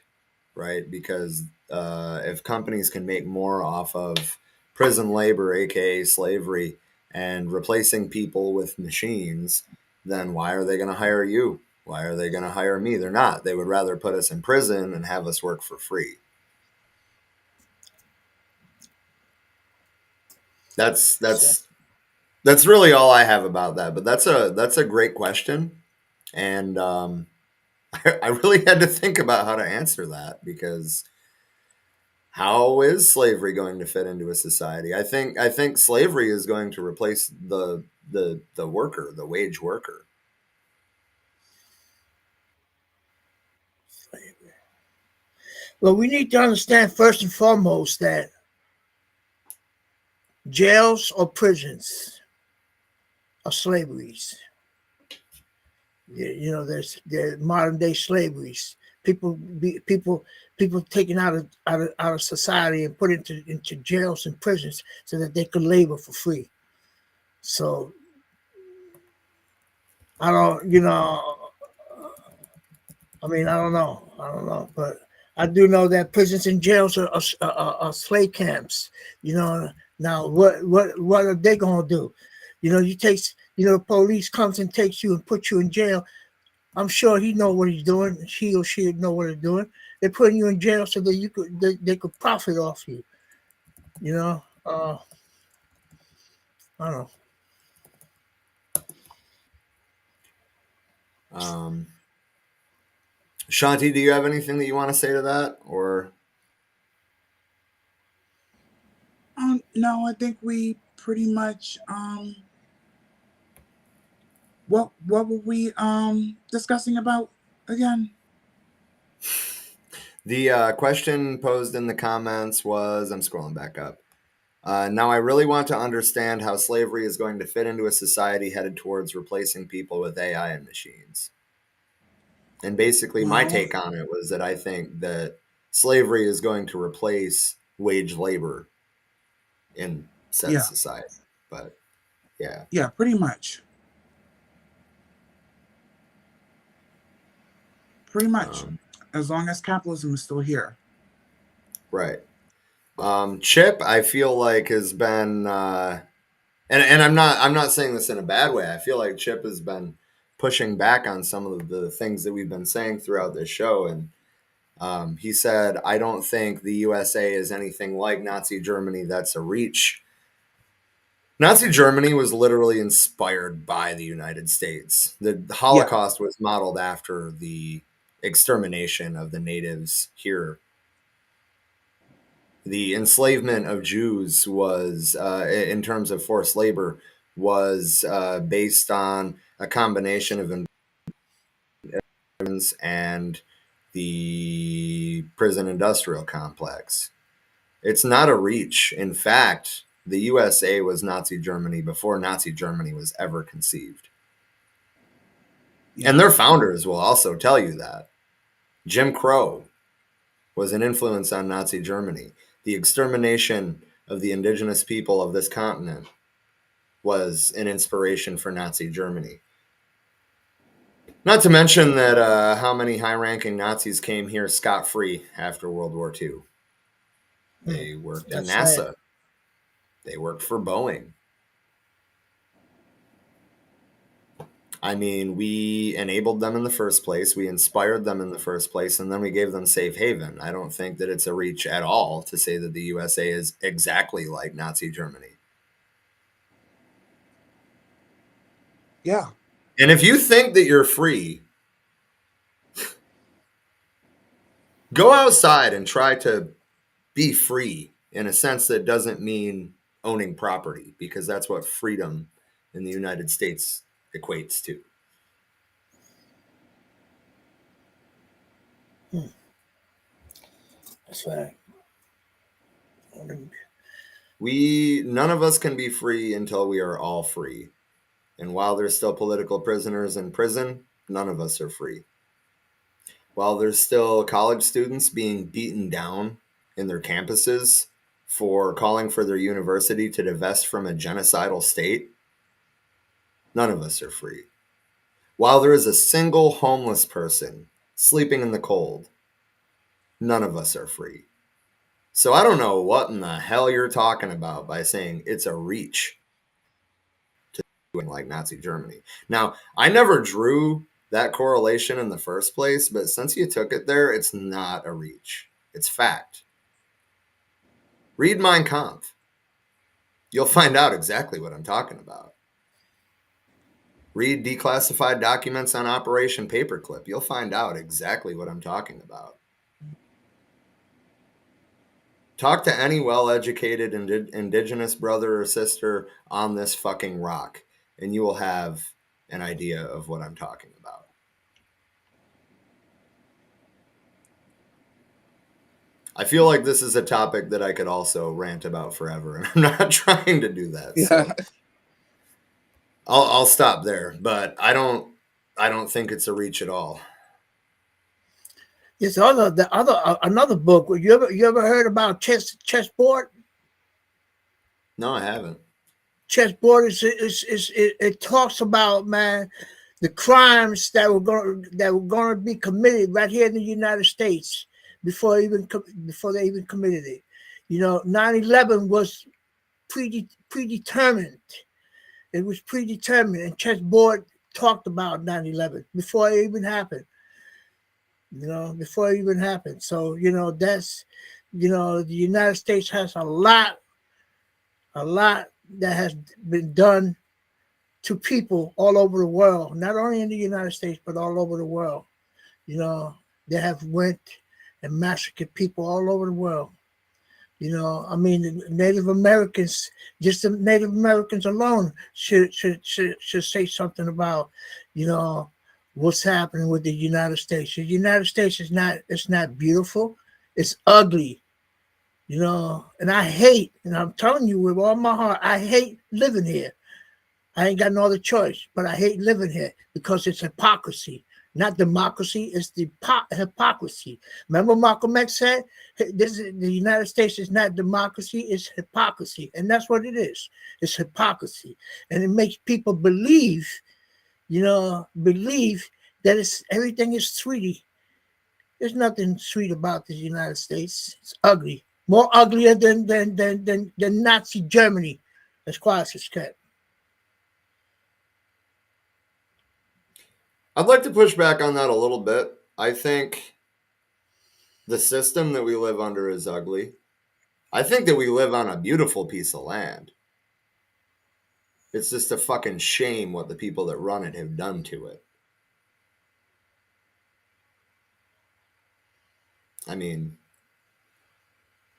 right? Because if companies can make more off of prison labor, aka slavery, and replacing people with machines, then why are they going to hire you? Why are they going to hire me? They're not. They would rather put us in prison and have us work for free. That's really all I have about that. But that's a great question, and I really had to think about how to answer that because how is slavery going to fit into a society? I think slavery is going to replace the worker, the wage worker. Well, we need to understand first and foremost that jails or prisons are slaveries. You know, they're modern day slaveries. People taken out of society and put into jails and prisons so that they could labor for free. So I don't, you know, I mean, I don't know, but I do know that prisons and jails are slave camps. You know, now what are they gonna do? You know, the police comes and takes you and puts you in jail. I'm sure he know what he's doing. He or she know what they're doing. They're putting you in jail so that they could profit off you. You know, I don't know. Shanti, do you have anything that you want to say to that, or? No, I think we pretty much what were we discussing about again? The question posed in the comments was, I'm scrolling back up. Now, I really want to understand how slavery is going to fit into a society headed towards replacing people with AI and machines. And basically, my take on it was that I think that slavery is going to replace wage labor in said society. But yeah. Yeah, pretty much. Pretty much. As long as capitalism is still here. Right. Chip, I feel like has been and I'm not saying this in a bad way. I feel like Chip has been pushing back on some of the things that we've been saying throughout this show. And he said, I don't think the USA is anything like Nazi Germany. That's a reach. Nazi Germany was literally inspired by the United States. The Holocaust was modeled after the extermination of the natives here. The enslavement of Jews was, in terms of forced labor, was based on a combination of and the prison industrial complex. It's not a reach. In fact, the USA was Nazi Germany before Nazi Germany was ever conceived. And their founders will also tell you that. Jim Crow was an influence on Nazi Germany. The extermination of the indigenous people of this continent was an inspiration for Nazi Germany. Not to mention that how many high-ranking Nazis came here scot-free after World War II. They worked at NASA. Right. They worked for Boeing. I mean, we enabled them in the first place. We inspired them in the first place, and then we gave them safe haven. I don't think that it's a reach at all to say that the USA is exactly like Nazi Germany. Yeah. And if you think that you're free, go outside and try to be free in a sense that doesn't mean owning property, because that's what freedom in the United States equates to. That's right. None of us can be free until we are all free. And while there's still political prisoners in prison, none of us are free. While there's still college students being beaten down in their campuses for calling for their university to divest from a genocidal state, none of us are free. While there is a single homeless person sleeping in the cold, none of us are free. So I don't know what in the hell you're talking about by saying it's a reach to doing like Nazi Germany. Now, I never drew that correlation in the first place, but since you took it there, it's not a reach. It's fact. Read Mein Kampf. You'll find out exactly what I'm talking about. Read declassified documents on Operation Paperclip. You'll find out exactly what I'm talking about. Talk to any well-educated indigenous brother or sister on this fucking rock, and you will have an idea of what I'm talking about. I feel like this is a topic that I could also rant about forever, and I'm not trying to do that. Yeah. So I'll stop there. But I don't think it's a reach at all. It's another book. You ever heard about chessboard? No, I haven't. Chessboard it talks about, man, the crimes that were going to be committed right here in the United States before they even committed it. 9/11 was predetermined. It was predetermined, and chessboard talked about 9/11 before it even happened. Before it even happened. So that's the United States has a lot that has been done to people all over the world, not only in the United States, but all over the world. They have went and massacred people all over the world. I mean, the Native Americans, just the Native Americans alone should say something about, what's happening with the United States. The United States it's not beautiful. It's ugly. And I hate, and I'm telling you with all my heart, I hate living here. I ain't got no other choice, but I hate living here because it's hypocrisy, not democracy. It's the hypocrisy. Remember Malcolm X said, the United States is not democracy, it's hypocrisy. And that's what it is. It's hypocrisy. And it makes people believe that everything is sweetie. There's nothing sweet about the United States. It's ugly. More uglier than Nazi Germany, as quiet as it's kept. I'd like to push back on that a little bit. I think the system that we live under is ugly. I think that we live on a beautiful piece of land. It's just a fucking shame what the people that run it have done to it. I mean,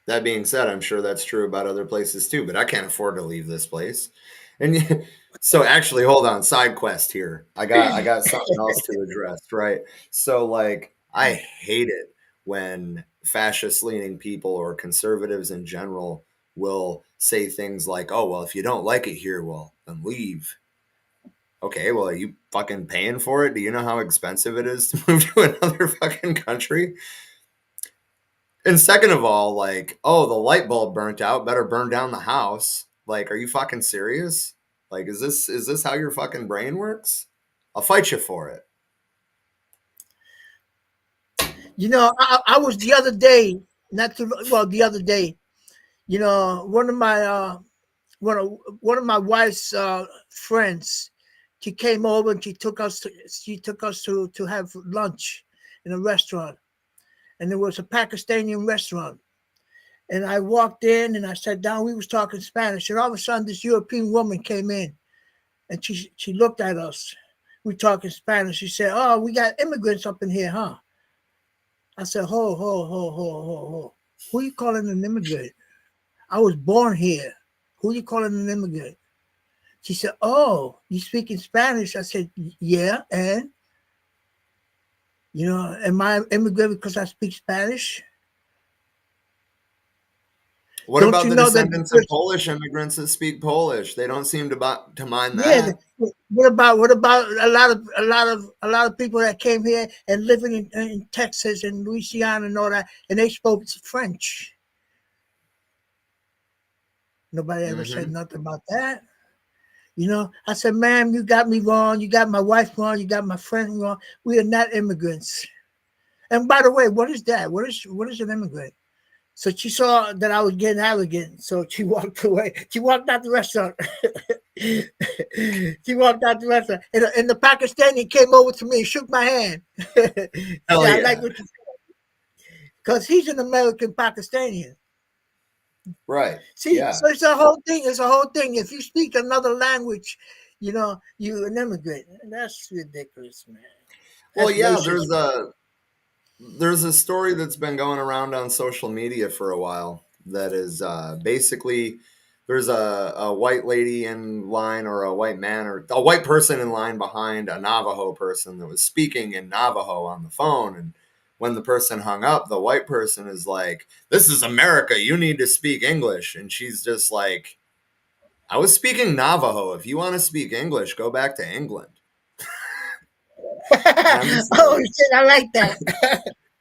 that being said, I'm sure that's true about other places too, but I can't afford to leave this place. And so actually, hold on, side quest here. I got something else to address, right? So like I hate it when fascist leaning people or conservatives in general will say things like, "Oh, well, if you don't like it here, well, then leave." Okay, well, are you fucking paying for it? Do you know how expensive it is to move to another fucking country? And second of all, like, oh, the light bulb burnt out, better burn down the house. Like, are you fucking serious? Like, is this how your fucking brain works? I'll fight you for it. I was the other day, the other day, one of my one of my wife's friends, she came over and she took us to have lunch in a restaurant, and it was a Pakistani restaurant. And I walked in and I sat down. We was talking Spanish, and all of a sudden this European woman came in, and she looked at us. We talking Spanish. She said, "Oh, we got immigrants up in here, huh?" I said, "Ho, ho, ho, ho, ho, ho. Who you calling an immigrant? I was born here. Who you calling an immigrant?" She said, "Oh, you speaking Spanish?" I said, "Yeah, and am I an immigrant because I speak Spanish?" What Don't about you the know that? descendants of Polish immigrants that speak Polish? They don't seem to mind Yeah. that. What about a lot of people that came here and living in Texas and Louisiana and all that, and they spoke French? Nobody ever said nothing about that. I said, "Ma'am, you got me wrong. You got my wife wrong. You got my friend wrong. We are not immigrants." And by the way, what is that? What is an immigrant? So she saw that I was getting arrogant, so she walked away. She walked out the restaurant. She walked out the restaurant, and the Pakistani came over to me and shook my hand. Hell I yeah. like what you said, because he's an American Pakistani. Right. See, Yeah. so it's a whole thing. It's a whole thing. If you speak another language, you're an immigrant. That's ridiculous, man. Well, That's yeah, racism. there's a story that's been going around on social media for a while that is basically there's a white lady in line, or a white man, or a white person in line behind a Navajo person that was speaking in Navajo on the phone. And when the person hung up, the white person is like, "This is America. You need to speak English." And she's just like, "I was speaking Navajo. If you want to speak English, go back to England." I'm just Oh like, shit, I like that.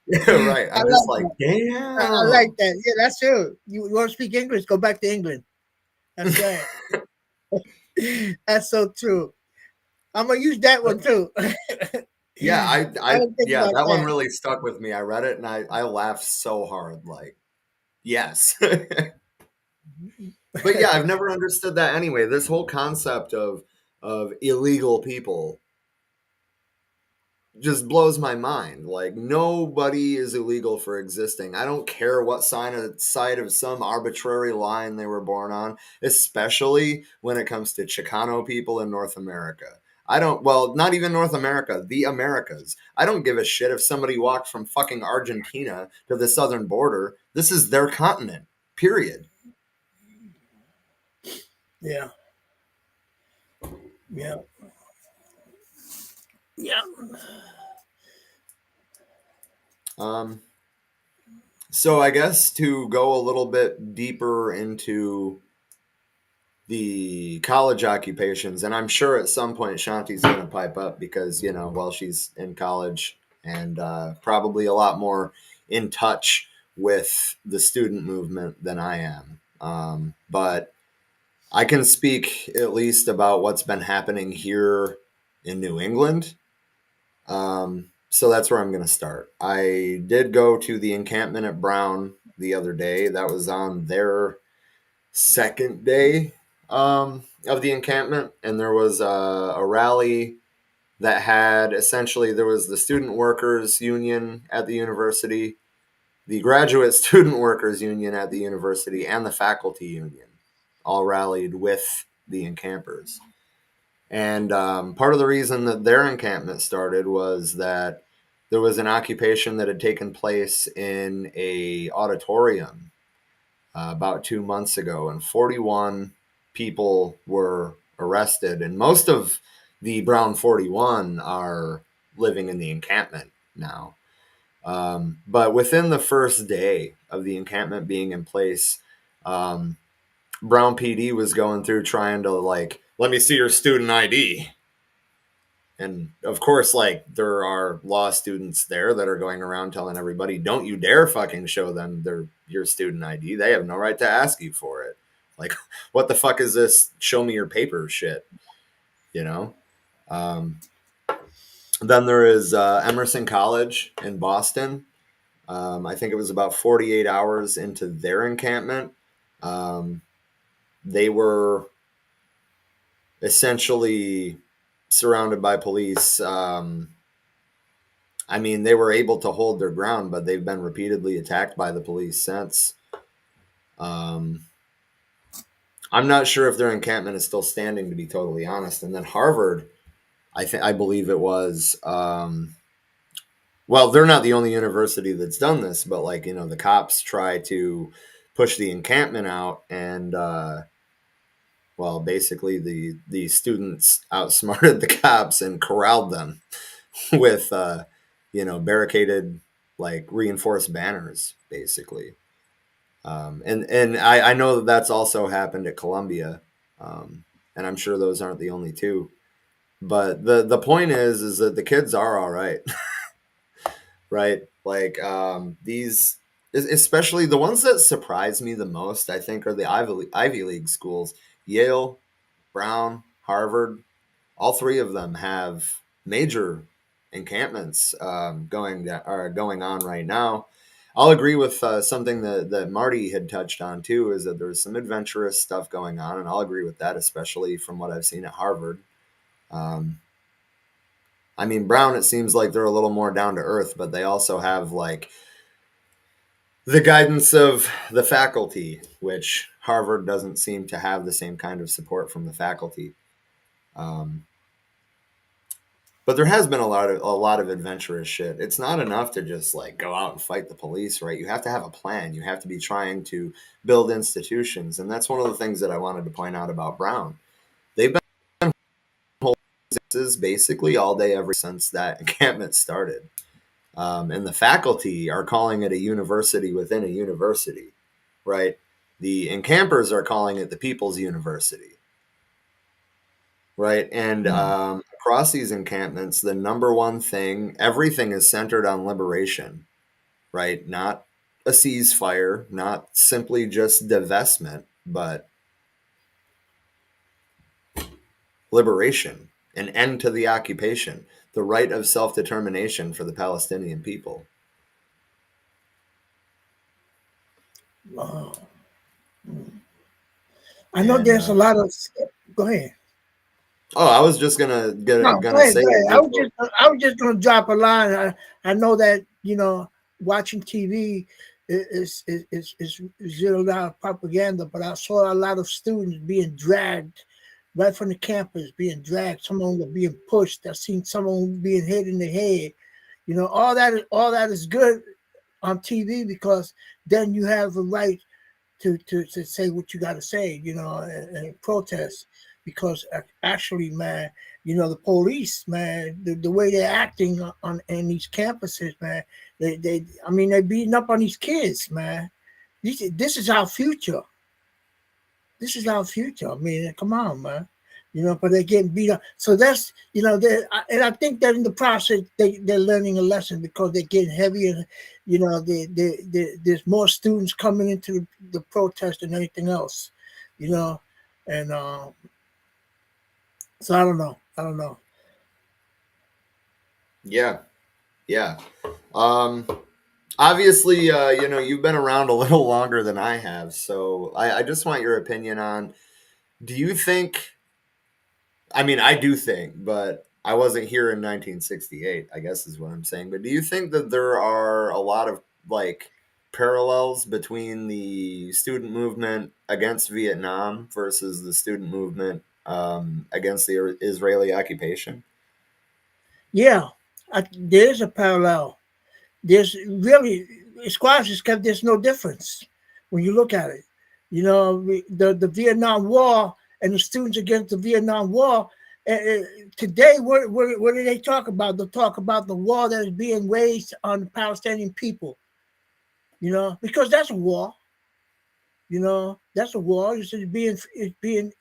yeah, right. I I'm just like like, that. damn. I like that. Yeah, that's true. You want to speak English? Go back to England. That's right. That's so true. I'm gonna use that one too. Yeah, I didn't think yeah, about that one that. really stuck with me. I read it and I laughed so hard. Like, yes. But yeah, I've never understood that anyway. This whole concept of illegal people just blows my mind. Like, nobody is illegal for existing. I don't care what side of some arbitrary line they were born on, especially when it comes to Chicano people in North America. I don't, well, not even North America, the Americas. I don't give a shit if somebody walked from fucking Argentina to the southern border. This is their continent, period. Yeah. Yeah. Yeah. Um, so I guess to go a little bit deeper into the college occupations, and I'm sure at some point Shanti's going to pipe up because, you know, while she's in college and probably a lot more in touch with the student movement than I am. But I can speak at least about what's been happening here in New England. So that's where I'm going to start. I did go to the encampment at Brown the other day. That was on their second day of the encampment, and there was a rally that had essentially, there was the student workers union at the university, the graduate student workers union at the university, and the faculty union all rallied with the encampers. And part of the reason that their encampment started was that there was an occupation that had taken place in a auditorium about 2 months ago, and 41 people were arrested, and most of the Brown 41 are living in the encampment now. But within the first day of the encampment being in place, Brown PD was going through trying to, like, let me see your student ID. And of course, like, there are law students there that are going around telling everybody, don't you dare fucking show them your student ID. They have no right to ask you for it. Like, what the fuck is this? Show me your paper shit, you know? Then there is Emerson College in Boston. I think it was about 48 hours into their encampment. They were essentially surrounded by police. I mean, they were able to hold their ground, but they've been repeatedly attacked by the police since. I'm not sure if their encampment is still standing, to be totally honest. And then Harvard, I believe it was. Well, they're not the only university that's done this, but, like, you know, the cops try to push the encampment out, and well, basically the students outsmarted the cops and corralled them with barricaded, like, reinforced banners, basically. And I know that that's also happened at Columbia, and I'm sure those aren't the only two. But the point is that the kids are all right, right? Like, these, especially the ones that surprise me the most, I think, are the Ivy League schools: Yale, Brown, Harvard. All three of them have major encampments going on right now. I'll agree with something that Marty had touched on too, is that there's some adventurous stuff going on, and I'll agree with that, especially from what I've seen at Harvard. I mean, Brown, it seems like they're a little more down to earth, but they also have, like, the guidance of the faculty, which Harvard doesn't seem to have the same kind of support from the faculty. But there has been a lot of adventurous shit. It's not enough to just, like, go out and fight the police, right? You have to have a plan. You have to be trying to build institutions, and that's one of the things that I wanted to point out about Brown. They've been holding basically all day ever since that encampment started. And the faculty are calling it a university within a university, right? The encampers are calling it the People's University, right? And across these encampments, the number one thing, everything is centered on liberation, right? Not a ceasefire, not simply just divestment, but liberation, an end to the occupation, the right of self-determination for the Palestinian people. I know And there's a lot of. Go ahead. oh, I was just gonna No, go ahead, say go ahead. before, I was just gonna drop a line. I know that watching TV is zeroed out propaganda, but I saw a lot of students being dragged right from the campus, being dragged. Someone was being pushed. I seen someone being hit in the head. All that is good on TV because then you have a right to say what you got to say, and protest. Because actually, man, the police, man, the way they're acting on in these campuses, man, they're beating up on these kids, man. This is our future. This is our future. I mean, come on, man. But they're getting beat up. So that's, and I think that in the process, they're learning a lesson because they're getting heavier. There's more students coming into the protest than anything else, and so I don't know. yeah. Obviously, you've been around a little longer than I have, so I just want your opinion on, do you think, I mean, I do think, but I wasn't here in 1968, I guess is what I'm saying, but do you think that there are a lot of, like, parallels between the student movement against Vietnam versus the student movement against the Israeli occupation? Yeah, there's a parallel. There's really, as far as it's kept, there's no difference when you look at it. The Vietnam War and the students against the Vietnam War. Today, what do they talk about? They talk about the war that is being waged on the Palestinian people. Because that's a war. That's a war. It's being,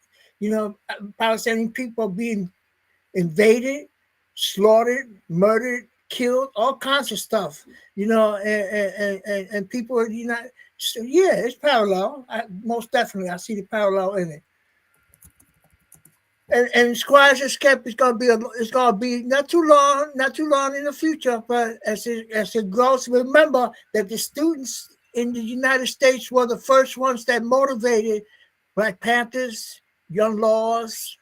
Palestinian people being invaded, slaughtered, murdered, killed, all kinds of stuff, and people are, so yeah, it's parallel. Most definitely, I see the parallel in it. And Squires Escape is gonna be it's gonna be not too long in the future, but as it grows, remember that the students in the United States were the first ones that motivated Black Panthers, Young Laws,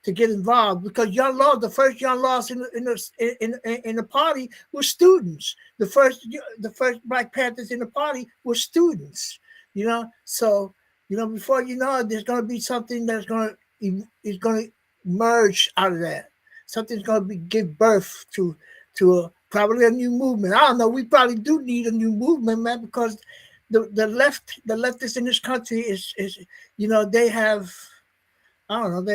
to get involved, because the first young laws in the party were students. The first Black Panthers in the party were students. So before you know it, there's going to be something that's going to merge out of that. Something's going to give birth to probably a new movement. I don't know. We probably do need a new movement, man, because the leftists in this country is they have. I don't know.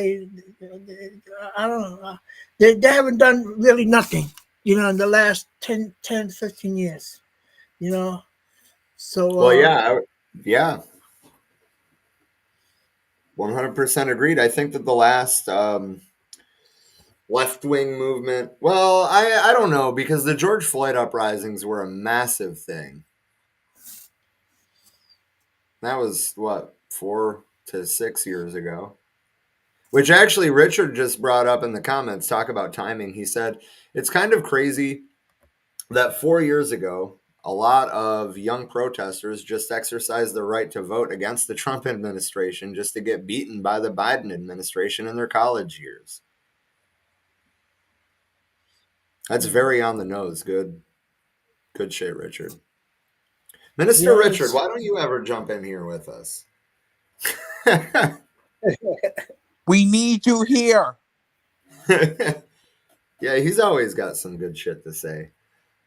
I don't know. They haven't done really nothing, in the last 10, 15 years, So, Well, yeah, 100% agreed. I think that the last left-wing movement, well, I don't know, because the George Floyd uprisings were a massive thing. That was, what, 4 to 6 years ago? Which actually Richard just brought up in the comments. Talk about timing. He said, it's kind of crazy that 4 years ago, a lot of young protesters just exercised their right to vote against the Trump administration just to get beaten by the Biden administration in their college years. That's very on the nose. Good shit, Richard. Minister Richard, why don't you ever jump in here with us? We need you here. Yeah, he's always got some good shit to say.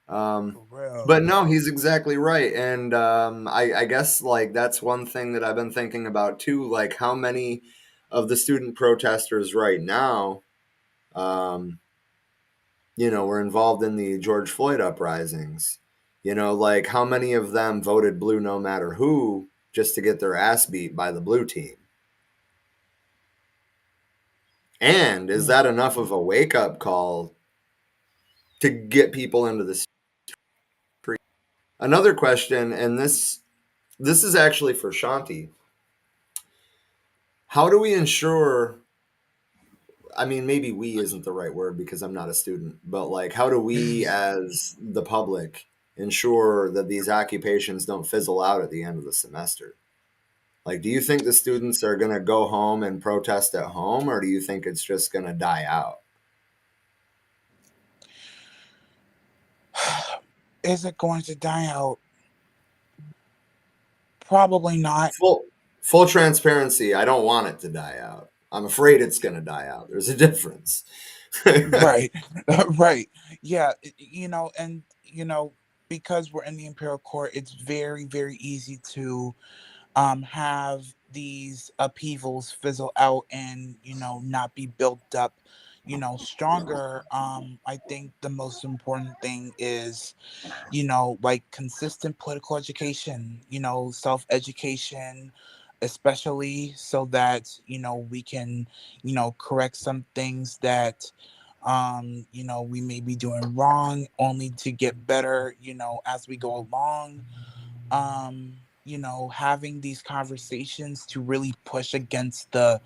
But no, he's exactly right. And I guess, like, that's one thing that I've been thinking about too, like how many of the student protesters right now were involved in the George Floyd uprisings. Like how many of them voted blue no matter who just to get their ass beat by the blue team? And is that enough of a wake up call to get people into the street? Another question, and this is actually for Shanti. How do we ensure, I mean, maybe we isn't the right word because I'm not a student, but like, how do we as the public ensure that these occupations don't fizzle out at the end of the semester? Like, do you think the students are going to go home and protest at home, or do you think it's just going to die out? Is it going to die out? Probably not. Full transparency, I don't want it to die out. I'm afraid it's going to die out. There's a difference. Right. Right. Yeah. And, because we're in the imperial court, it's very, very easy to have these upheavals fizzle out and, not be built up, stronger. I think the most important thing is, like consistent political education, self education, especially so that, we can, correct some things that, we may be doing wrong only to get better, as we go along. Having these conversations to really push against the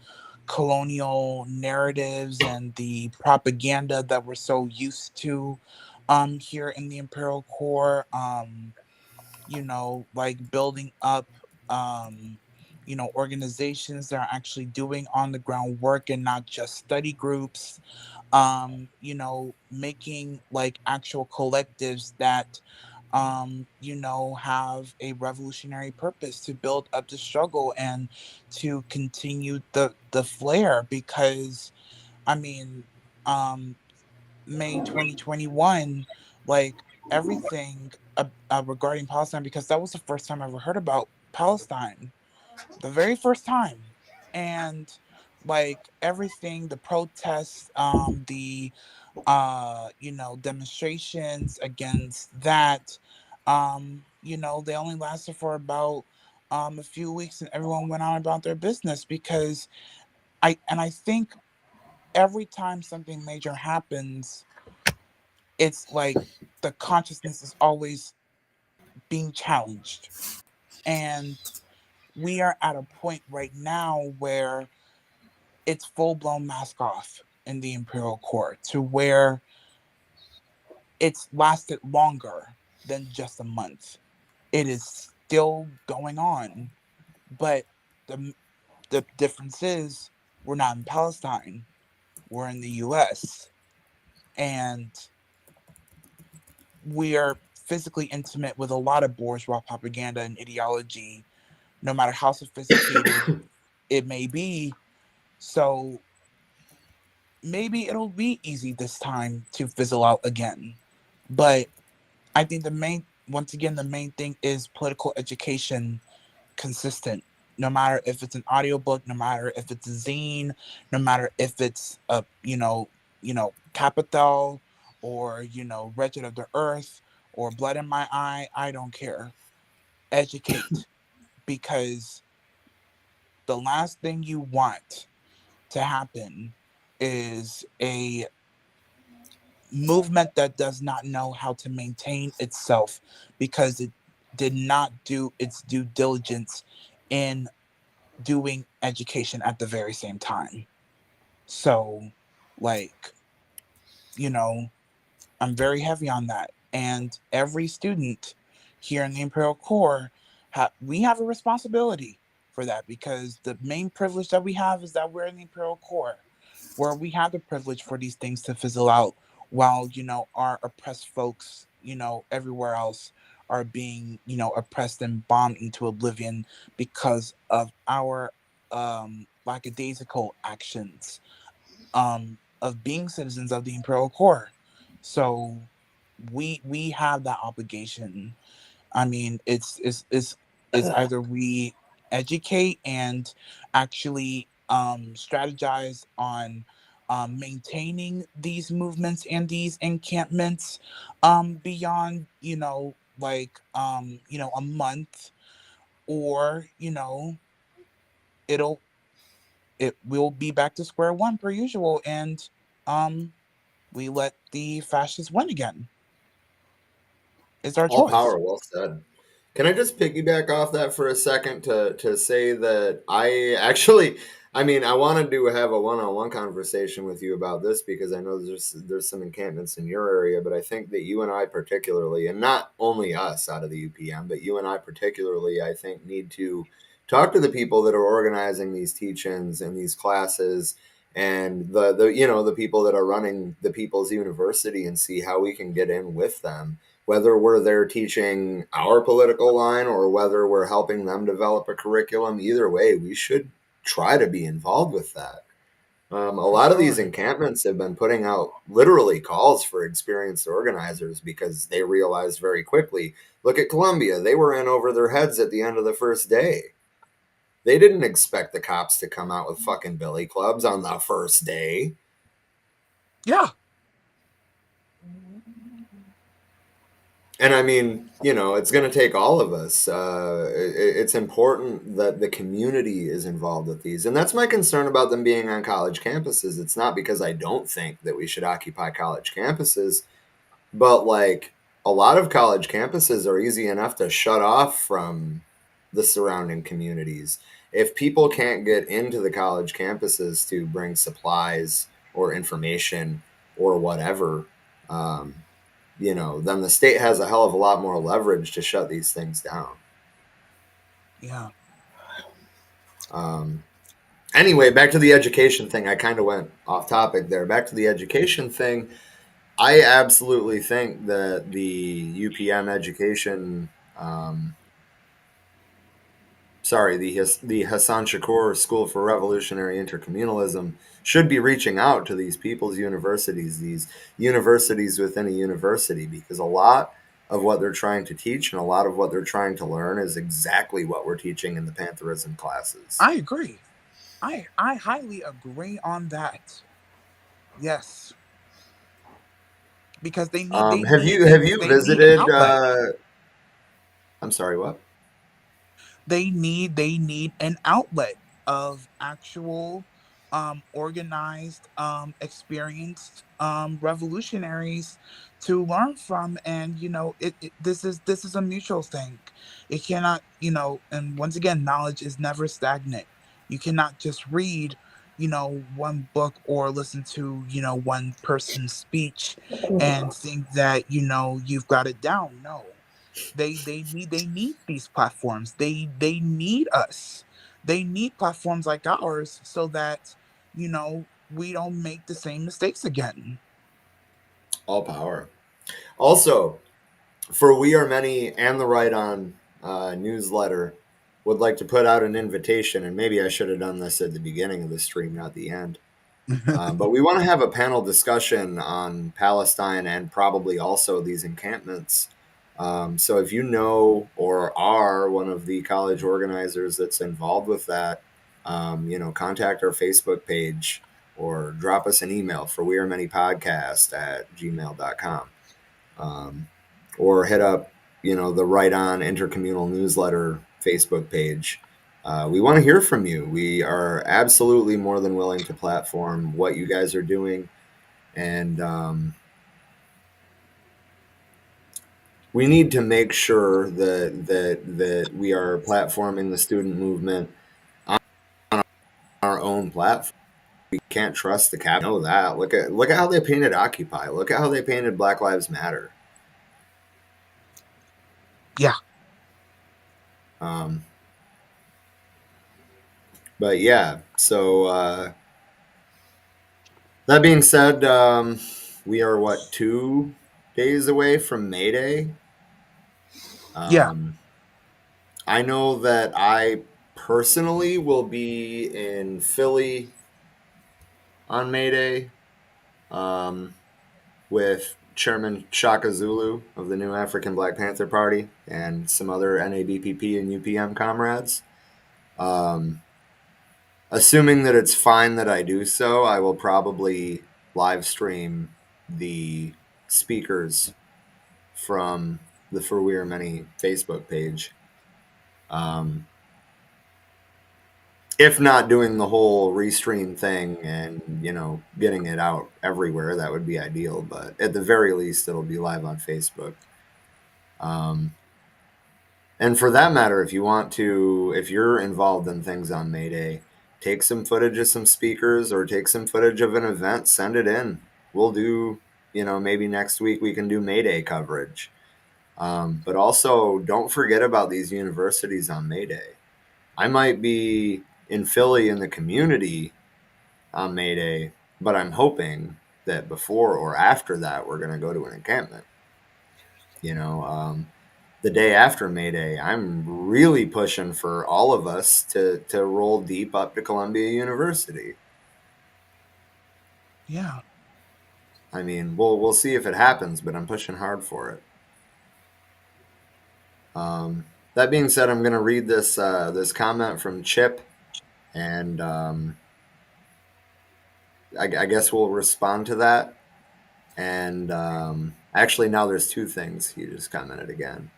colonial narratives and the propaganda that we're so used to here in the imperial core. Like building up organizations that are actually doing on the ground work and not just study groups. Making like actual collectives that have a revolutionary purpose to build up the struggle and to continue the flare. Because I mean, um, May 2021, like everything regarding Palestine, because that was the first time I ever heard about Palestine, the very first time. And like everything, the protests, the demonstrations against that, they only lasted for about a few weeks and everyone went on about their business. Because I think every time something major happens, it's like the consciousness is always being challenged. And we are at a point right now where it's full blown mask off in the Imperial Court, to where it's lasted longer than just a month. It is still going on, but the difference is we're not in Palestine, we're in the US, and we are physically intimate with a lot of bourgeois propaganda and ideology, no matter how sophisticated it may be. So maybe it'll be easy this time to fizzle out again. But I think once again, the main thing is political education, consistent. No matter if it's an audiobook, no matter if it's a zine, no matter if it's a, Capital, or, Wretched of the Earth, or Blood in My Eye, I don't care. Educate. Because the last thing you want to happen is a movement that does not know how to maintain itself because it did not do its due diligence in doing education at the very same time. So, like, you know, I'm very heavy on that. And every student here in the Imperial Corps, we have a responsibility for that, because the main privilege that we have is that we're in the Imperial Corps, where we have the privilege for these things to fizzle out while, our oppressed folks, everywhere else are being, oppressed and bombed into oblivion because of our lackadaisical actions of being citizens of the Imperial Corps. So we have that obligation. I mean, it's either we educate and actually strategize on maintaining these movements and these encampments beyond, a month, or it'll it will be back to square one per usual, and um we let the fascists win again. It's our All choice. power, well said. Can I just piggyback off that for a second to say that I mean, I wanted to have a one-on-one conversation with you about this because I know there's some encampments in your area, but I think that you and I particularly, and not only us out of the UPM, but you and I particularly, I think need to talk to the people that are organizing these teach-ins and these classes and the people that are running the People's University and see how we can get in with them, whether we're there teaching our political line or whether we're helping them develop a curriculum. Either way, we should try to be involved with that. A For lot of these sure. encampments have been putting out literally calls for experienced organizers because they realized very quickly, look at Columbia, they were in over their heads at the end of the first day. They didn't expect the cops to come out with fucking billy clubs on the first day. Yeah. And I mean, it's going to take all of us. It's important that the community is involved with these. And that's my concern about them being on college campuses. It's not because I don't think that we should occupy college campuses, but like a lot of college campuses are easy enough to shut off from the surrounding communities. If people can't get into the college campuses to bring supplies or information or whatever, um, then the state has a hell of a lot more leverage to shut these things down. Yeah. Anyway, back to the education thing. I kind of went off topic there. Back to the education thing. I absolutely think that the UPM education, the Hassan Shakur School for Revolutionary Intercommunalism should be reaching out to these people's universities, these universities within a university, because a lot of what they're trying to teach and a lot of what they're trying to learn is exactly what we're teaching in the Pantherism classes. I agree. I highly agree on that. Yes. Because they need they Have need you they have you they need an visited? outlet. I'm sorry, what? They need an outlet of actual organized experienced revolutionaries to learn from. And this is a mutual thing. It cannot, and once again, knowledge is never stagnant. You cannot just read one book or listen to one person's speech and think that you've got it down. No, they need these platforms. They need us. They need platforms like ours so that we don't make the same mistakes again. All power. Also, for We Are Many and the Right On newsletter, would like to put out an invitation, and maybe I should have done this at the beginning of the stream, not the end. But we want to have a panel discussion on Palestine and probably also these encampments. So if you know or are one of the college organizers that's involved with that, contact our Facebook page or drop us an email for wearemanypodcast@gmail.com. Or hit up, the Right On Intercommunal Newsletter Facebook page. We want to hear from you. We are absolutely more than willing to platform what you guys are doing. And we need to make sure that we are platforming the student movement on our own platform. We can't trust the cap. Know that. Look at how they painted Occupy. Look at how they painted Black Lives Matter. Yeah. But yeah, so that being said, we are 2 days away from May Day. Yeah. I know that I personally will be in Philly on May Day with Chairman Shaka Zulu of the New African Black Panther Party and some other NABPP and UPM comrades. assuming that it's fine that I do so, I will probably live stream the speakers from the For We Are Many Facebook page. If not doing the whole restream thing and, getting it out everywhere, that would be ideal. But at the very least, it'll be live on Facebook. And for that matter, if you're involved in things on May Day, take some footage of some speakers or take some footage of an event, send it in. We'll do, maybe next week we can do May Day coverage. But also, don't forget about these universities on May Day. I might be in Philly in the community on May Day, but I'm hoping that before or after that, we're going to go to an encampment. The day after May Day, I'm really pushing for all of us to roll deep up to Columbia University. Yeah. I mean, we'll see if it happens, but I'm pushing hard for it. That being said, I'm going to read this comment from Chip, and I guess we'll respond to that. And actually, now there's two things. He just commented again.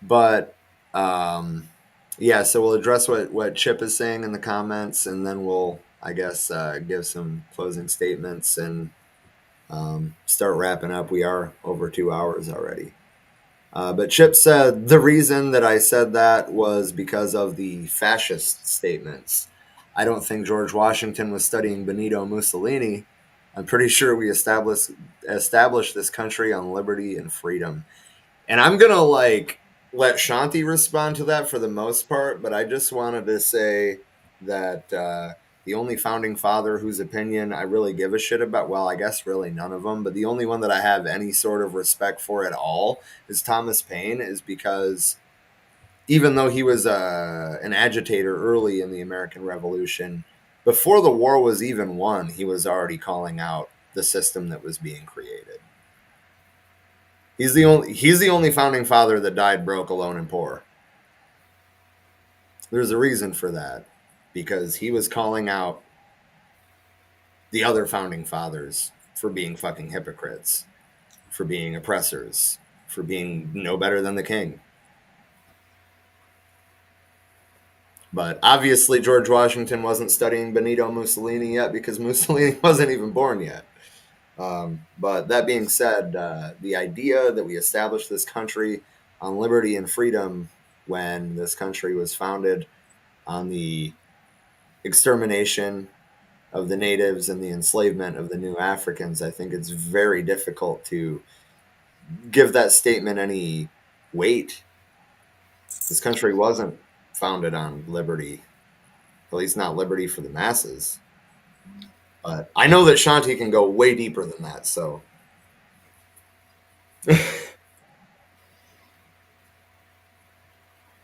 But yeah, so we'll address what Chip is saying in the comments, and then we'll, I guess, give some closing statements and start wrapping up. We are over 2 hours already. But Chip said the reason that I said that was because of the fascist statements. I don't think George Washington was studying Benito Mussolini. I'm pretty sure we established this country on liberty and freedom. And I'm going to let Shanti respond to that for the most part, but I just wanted to say that the only founding father whose opinion I really give a shit about, well, I guess really none of them, but the only one that I have any sort of respect for at all is Thomas Paine, is because even though he was an agitator early in the American Revolution, before the war was even won, he was already calling out the system that was being created. He's the only founding father that died broke, alone, and poor. There's a reason for that, because he was calling out the other founding fathers for being fucking hypocrites, for being oppressors, for being no better than the king. But obviously George Washington wasn't studying Benito Mussolini yet, because Mussolini wasn't even born yet. But that being said, the idea that we established this country on liberty and freedom when this country was founded on the extermination of the natives and the enslavement of the new Africans, I think it's very difficult to give that statement any weight. This country wasn't founded on liberty, at least not liberty for the masses. But I know that Shanti can go way deeper than that, so.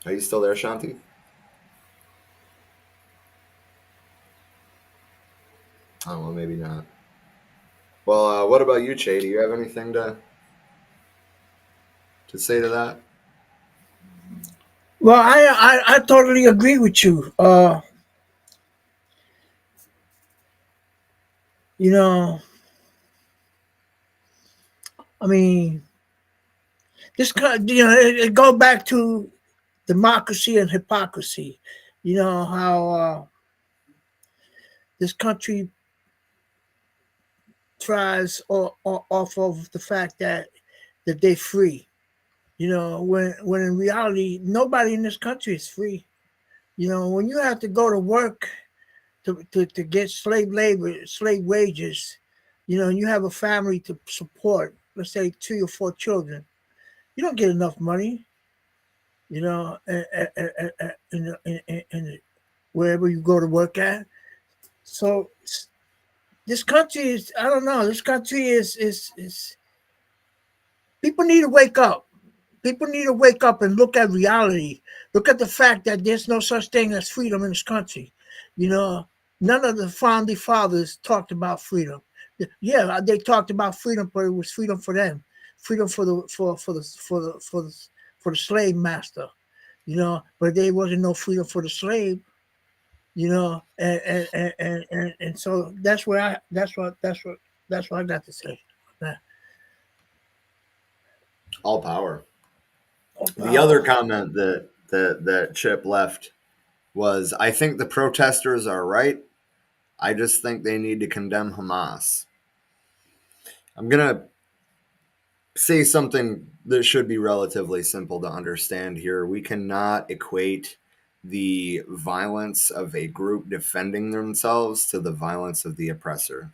Are you still there, Shanti? Oh, well, maybe not. Well, what about you, Che? Do you have anything to say to that? Well, I totally agree with you. You know, I mean, it go back to democracy and hypocrisy. You know how this country thrives off of the fact that they're free. You know, when in reality nobody in this country is free. You know, when you have to go to work to get slave labor, slave wages, you know, and you have a family to support, let's say 3 or 4 children, you don't get enough money. You know, and wherever you go to work at. So this country is, I don't know, this country is people need to wake up. People need to wake up and look at reality. Look at the fact that there's no such thing as freedom in this country. You know, none of the founding fathers talked about freedom. Yeah, they talked about freedom, but it was freedom for them, freedom for the slave master. You know, but there wasn't no freedom for the slave. you know, and so that's where that's what I got to say. All power. Oh, The other comment that Chip left was, I think the protesters are right. I just think they need to condemn Hamas. I'm going to say something that should be relatively simple to understand here. We cannot equate the violence of a group defending themselves to the violence of the oppressor.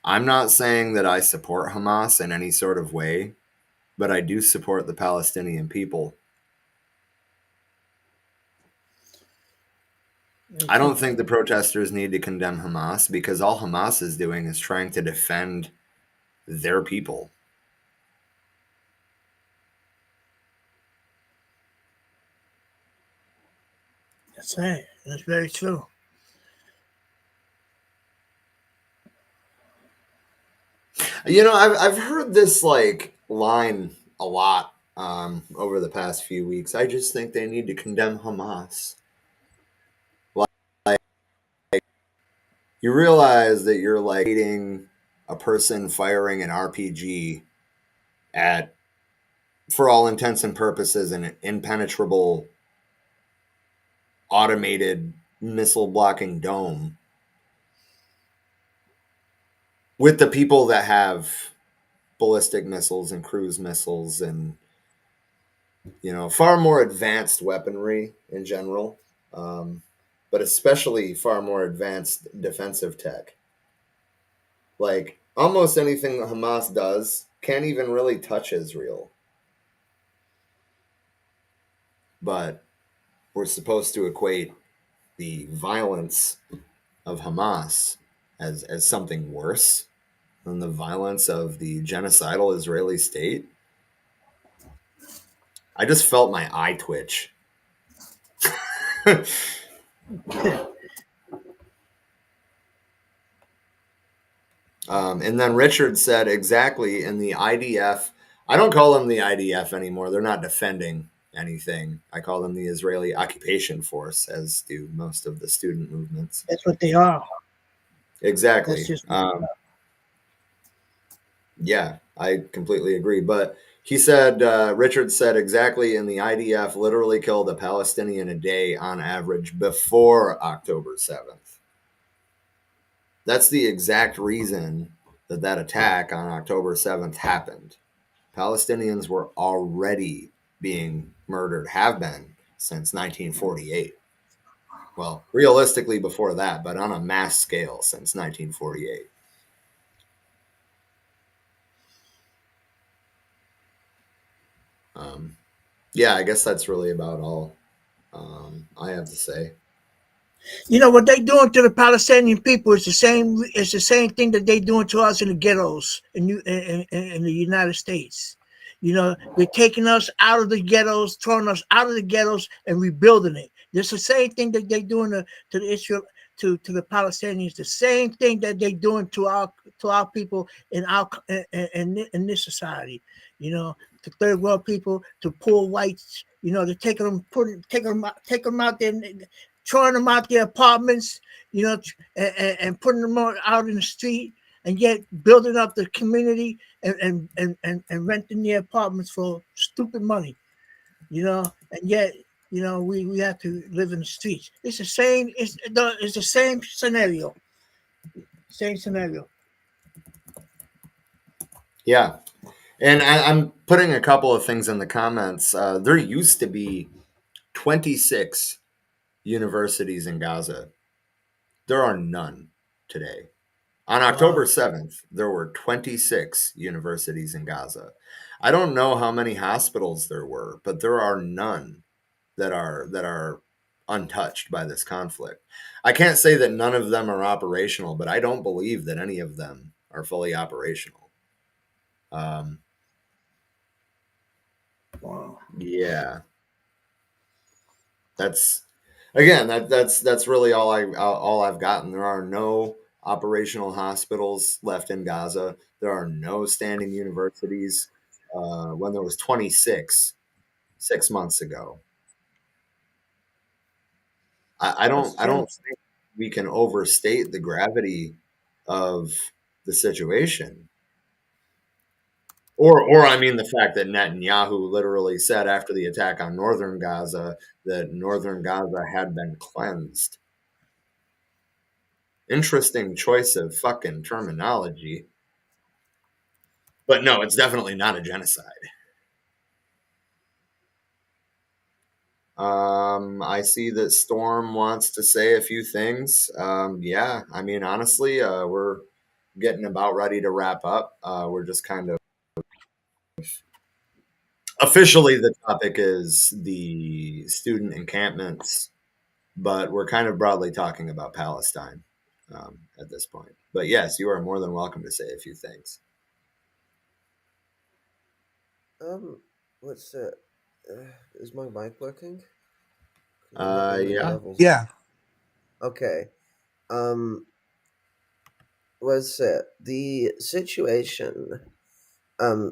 I'm not saying that I support Hamas in any sort of way, but I do support the Palestinian people. I don't think the protesters need to condemn Hamas, because all Hamas is doing is trying to defend their people. That's right. That's very true. You know, I've heard this like line a lot over the past few weeks. I just think they need to condemn Hamas. Like, you realize that you're like hating a person firing an RPG at, for all intents and purposes, an impenetrable automated missile blocking dome, with the people that have ballistic missiles and cruise missiles and, you know, far more advanced weaponry in general, but especially far more advanced defensive tech. Like, almost anything that Hamas does can't even really touch Israel. But we're supposed to equate the violence of Hamas as something worse than the violence of the genocidal Israeli state. I just felt my eye twitch. And then Richard said, exactly, in the IDF, I don't call them the IDF anymore. They're not defending anything. I call them the Israeli Occupation Force, as do most of the student movements. That's what they are. Exactly. That's just Yeah, I completely agree. But he said, Richard said, exactly, in the IDF literally killed a Palestinian a day on average before October 7th. That's the exact reason that attack on October 7th happened. Palestinians were already being murdered, have been since 1948. Well, realistically before that, but on a mass scale since 1948. Yeah, I guess that's really about all I have to say. You know what they doing to the Palestinian people is the same. It's the same thing that they doing to us in the ghettos in the United States. You know, they're taking us out of the ghettos, throwing us out of the ghettos, and rebuilding it. It's the same thing that they doing to the Israel to the Palestinians. The same thing that they doing to our people in our in this society. You know, to third world people, to poor whites. You know, they're taking them out there. Throwing them out their apartments, you know, and putting them out in the street, and yet building up the community and renting their apartments for stupid money, you know, and yet, you know, we have to live in the streets. It's the same. It's the same scenario. Same scenario. Yeah. And I'm putting a couple of things in the comments. There used to be 26 universities in Gaza. There are none today. On October 7th, there were 26 universities in Gaza. I don't know how many hospitals there were, but there are none that are untouched by this conflict. I can't say that none of them are operational, but I don't believe that any of them are fully operational. Yeah. That's that's really all I've gotten. There are no operational hospitals left in Gaza. There are no standing universities. When there was 26 6 months ago. I That's don't true. think we can overstate the gravity of the situation. Or I mean, the fact that Netanyahu literally said after the attack on northern Gaza that northern Gaza had been cleansed. Interesting choice of fucking terminology. But no, it's definitely not a genocide. I see that Storm wants to say a few things. Yeah, I mean, honestly, we're getting about ready to wrap up. We're just kind of officially the topic is the student encampments, but we're kind of broadly talking about Palestine at this point. But yes, you are more than welcome to say a few things. What's it? Is my mic working? 'Cause I'm not getting any Yeah. levels. Yeah. Okay. What's it? The situation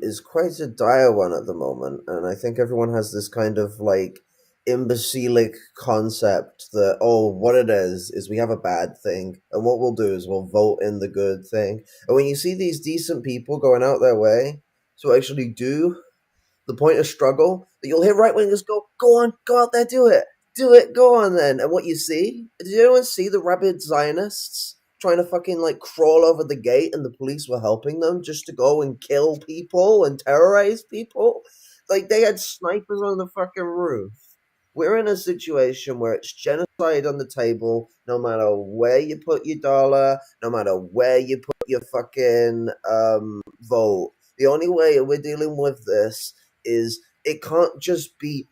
is quite a dire one at the moment, and I think everyone has this kind of like imbecilic concept that what it is we have a bad thing, and what we'll do is we'll vote in the good thing. And when you see these decent people going out their way to actually do the point of struggle, that you'll hear right wingers go on, go out there, do it, go on then. And what you see, did anyone see the rabid Zionists trying to fucking like crawl over the gate and the police were helping them just to go and kill people and terrorize people? Like they had snipers on the fucking roof. We're in a situation where it's genocide on the table, no matter where you put your dollar, no matter where you put your fucking vote. The only way we're dealing with this is it can't just be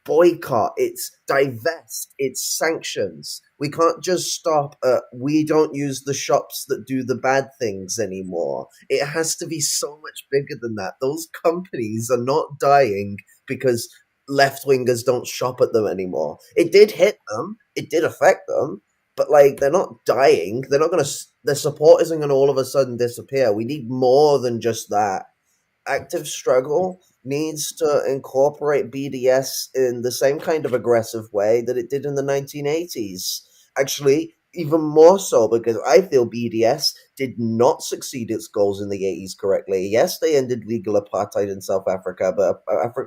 boycott, it's divest, it's sanctions. We can't just stop at we don't use the shops that do the bad things anymore. It has to be so much bigger than that. Those companies are not dying because left wingers don't shop at them anymore. It did hit them, it did affect them, but like they're not dying. They're not gonna. Their support isn't gonna all of a sudden disappear. We need more than just that. Active struggle needs to incorporate BDS in the same kind of aggressive way that it did in the 1980s. Actually, even more so because I feel BDS did not succeed its goals in the 80s correctly. Yes, they ended legal apartheid in South Africa, but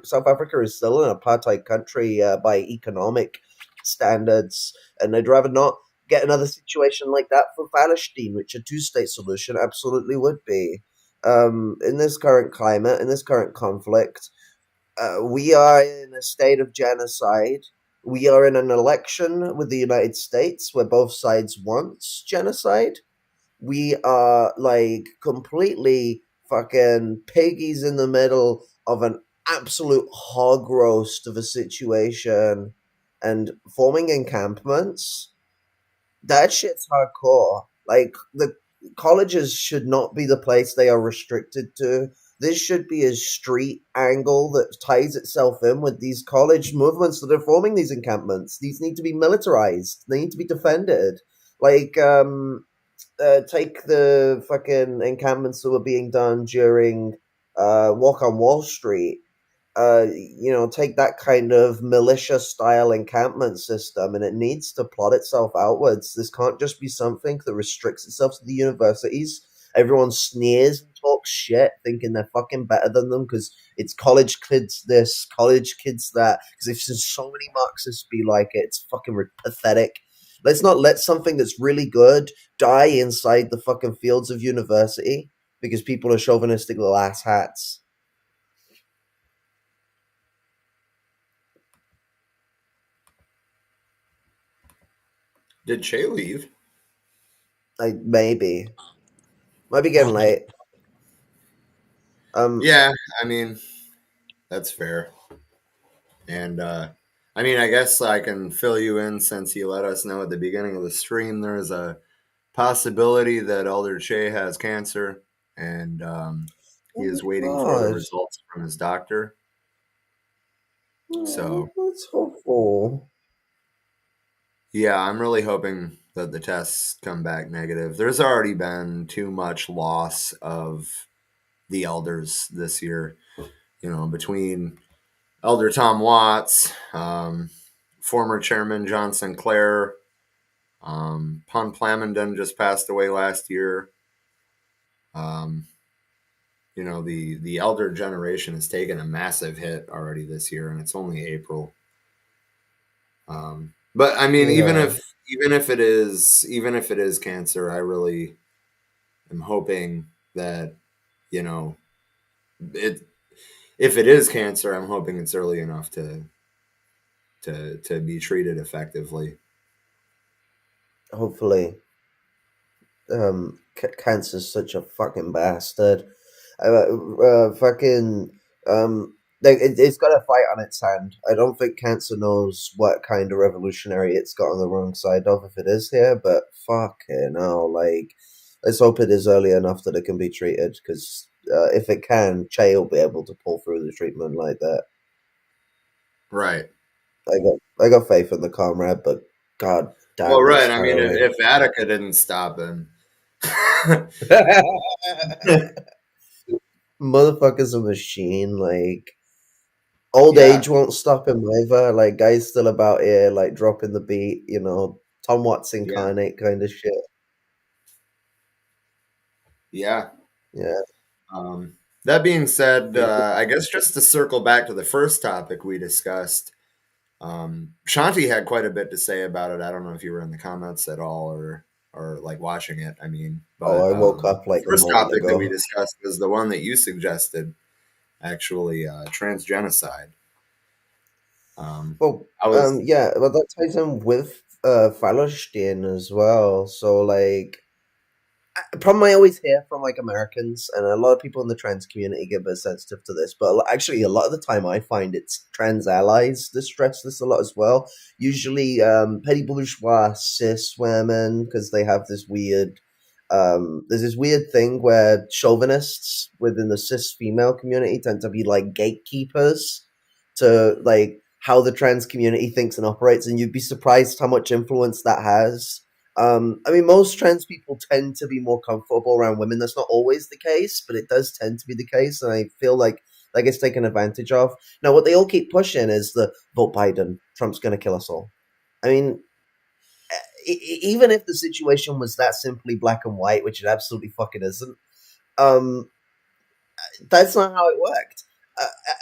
South Africa is still an apartheid country by economic standards, and I'd rather not get another situation like that for Palestine, which a two-state solution absolutely would be. In this current climate, in this current conflict, we are in a state of genocide. We are in an election with the United States where both sides want genocide. We are like completely fucking piggies in the middle of an absolute hog roast of a situation and forming encampments. That shit's hardcore. Like the colleges should not be the place they are restricted to. This should be a street angle that ties itself in with these college movements that are forming these encampments. These need to be militarized. They need to be defended. Like, take the fucking encampments that were being done during Walk on Wall Street. Take that kind of militia style encampment system and it needs to plot itself outwards. This can't just be something that restricts itself to the universities. Everyone sneers and talks shit thinking they're fucking better than them because it's college kids this, college kids that. Because they've seen so many Marxists be like it, it's fucking pathetic. Let's not let something that's really good die inside the fucking fields of university because people are chauvinistic little asshats. Did Che leave? Maybe. Might be getting late. Yeah, I mean, that's fair. And I mean, I guess I can fill you in since you let us know at the beginning of the stream there's a possibility that Elder Che has cancer and he Oh is my waiting for the god. results from his doctor. So, That's hopeful. yeah, I'm really hoping that the tests come back negative. There's already been too much loss of the elders this year, between Elder Tom Watts, former chairman John Sinclair. Pun Plamondon just passed away last year. The elder generation has taken a massive hit already this year, and it's only April. But I mean, even if it is cancer, I really am hoping that it. If it is cancer, I'm hoping it's early enough to be treated effectively. Hopefully. Cancer's such a fucking bastard. Fucking it's got a fight on its hand. I don't think cancer knows what kind of revolutionary it's got on the wrong side of if it is here, but fucking hell, like, let's hope it is early enough that it can be treated, because if it can, Che will be able to pull through the treatment like that. Right. I got faith in the comrade, but god damn. Well, right. I mean, if Attica didn't stop him. Motherfucker's a machine. Like, old age won't stop him either. Like, guy's still about here, like, dropping the beat, Tom Watts incarnate kind of shit. Yeah. Yeah. That being said, I guess just to circle back to the first topic we discussed, Shanti had quite a bit to say about it. I don't know if you were in the comments at all or like watching it. I mean, but I woke up like the first a moment topic ago. that we discussed was the one that you suggested, actually, transgenocide. That ties in with Palestine as well. So, like, a problem I always hear from, like, Americans, and a lot of people in the trans community get a bit sensitive to this, but actually a lot of the time I find it's trans allies that stress this a lot as well. Usually petty bourgeois cis women, because they have this weird there's this weird thing where chauvinists within the cis female community tend to be like gatekeepers to, like, how the trans community thinks and operates, and you'd be surprised how much influence that has. I mean, most trans people tend to be more comfortable around women. That's not always the case, but it does tend to be the case, and I feel like that gets taken advantage of. Now, what they all keep pushing is the vote Biden, Trump's going to kill us all. I mean, even if the situation was that simply black and white, which it absolutely fucking isn't, that's not how it worked.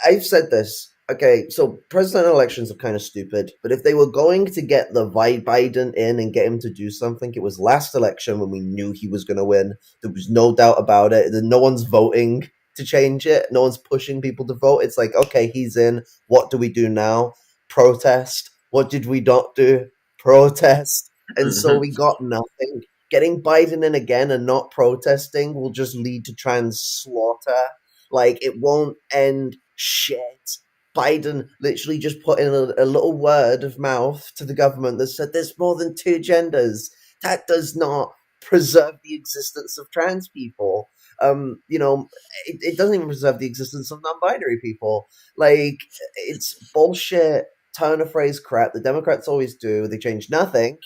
I've said this. Okay, so presidential elections are kind of stupid, but if they were going to get the Biden in and get him to do something, it was last election when we knew he was going to win. There was no doubt about it. No one's voting to change it. No one's pushing people to vote. It's like, okay, he's in. What do we do now? Protest. What did we not do? Protest. And so we got nothing. Getting Biden in again and not protesting will just lead to trans slaughter. Like, it won't end shit. Biden literally just put in a little word of mouth to the government that said there's more than two genders. That does not preserve the existence of trans people. It doesn't even preserve the existence of non-binary people. Like, it's bullshit, turn of phrase crap. The Democrats always do. They change nothing.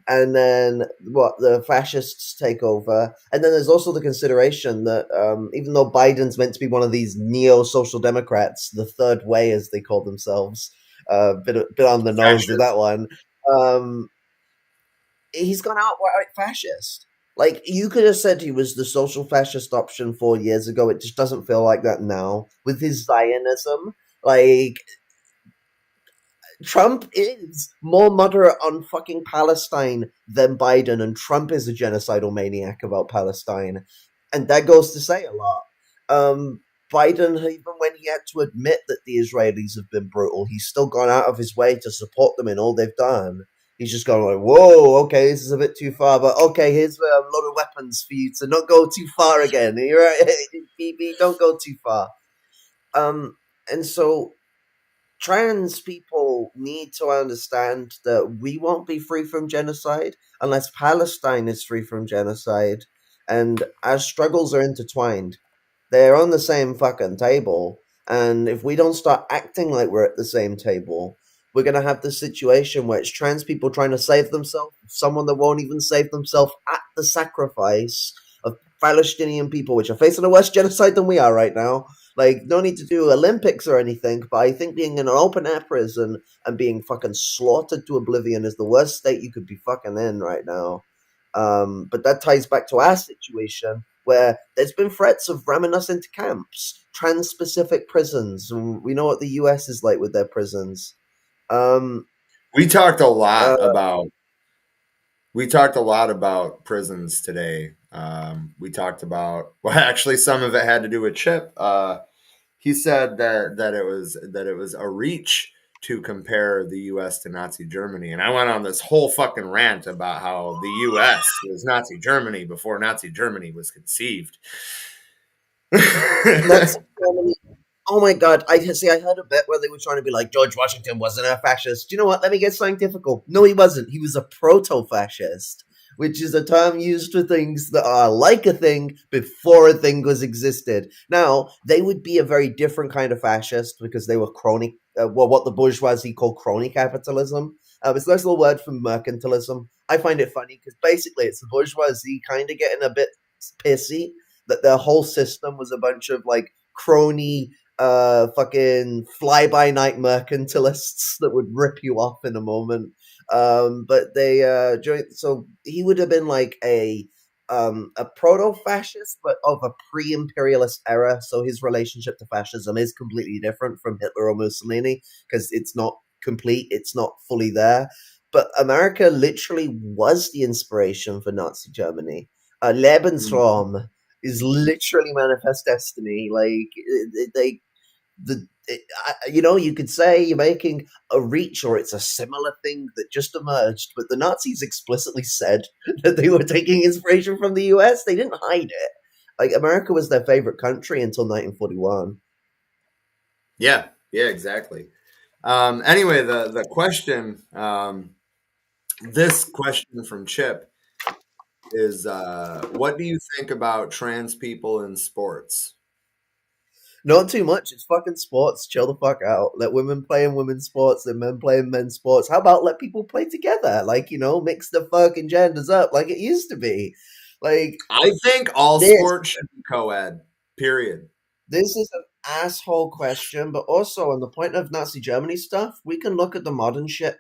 And then the fascists take over. And then there's also the consideration that even though Biden's meant to be one of these neo-social democrats, the third way, as they call themselves, bit on the nose with that one, he's gone outright fascist. Like, you could have said he was the social fascist option 4 years ago. It just doesn't feel like that now. With his Zionism, like, Trump is more moderate on fucking Palestine than Biden, and Trump is a genocidal maniac about Palestine. And that goes to say a lot. Biden, even when he had to admit that the Israelis have been brutal, he's still gone out of his way to support them in all they've done. He's just gone like, whoa, okay, this is a bit too far, but okay, here's a lot of weapons for you to not go too far again. You're right, BB, don't go too far. And so trans people need to understand that we won't be free from genocide unless Palestine is free from genocide, and our struggles are intertwined. They're on the same fucking table, and if we don't start acting like we're at the same table, we're going to have this situation where it's trans people trying to save themselves, someone that won't even save themselves at the sacrifice of Palestinian people, which are facing a worse genocide than we are right now. Like, no need to do Olympics or anything, but I think being in an open air prison and being fucking slaughtered to oblivion is the worst state you could be fucking in right now. But that ties back to our situation where there's been threats of ramming us into camps, trans-Pacific prisons. We know what the US is like with their prisons. We talked a Uh, lot about prisons today. We talked about, well, actually, some of it had to do with Chip. He said that it was a reach to compare the U.S. to Nazi Germany, and I went on this whole fucking rant about how the U.S. was Nazi Germany before Nazi Germany was conceived. Nazi Germany. Oh my god! I heard a bit where they were trying to be like George Washington wasn't a fascist. Do you know what? Let me get scientific. No, he wasn't. He was a proto-fascist, which is a term used for things that are like a thing before a thing was existed. Now they would be a very different kind of fascist because they were crony. What the bourgeoisie call crony capitalism. It's a nice little word for mercantilism. I find it funny because basically it's the bourgeoisie kind of getting a bit pissy that their whole system was a bunch of like crony fucking fly by night mercantilists that would rip you off in a moment. But they so he would have been like a proto-fascist, but of a pre-imperialist era. So his relationship to fascism is completely different from Hitler or Mussolini because it's not complete, it's not fully there. But America literally was the inspiration for Nazi Germany. Lebensraum is literally manifest destiny. Like they you could say you're making a reach or it's a similar thing that just emerged, but the Nazis explicitly said that they were taking inspiration from the US. They didn't hide it. Like, America was their favorite country until 1941. Yeah, exactly. Anyway, the question, this question from Chip is, what do you think about trans people in sports? Not too much. It's fucking sports. Chill the fuck out. Let women play in women's sports and men play in men's sports. How about let people play together? Like, mix the fucking genders up like it used to be. Like, I think all this sports should be co-ed, period. this is an asshole question, but also on the point of Nazi Germany stuff, we can look at the modern shit.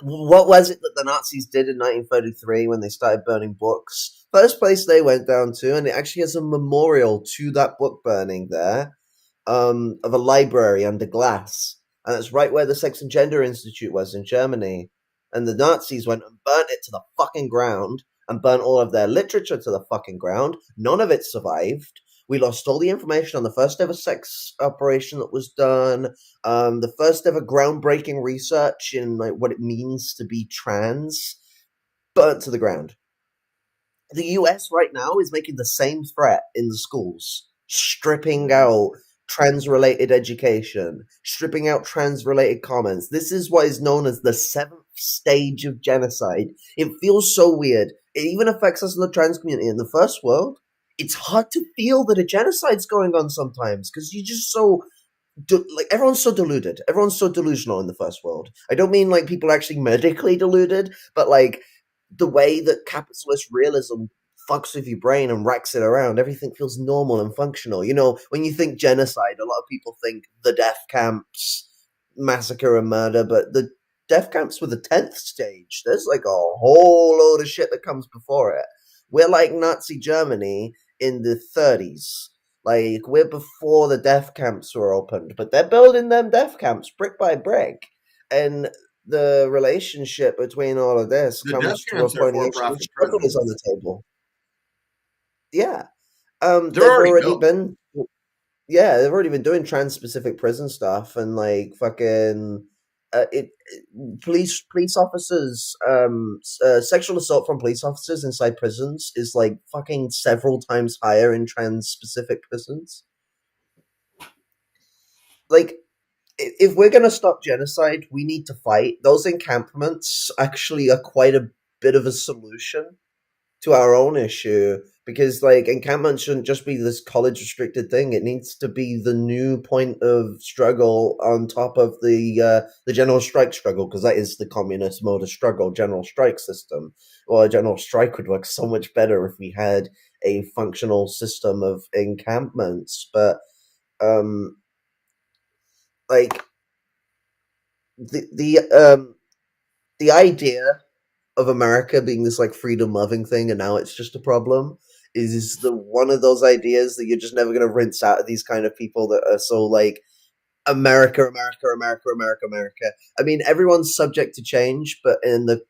What was it that the Nazis did in 1933 when they started burning books? First place they went down to, and it actually has a memorial to that book burning there, of a library under glass. And that's right where the Sex and Gender Institute was in Germany. And the Nazis went and burnt it to the fucking ground and burnt all of their literature to the fucking ground. None of it survived. We lost all the information on the first ever sex operation that was done, the first ever groundbreaking research in like what it means to be trans, burnt to the ground. The US right now is making the same threat in the schools, stripping out trans-related education, stripping out trans-related comments. This is what is known as the seventh stage of genocide. It feels so weird. It even affects us in the trans community. In the first world, it's hard to feel that a genocide's going on sometimes because you're just so like everyone's so deluded. Everyone's so delusional in the first world. I don't mean like people actually medically deluded, but like the way that capitalist realism fucks with your brain and racks it around, everything feels normal and functional. When you think genocide, a lot of people think the death camps, massacre and murder, but the death camps were the 10th stage. There's like a whole load of shit that comes before it. We're like Nazi Germany in the 30s. Like, we're before the death camps were opened, but they're building them death camps brick by brick. And the relationship between all of this The comes death to a camps are point in which for-profit struggle is on prisons. the table. Yeah. They're already built. They've already been doing trans-specific prison stuff and like fucking police officers sexual assault from police officers inside prisons is like fucking several times higher in trans-specific prisons. Like, if we're going to stop genocide, we need to fight. Those encampments actually are quite a bit of a solution to our own issue because, like, encampments shouldn't just be this college restricted thing. It needs to be the new point of struggle on top of the general strike struggle, because that is the communist mode of struggle, general strike system. Well, a general strike would work so much better if we had a functional system of encampments, but like the idea of America being this like freedom loving thing, and now it's just a problem. Is the one of those ideas that you're just never going to rinse out of these kind of people that are so like America, America, America, America, America. I mean, everyone's subject to change, but in the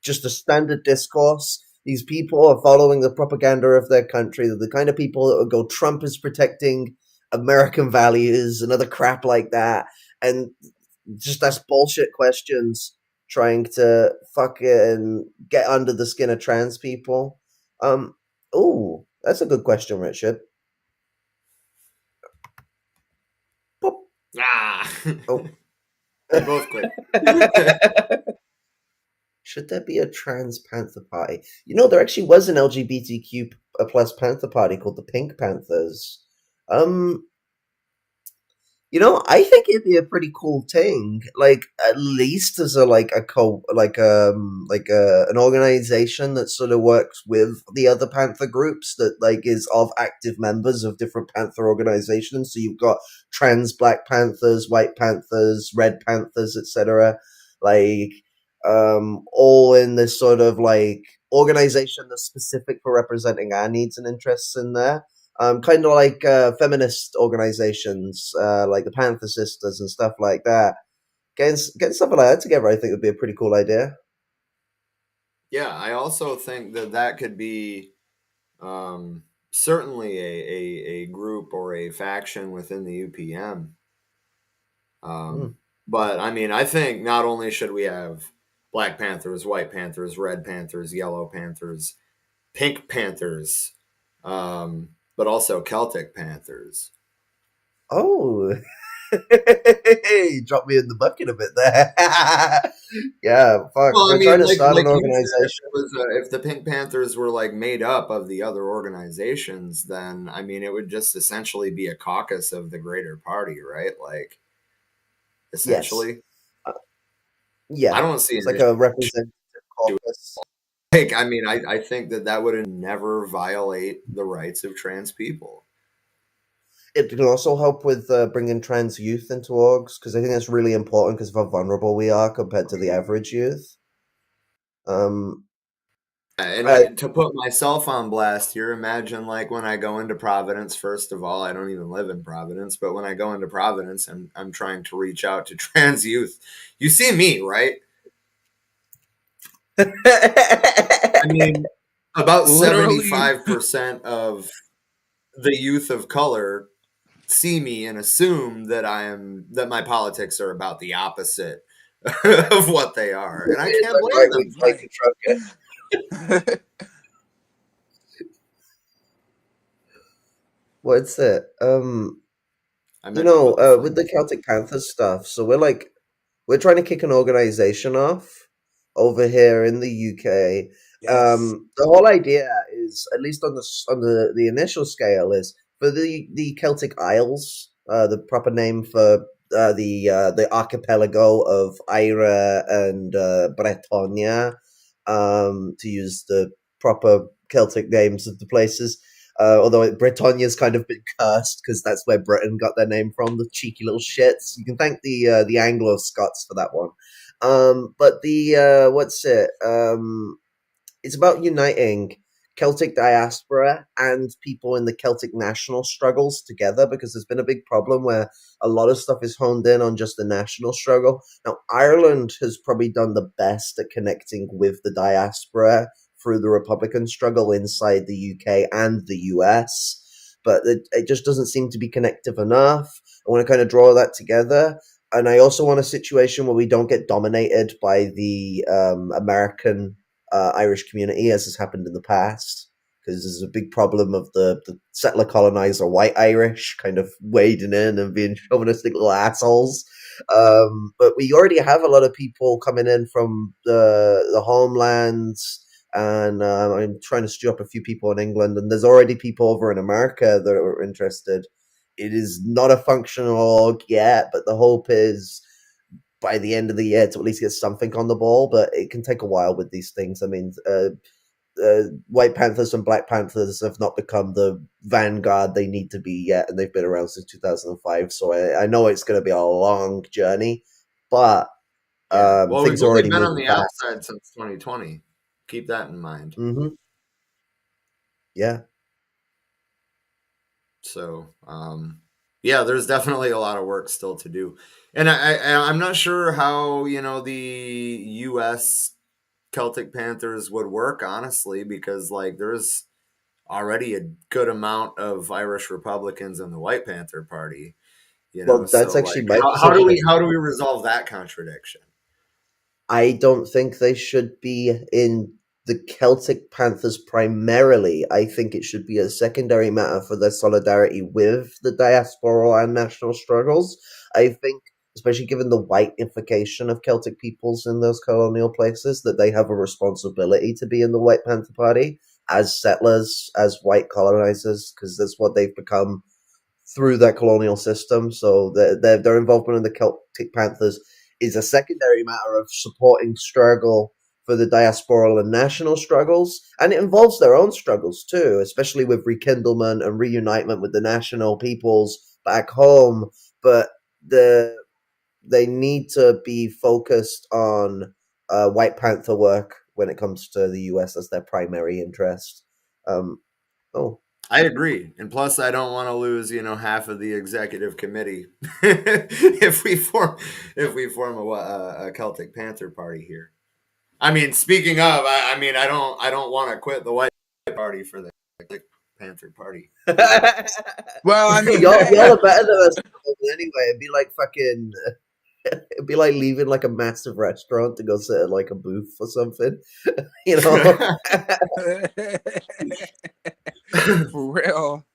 just the standard discourse, these people are following the propaganda of their country. They're the kind of people that would go, Trump is protecting American values and other crap like that. And just ask bullshit questions trying to fucking get under the skin of trans people. Oh, that's a good question, Richard. Boop. Ah. Oh. They both quit. Should there be a trans Panther party? You know, there actually was an LGBTQ plus Panther party called the Pink Panthers. You know, I think it'd be a pretty cool thing. Like, at least as a an organization that sort of works with the other Panther groups that like is of active members of different Panther organizations. So you've got trans Black Panthers, White Panthers, Red Panthers, etc. Like, all in this sort of like organization that's specific for representing our needs and interests in there. Kind of like feminist organizations, like the Panther Sisters and stuff like that. Getting something like that together, I think, would be a pretty cool idea. Yeah, I also think that could be certainly a group or a faction within the UPM. But I mean, I think not only should we have Black Panthers, White Panthers, Red Panthers, Yellow Panthers, Pink Panthers, but also Celtic Panthers. Oh, drop me in the bucket a bit there. Yeah, fuck. Well, I We're mean, trying to like start an you said, organization. if the Pink Panthers were like made up of the other organizations, then I mean, it would just essentially be a caucus of the greater party, right? Like, Yes. essentially. Yeah. I don't see It's an like issue. a representative caucus. Like, I mean, I think that would never violate the rights of trans people. It can also help with bringing trans youth into orgs, because I think that's really important because of how vulnerable we are compared to the average youth. And to put myself on blast here, imagine like when I go into Providence, first of all, I don't even live in Providence, but when I go into Providence and I'm trying to reach out to trans youth, you see me, right? I mean, about Literally. 75% of the youth of color see me and assume that that my politics are about the opposite of what they are. And I can't blame them. Right. What's it? I You meant to know, put the with the Celtic Panthers stuff, so we're trying to kick an organization off over here in the UK. Yes. The whole idea is, at least on the initial scale, is for the Celtic Isles, the proper name for the archipelago of Eire and Bretonia, to use the proper Celtic names of the places. Although Britonia's kind of been cursed because that's where Britain got their name from, the cheeky little shits. You can thank the Anglo-Scots for that one. But the what's it? It's about uniting Celtic diaspora and people in the Celtic national struggles together, because there's been a big problem where a lot of stuff is honed in on just the national struggle. Now, Ireland has probably done the best at connecting with the diaspora through the Republican struggle inside the UK and the US, but it just doesn't seem to be connective enough. I want to kind of draw that together. And I also want a situation where we don't get dominated by the American Irish community, as has happened in the past, because there's a big problem of the settler colonizer white Irish kind of wading in and being chauvinistic little assholes. But we already have a lot of people coming in from the homelands, and I'm trying to stew up a few people in England, and there's already people over in America that are interested. It is not a functional org yet, but the hope is by the end of the year to at least get something on the ball, but it can take a while with these things. I mean, White Panthers and Black Panthers have not become the vanguard they need to be yet, and they've been around since 2005. So I know it's going to be a long journey, but Yeah. Well, we've things are only already been on moving the fast. outside since 2020. Keep that in mind. Yeah. So, yeah, there's definitely a lot of work still to do, and I'm not sure how the U.S. Celtic Panthers would work, honestly, because like there's already a good amount of Irish Republicans in the White Panther Party, Well, that's so like actually my how do position. how do we resolve that contradiction? I don't think they should be in the Celtic Panthers primarily. I think it should be a secondary matter for their solidarity with the diasporal and national struggles. I think, especially given the whiteification of Celtic peoples in those colonial places, that they have a responsibility to be in the White Panther Party as settlers, as white colonizers, because that's what they've become through that colonial system. So their involvement in the Celtic Panthers is a secondary matter of supporting struggle for the diasporal and national struggles, and it involves their own struggles too, especially with rekindlement and reunitement with the national peoples back home. But they need to be focused on White Panther work when it comes to the U.S. as their primary interest. Oh, I agree, and plus, I don't want to lose, half of the executive committee if we form a Celtic Panther party here. I mean, speaking of, I mean, I don't want to quit the White Party for the Celtic Panther Party. Well, I mean, y'all hey, are better than us anyway. It'd be like fucking. It'd be like leaving like a massive restaurant to go sit at like a booth or something. You know. for real.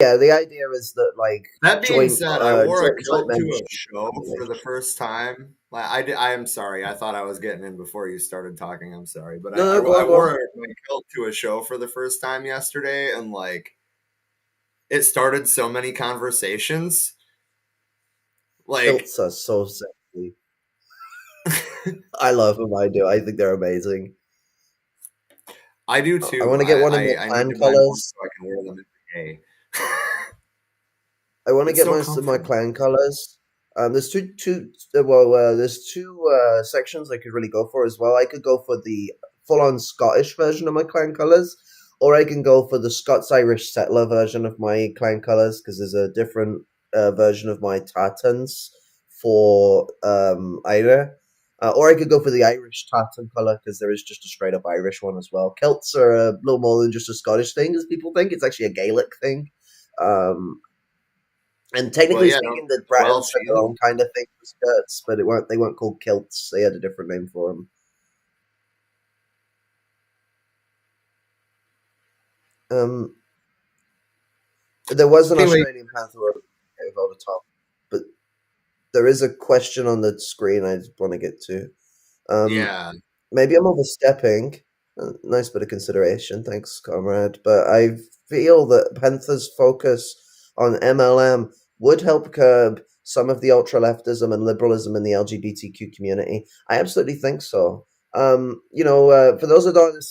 Yeah, the idea is that like That being said, I wore a joint kilt to a membership. show for the first time. Like I am sorry. I thought I was getting in before you started talking. I'm sorry, but No, go I on, go wore on. my kilt to a show for the first time yesterday, and like it started so many conversations. Like Kilts are so sexy. I love them. I do. I think they're amazing. I do I too. want to get one in my I need clan to buy more colors. so I can wear them every day. I want to It's get so most of my comfortable. clan colors. There's there's two sections I could really go for as well. I could go for the full-on Scottish version of my clan colors, or I can go for the Scots-Irish settler version of my clan colors because there's a different version of my tartans for either. Or I could go for the Irish tartan color because there is just a straight up Irish one as well. Kilts are a little more than just a Scottish thing, as people think. It's actually a Gaelic thing. And Well, technically yeah, speaking, the Welsh Britons had their either. own kind of thing for skirts, but they weren't called kilts. They had a different name for them. There was an Anyway, Australian Panther over the top, but there is a question on the screen I want to get to. yeah. Maybe I'm overstepping. Nice bit of consideration, thanks, comrade. But I feel that Panther's focus on MLM would help curb some of the ultra leftism and liberalism in the LGBTQ community. I absolutely think so. For those that don't,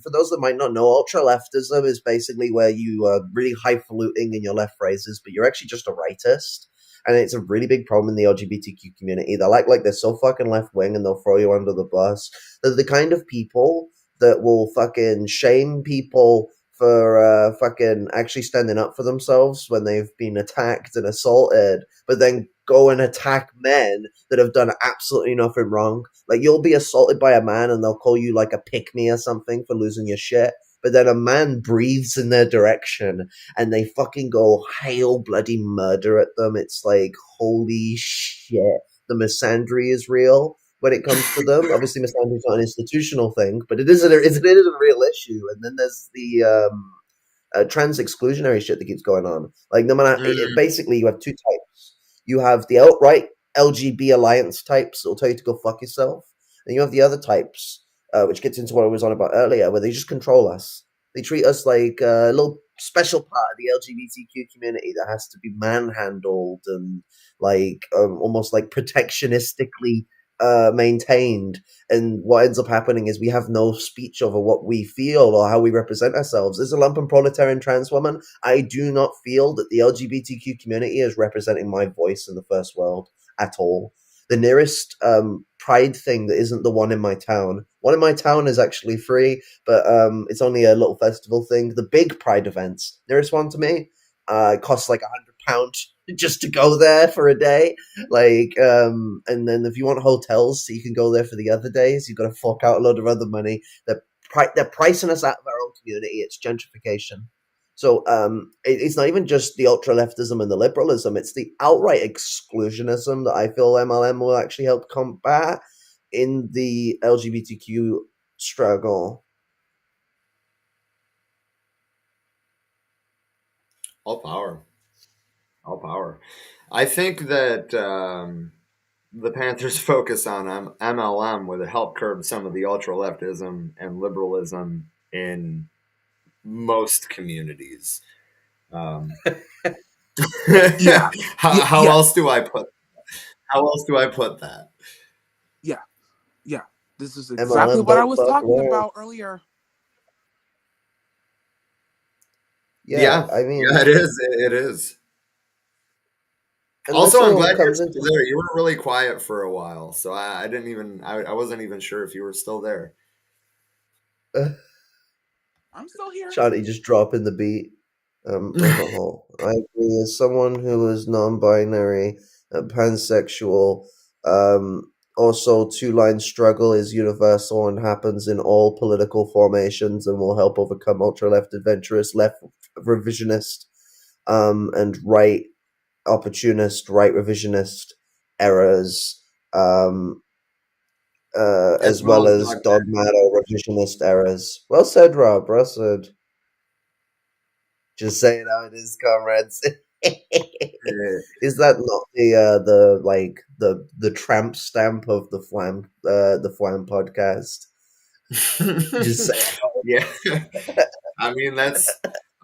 for those that might not know, ultra leftism is basically where you are really highfalutin in your left phrases, but you're actually just a rightist. And it's a really big problem in the LGBTQ community. They're so fucking left wing and they'll throw you under the bus. They're the kind of people that will fucking shame people for fucking actually standing up for themselves when they've been attacked and assaulted, but then go and attack men that have done absolutely nothing wrong. Like you'll be assaulted by a man and they'll call you like a pick me or something for losing your shit. But then a man breathes in their direction and they fucking go hail bloody murder at them. It's like, holy shit. The misandry is real when it comes to them. Obviously, misandry is not an institutional thing, but it is a real issue. And then there's the trans exclusionary shit that keeps going on. Like, no matter, basically, you have two types. You have the outright LGB alliance types that will tell you to go fuck yourself, and you have the other types, which gets into what I was on about earlier, where they just control us. They treat us like a little special part of the LGBTQ community that has to be manhandled and like almost like protectionistically maintained. And what ends up happening is we have no speech over what we feel or how we represent ourselves. As a lumpen proletarian trans woman, I do not feel that the LGBTQ community is representing my voice in the first world at all. The nearest pride thing that isn't the one in my town. One in my town is actually free, but it's only a little festival thing. The big pride events, nearest one to me, it costs like £100 just to go there for a day. And then if you want hotels so you can go there for the other days, you've got to fork out a lot of other money. They're pricing us out of our own community. It's gentrification. So it's not even just the ultra-leftism and the liberalism, it's the outright exclusionism that I feel MLM will actually help combat in the LGBTQ struggle. All power. All power. I think that the Panthers' focus on MLM would help curb some of the ultra-leftism and liberalism in most communities. Yeah. How Yeah. else do I put that? Yeah. This is exactly MLM what I don't was fuck talking around. about earlier. Yeah, I mean, yeah, it is. It is. and Also, this I'm all glad you're comes still into there. You were really quiet for a while, so I didn't even. I wasn't even sure if you were still there. I'm still here. Shanti just dropping the beat. I agree. As someone who is non-binary, pansexual, also two-line struggle is universal and happens in all political formations and will help overcome ultra-left adventurous, left revisionist, and right opportunist, right revisionist errors, as well as dogmatic revisionist errors. Well said, Rob. Well said. Just saying how it is, comrades. Is that not the tramp stamp of the FWAM podcast? Just say Yeah. I mean, that's,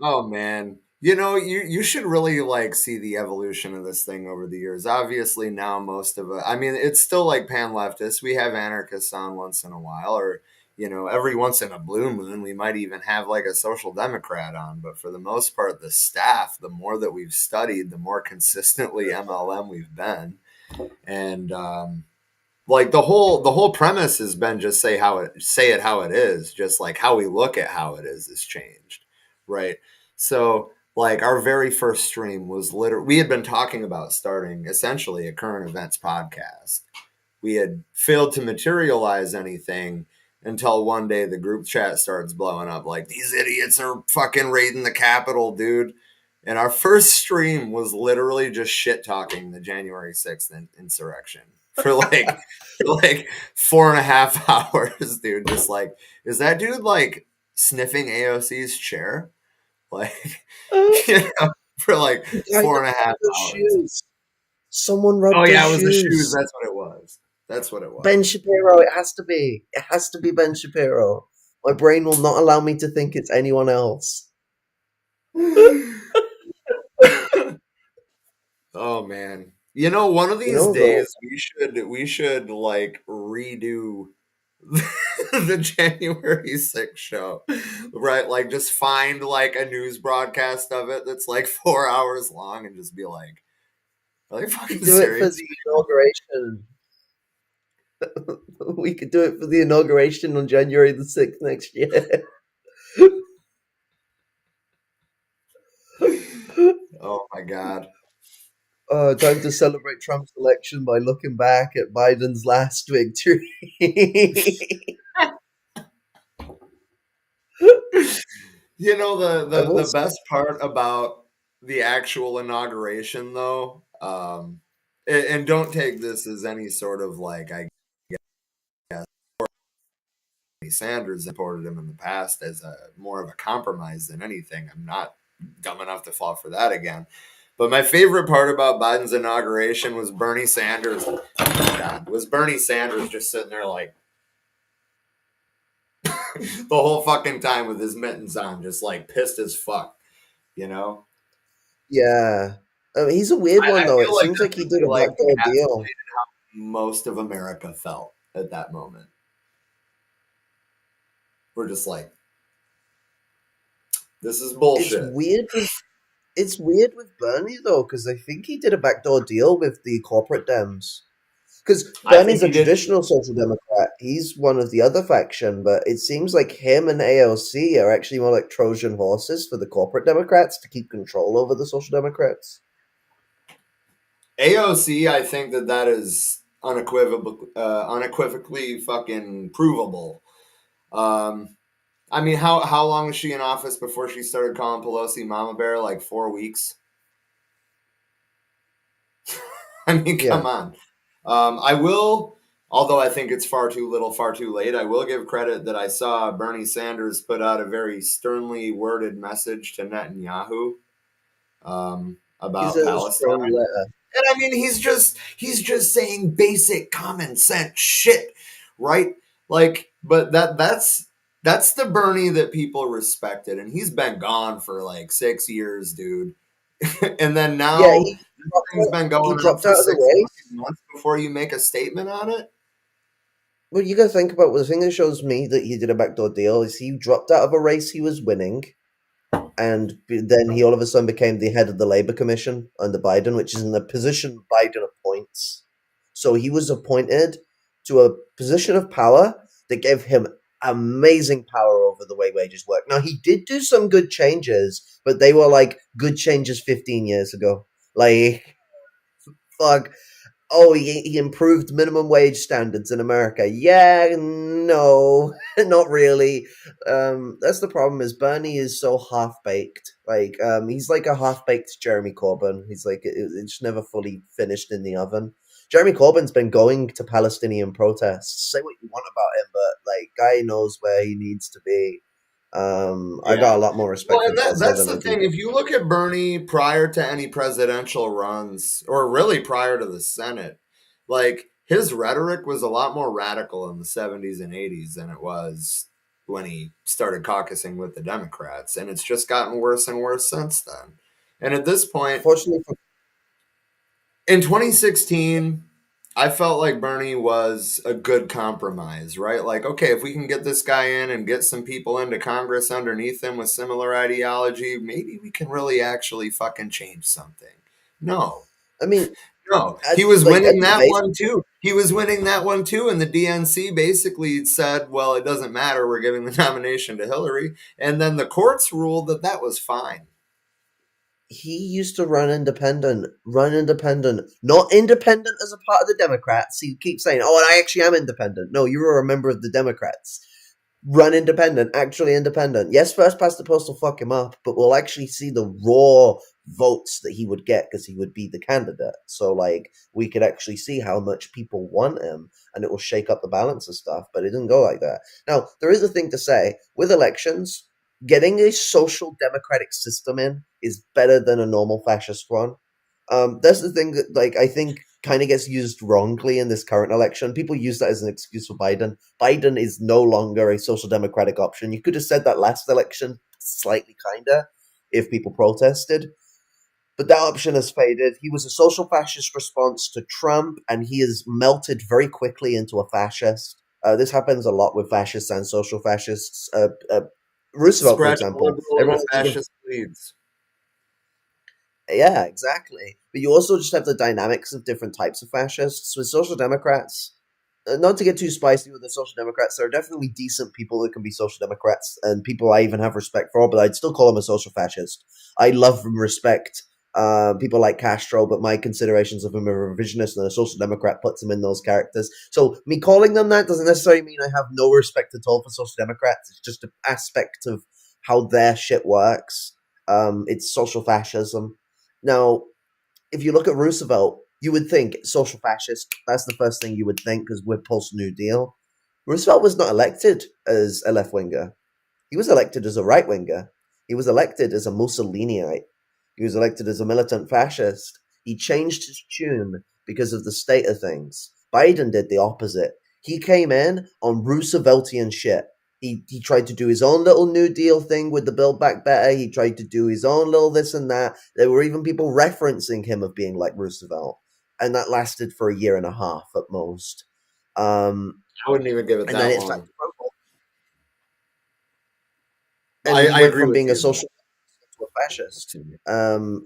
oh man. You should really like see the evolution of this thing over the years. Obviously now most of it, I mean, it's still like pan leftists. We have anarchists on once in a while, or every once in a blue moon we might even have like a social democrat on, but for the most part the staff, the more that we've studied, the more consistently MLM we've been. And like the whole premise has been just say it how it is, just like how we look at how it is has changed, right? So like our very first stream was literally, we had been talking about starting essentially a current events podcast. We had failed to materialize anything until one day the group chat starts blowing up like, these idiots are fucking raiding the Capitol, dude. And our first stream was literally just shit talking the January 6th insurrection for like 4.5 hours, dude. Just like, is that dude like sniffing AOC's chair? Like, for like the guy 4.5 that hours. the shoes. Someone rubbed Oh their yeah, it was the shoes. shoes. That's what it was. That's what it was. Ben Shapiro. It has to be. It has to be Ben Shapiro. My brain will not allow me to think it's anyone else. Oh man. One of these days we should like redo the January 6th show. Right? Like just find like a news broadcast of it that's like 4 hours long and just be like, are they fucking Do it for serious? the inauguration. We could do it for the inauguration on January the 6th next year. Oh my god. Time to celebrate Trump's election by looking back at Biden's last victory. The best part about the actual inauguration though, and don't take this as any sort of like, I guess Sanders supported him in the past as a more of a compromise than anything. I'm not dumb enough to fall for that again. But my favorite part about Biden's inauguration was Bernie Sanders. Was Bernie Sanders just sitting there like the whole fucking time with his mittens on, just like pissed as fuck, Yeah. I mean, he's a weird one, though. It seems like he did a backdoor deal. most of America felt at that moment. We're just like, this is bullshit. It's weird with Bernie though, because I think he did a backdoor deal with the corporate Dems. Because Bernie's a traditional social democrat. He's one of the other faction, but it seems like him and AOC are actually more like Trojan horses for the corporate Democrats to keep control over the social democrats. AOC, I think that is unequivocally fucking provable. I mean, how long was she in office before she started calling Pelosi Mama Bear? Like 4 weeks. I mean, come on. I will, although I think it's far too little, far too late, I will give credit that I saw Bernie Sanders put out a very sternly worded message to Netanyahu about Palestine. And I mean, he's just saying basic common sense shit, right? Like, but that's the Bernie that people respected, and he's been gone for like 6 years, dude. And then now things been going on for 6 months before you make a statement on it. Well, you got to think about the thing that shows me that he did a backdoor deal is he dropped out of a race he was winning, and then he all of a sudden became the head of the Labor Commission under Biden, which is in the position Biden appoints. So he was appointed to a position of power that gave him amazing power over the way wages work. Now, he did do some good changes, but they were like good changes 15 years ago. Like, fuck. Oh, he improved minimum wage standards in America. Yeah, no, not really. That's the problem is Bernie is so half-baked. Like, he's like a half-baked Jeremy Corbyn. He's like, it's never fully finished in the oven. Jeremy Corbyn's been going to Palestinian protests. Say what you want about him, but, like, guy knows where he needs to be. I got a lot more respect for that's the thing. If you look at Bernie prior to any presidential runs, or really prior to the Senate, like his rhetoric was a lot more radical in the 70s and 80s than it was when he started caucusing with the Democrats. And it's just gotten worse and worse since then. And at this point, fortunately, in 2016, I felt like Bernie was a good compromise, right? Like, okay, if we can get this guy in and get some people into Congress underneath him with similar ideology, maybe we can really actually fucking change something. No. I mean, no. He was winning that one too. He was winning that one too, and the DNC basically said, well, it doesn't matter, we're giving the nomination to Hillary. And then the courts ruled that was fine. He used to run independent, not independent as a part of the Democrats. He keeps saying, oh, and I actually am independent. No, you were a member of the Democrats. Run independent, actually independent. Yes, first past the post will fuck him up, but we'll actually see the raw votes that he would get because he would be the candidate. So, like, we could actually see how much people want him, and it will shake up the balance of stuff, but it didn't go like that. Now, there is a thing to say. With elections, getting a social democratic system in is better than a normal fascist one. That's the thing that, like, I think kind of gets used wrongly in this current election. People use that as an excuse for Biden. Biden is no longer a social democratic option. You could have said that last election, slightly kinder, if people protested. But that option has faded. He was a social fascist response to Trump, and he has melted very quickly into a fascist. This happens a lot with fascists and social fascists. Roosevelt, for example. Fascist leads. Yeah, exactly. But you also just have the dynamics of different types of fascists. With social democrats, not to get too spicy with the social democrats, there are definitely decent people that can be social democrats, and people I even have respect for, but I'd still call them a social fascist. I love and respect people like Castro, but my considerations of him are revisionist, and a social democrat puts him in those characters. So me calling them that doesn't necessarily mean I have no respect at all for social democrats. It's just an aspect of how their shit works. It's social fascism. Now, if you look at Roosevelt, you would think social fascist. That's the first thing you would think because we're post-New Deal. Roosevelt was not elected as a left-winger. He was elected as a right-winger. He was elected as a Mussoliniite. He was elected as a militant fascist. He changed his tune because of the state of things. Biden did the opposite. He came in on Rooseveltian shit. He tried to do his own little New Deal thing with the Build Back Better. He tried to do his own little this and that. There were even people referencing him of being like Roosevelt. and that lasted for a year and a half at most. I wouldn't even give it And that then it long. started to crumble. I And he went agree from with being you. a social to a fascist.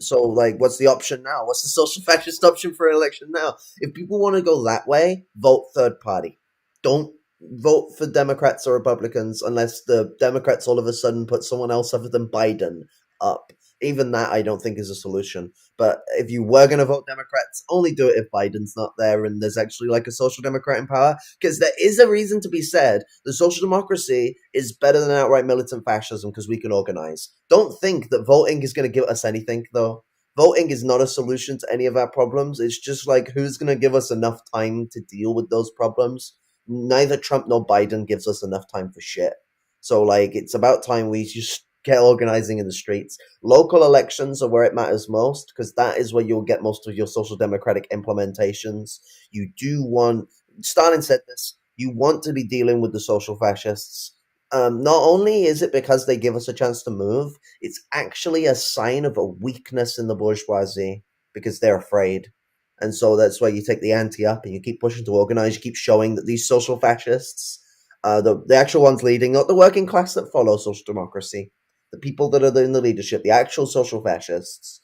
So like, what's the option now? What's the social fascist option for an election now? If people want to go that way, vote third party. Don't vote for Democrats or Republicans unless the Democrats all of a sudden put someone else other than Biden up. Even that I don't think is a solution. But if you were going to vote Democrats, only do it if Biden's not there and there's actually like a social democrat in power. Because there is a reason to be said the social democracy is better than outright militant fascism because we can organize. Don't think that voting is going to give us anything, though. Voting is not a solution to any of our problems. It's just like who's going to give us enough time to deal with those problems. Neither Trump nor Biden gives us enough time for shit. So, like, it's about time we just get organizing in the streets. Local elections are where it matters most because that is where you'll get most of your social democratic implementations. You do want, Stalin said this, you want to be dealing with the social fascists. Not only is it because they give us a chance to move, it's actually a sign of a weakness in the bourgeoisie because they're afraid. And so that's why you take the ante up and you keep pushing to organize, you keep showing that these social fascists, the actual ones leading, not the working class that follow social democracy, the people that are in the leadership, the actual social fascists,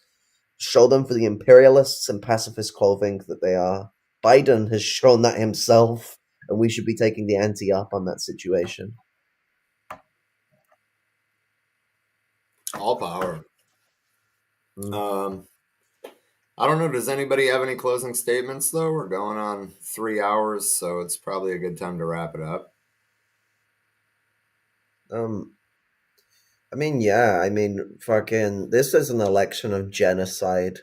show them for the imperialists and pacifist clothing that they are. Biden has shown that himself, and we should be taking the ante up on that situation. All power. Mm. I don't know. Does anybody have any closing statements, though? We're going on 3 hours, so it's probably a good time to wrap it up. I mean, yeah, I mean, fucking, this is an election of genocide.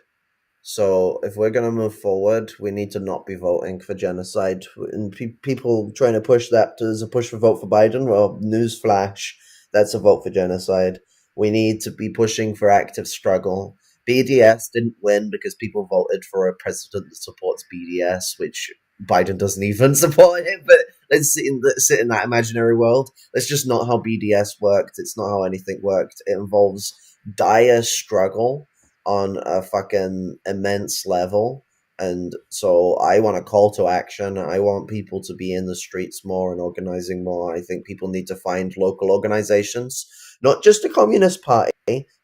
So if we're going to move forward, we need to not be voting for genocide. And people trying to push that as a push for vote for Biden, well, newsflash, that's a vote for genocide. We need to be pushing for active struggle. BDS didn't win because people voted for a president that supports BDS, which Biden doesn't even support it. But let's sit in that imaginary world. That's just not how BDS worked. It's not how anything worked. It involves dire struggle on a fucking immense level. And so I want a call to action. I want people to be in the streets more and organizing more. I think people need to find local organizations, not just a communist party.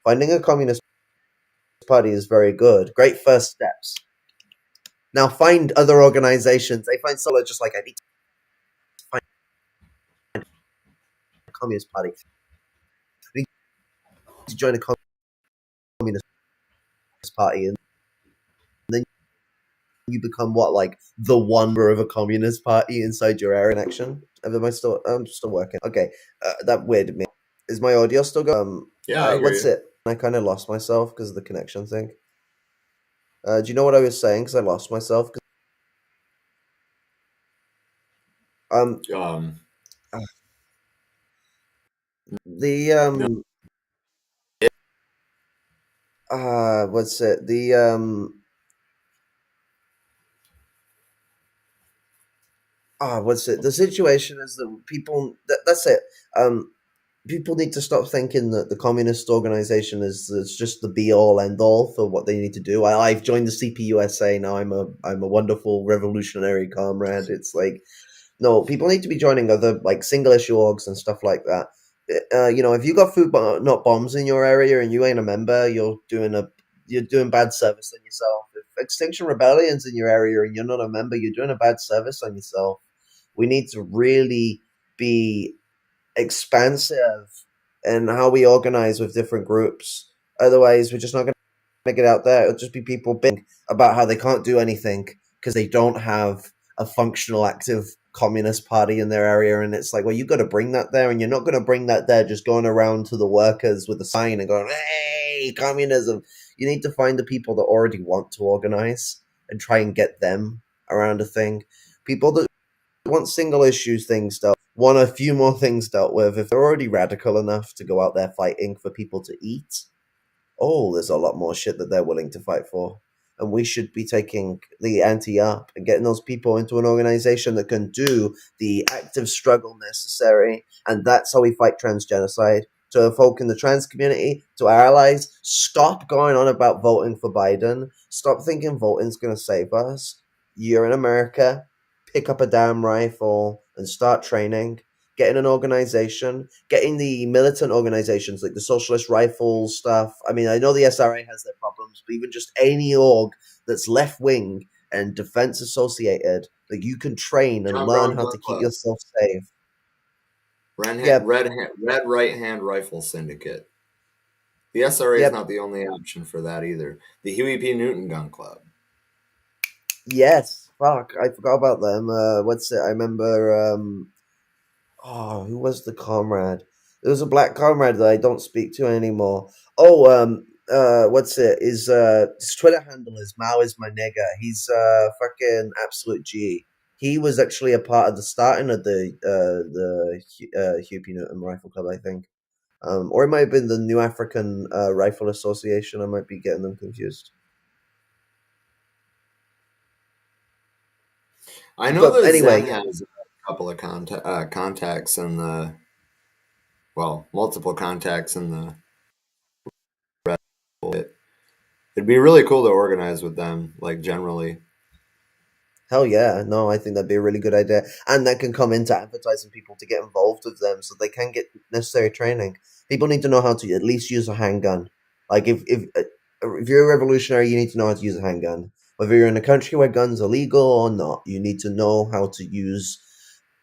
Finding a communist party is very good. Great first steps. Now find other organizations. They find solo just like I need to find a communist party. I need to join a communist party, and then you become what, like the one member of a communist party inside your area in action. I'm still working. Okay, that weirded me. Is my audio still going? Yeah, I hear What's you. it? I kind of lost myself because of the connection thing. Do you know what I was saying? Because I lost myself. Um, The no, what's it? The what's it? The situation is that people. That's it. People need to stop thinking that the communist organization is just the be all end all for what they need to do. I've joined the CPUSA now. I'm a wonderful revolutionary comrade. It's like, no, people need to be joining other like single issue orgs and stuff like that. If you got food not bombs in your area and you ain't a member, you're doing bad service on yourself. If Extinction Rebellion's in your area and you're not a member, you're doing a bad service on yourself. We need to really be expansive in how we organize with different groups. Otherwise, we're just not going to get out there. It'll just be people bitching about how they can't do anything because they don't have a functional, active communist party in their area. And it's like, well, you've got to bring that there, and you're not going to bring that there just going around to the workers with a sign and going, hey, communism. You need to find the people that already want to organize and try and get them around a thing. People that want single issues things dealt, want a few more things dealt with. If they're already radical enough to go out there fighting for people to eat, there's a lot more shit that they're willing to fight for. And we should be taking the ante up and getting those people into an organization that can do the active struggle necessary. And that's how we fight transgenocide. to folk in the trans community, to our allies, stop going on about voting for Biden. Stop thinking voting's going to save us. You're in America. Pick up a damn rifle and start training. Get in an organization. Get in the militant organizations like the Socialist Rifles stuff. I mean, I know the SRA has their problems, but even just any org that's left wing and defense associated, like you can train and John learn Brown how Gun to keep Club. yourself safe. Red Yep. right hand rifle syndicate. The SRA is Yep. not the only option for that either. The Huey P. Newton Gun Club. Yes. Fuck, I forgot about them. What's it? I remember. Who was the comrade? There was a black comrade that I don't speak to anymore. What's it? His Twitter handle is Mao is my nigger. He's fucking absolute G. He was actually a part of the starting of the Huey P. Newton Rifle Club, I think. Or it might have been the New African Rifle Association. I might be getting them confused. I know But that anyway, Zen has a couple of contacts in the, multiple contacts in the red. It'd be really cool to organize with them, like generally. hell yeah. No, I think that'd be a really good idea. And that can come into advertising people to get involved with them so they can get necessary training. People need to know how to at least use a handgun. Like, if you're a revolutionary, you need to know how to use a handgun. Whether you're in a country where guns are legal or not, you need to know how to use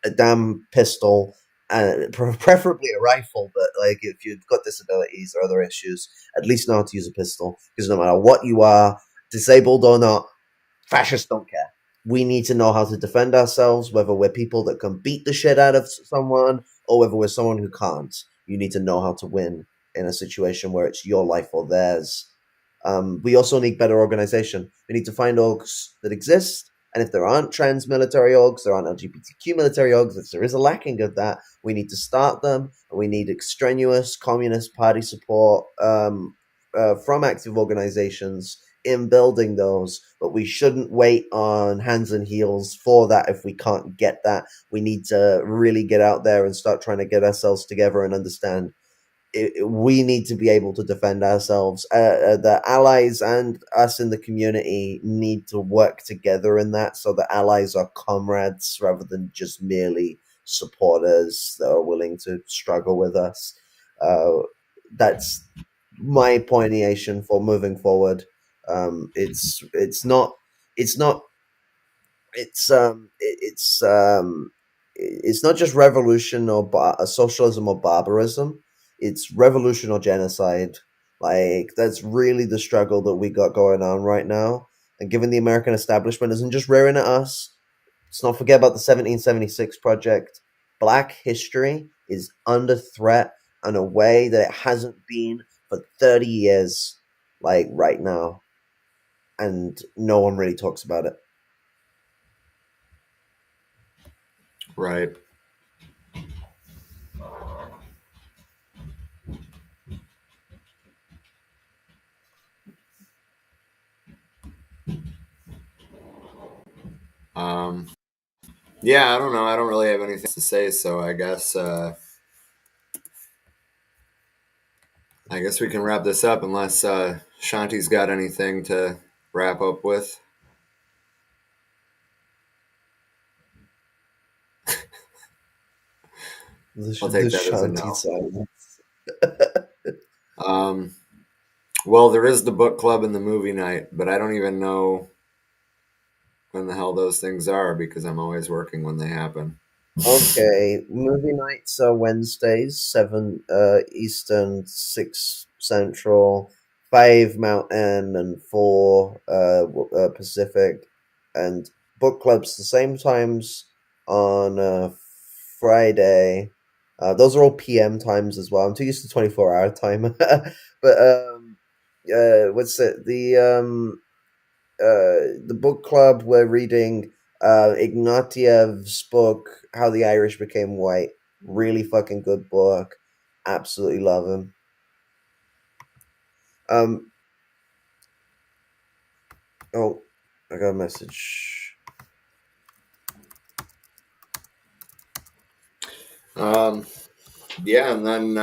a damn pistol, and preferably a rifle. But like, if you've got disabilities or other issues, at least know how to use a pistol. Because no matter what you are, disabled or not, fascists don't care. We need to know how to defend ourselves, whether we're people that can beat the shit out of someone or whether we're someone who can't. You need to know how to win in a situation where it's your life or theirs. We also need better organization. We need to find orgs that exist, and if there aren't trans military orgs, there aren't LGBTQ military orgs, if there is a lacking of that, we need to start them. We need extraneous Communist Party support from active organizations in building those, but we shouldn't wait on hands and heels for that if we can't get that. We need to really get out there and start trying to get ourselves together and understand we need to be able to defend ourselves. The allies and us in the community need to work together in that, so the allies are comrades rather than just merely supporters that are willing to struggle with us. That's my pointation for moving forward. It's not it's um it's um it's not just revolution or socialism or barbarism. It's revolution or genocide. Like, that's really the struggle that we got going on right now. And given the American establishment isn't just rearing at us, let's not forget about the 1776 project. Black history is under threat in a way that it hasn't been for 30 years, like right now. And no one really talks about it. Right. Yeah, I don't know. I don't really have anything to say, so I guess we can wrap this up unless Shanti's got anything to wrap up with. I'll take that as a no. Silence. Well, there is the book club and the movie night, but I don't even know when the hell those things are because I'm always working when they happen. Okay, movie nights are Wednesdays, 7 Eastern, 6 Central, 5 Mountain, and 4 Pacific. And book clubs the same times on Friday. Those are all PM times as well. I'm too used to 24-hour time. But what's it? The book club, we're reading Ignatiev's book, How the Irish Became White. Really fucking good book. Absolutely love him. Oh, I got a message. Yeah, and then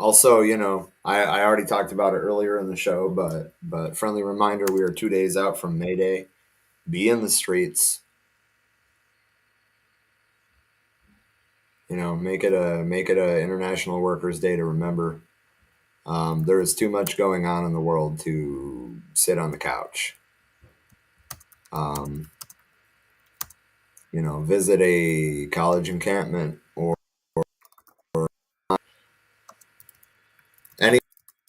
Also, I already talked about it earlier in the show, but friendly reminder: we are 2 days out from May Day. Be in the streets. Make it a International Workers' Day to remember. There is too much going on in the world to sit on the couch. Visit a college encampment or any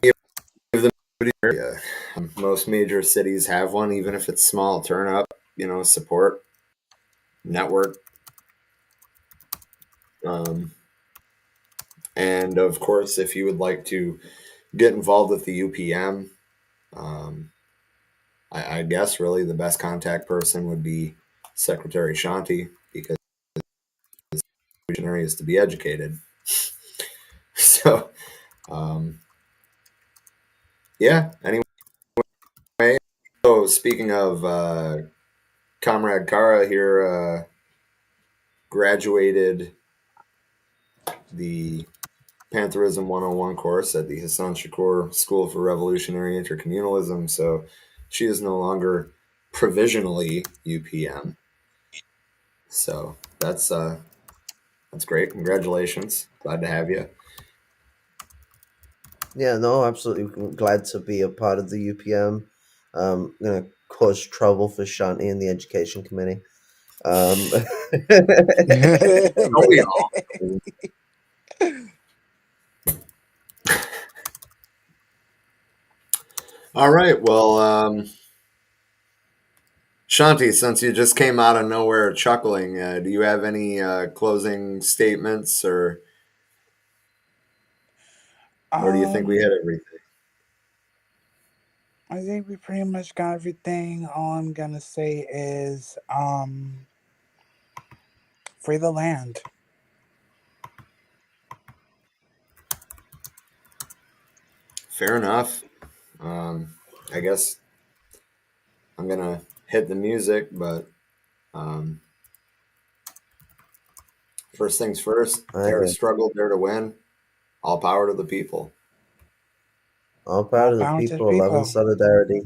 of the area. Most major cities have one, even if it's small. Turn up, support, network. And of course, if you would like to get involved with the UPM, I guess really the best contact person would be Secretary Shanti, because the visionary is to be educated. So, yeah. Anyway, so speaking of Comrade Kara here, graduated the Pantherism 101 course at the Hassan Shakur School for Revolutionary Intercommunalism. So she is no longer provisionally UPM. So that's great. Congratulations. Glad to have you. Yeah, no, absolutely glad to be a part of the UPM. I'm gonna cause trouble for Shanti and the Education Committee. Don't we all? All right. Well, Shanti, since you just came out of nowhere chuckling, do you have any closing statements, or do you think we hit everything? I think we pretty much got everything. All I'm gonna say is free the land. Fair enough. I guess I'm gonna hit the music, but first things first. Dare to struggle, dare to win. All power to the people. All power to the people. Love and solidarity.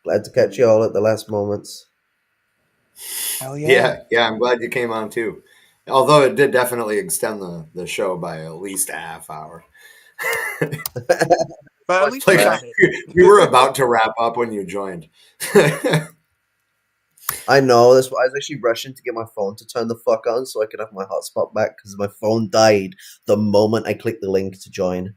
Glad to catch you all at the last moments. Hell yeah. Yeah. I'm glad you came on too. Although it did definitely extend the show by at least a half hour. But at least we got it. We were about to wrap up when you joined. I know. That's why I was actually rushing to get my phone to turn the fuck on so I could have my hotspot back, because my phone died the moment I clicked the link to join.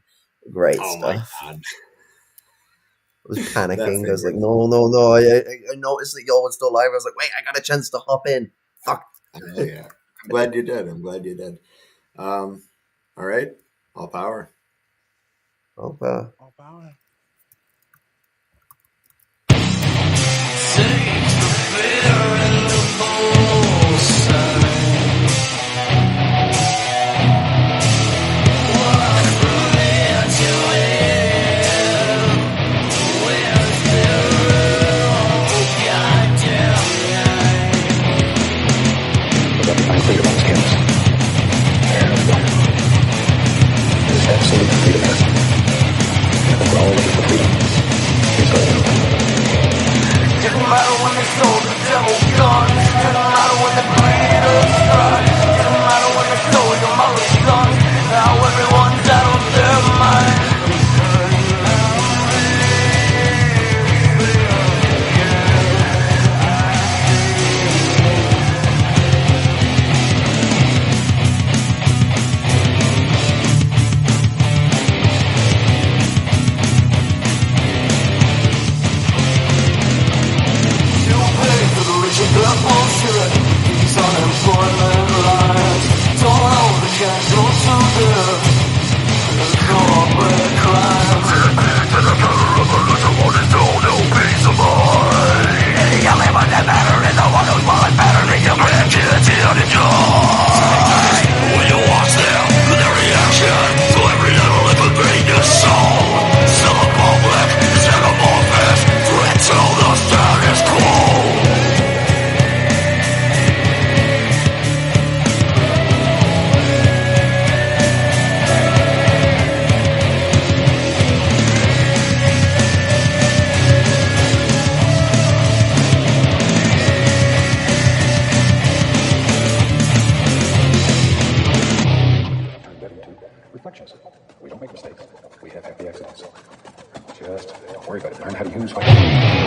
Great stuff. My God. I was panicking. I was like, no. I noticed that y'all were still live. I was like, wait, I got a chance to hop in. Fuck. Yeah. I'm glad you did. All right. All power. All power. All power. Don't make mistakes. We have happy accidents. Just don't worry about it. Learn how to use white.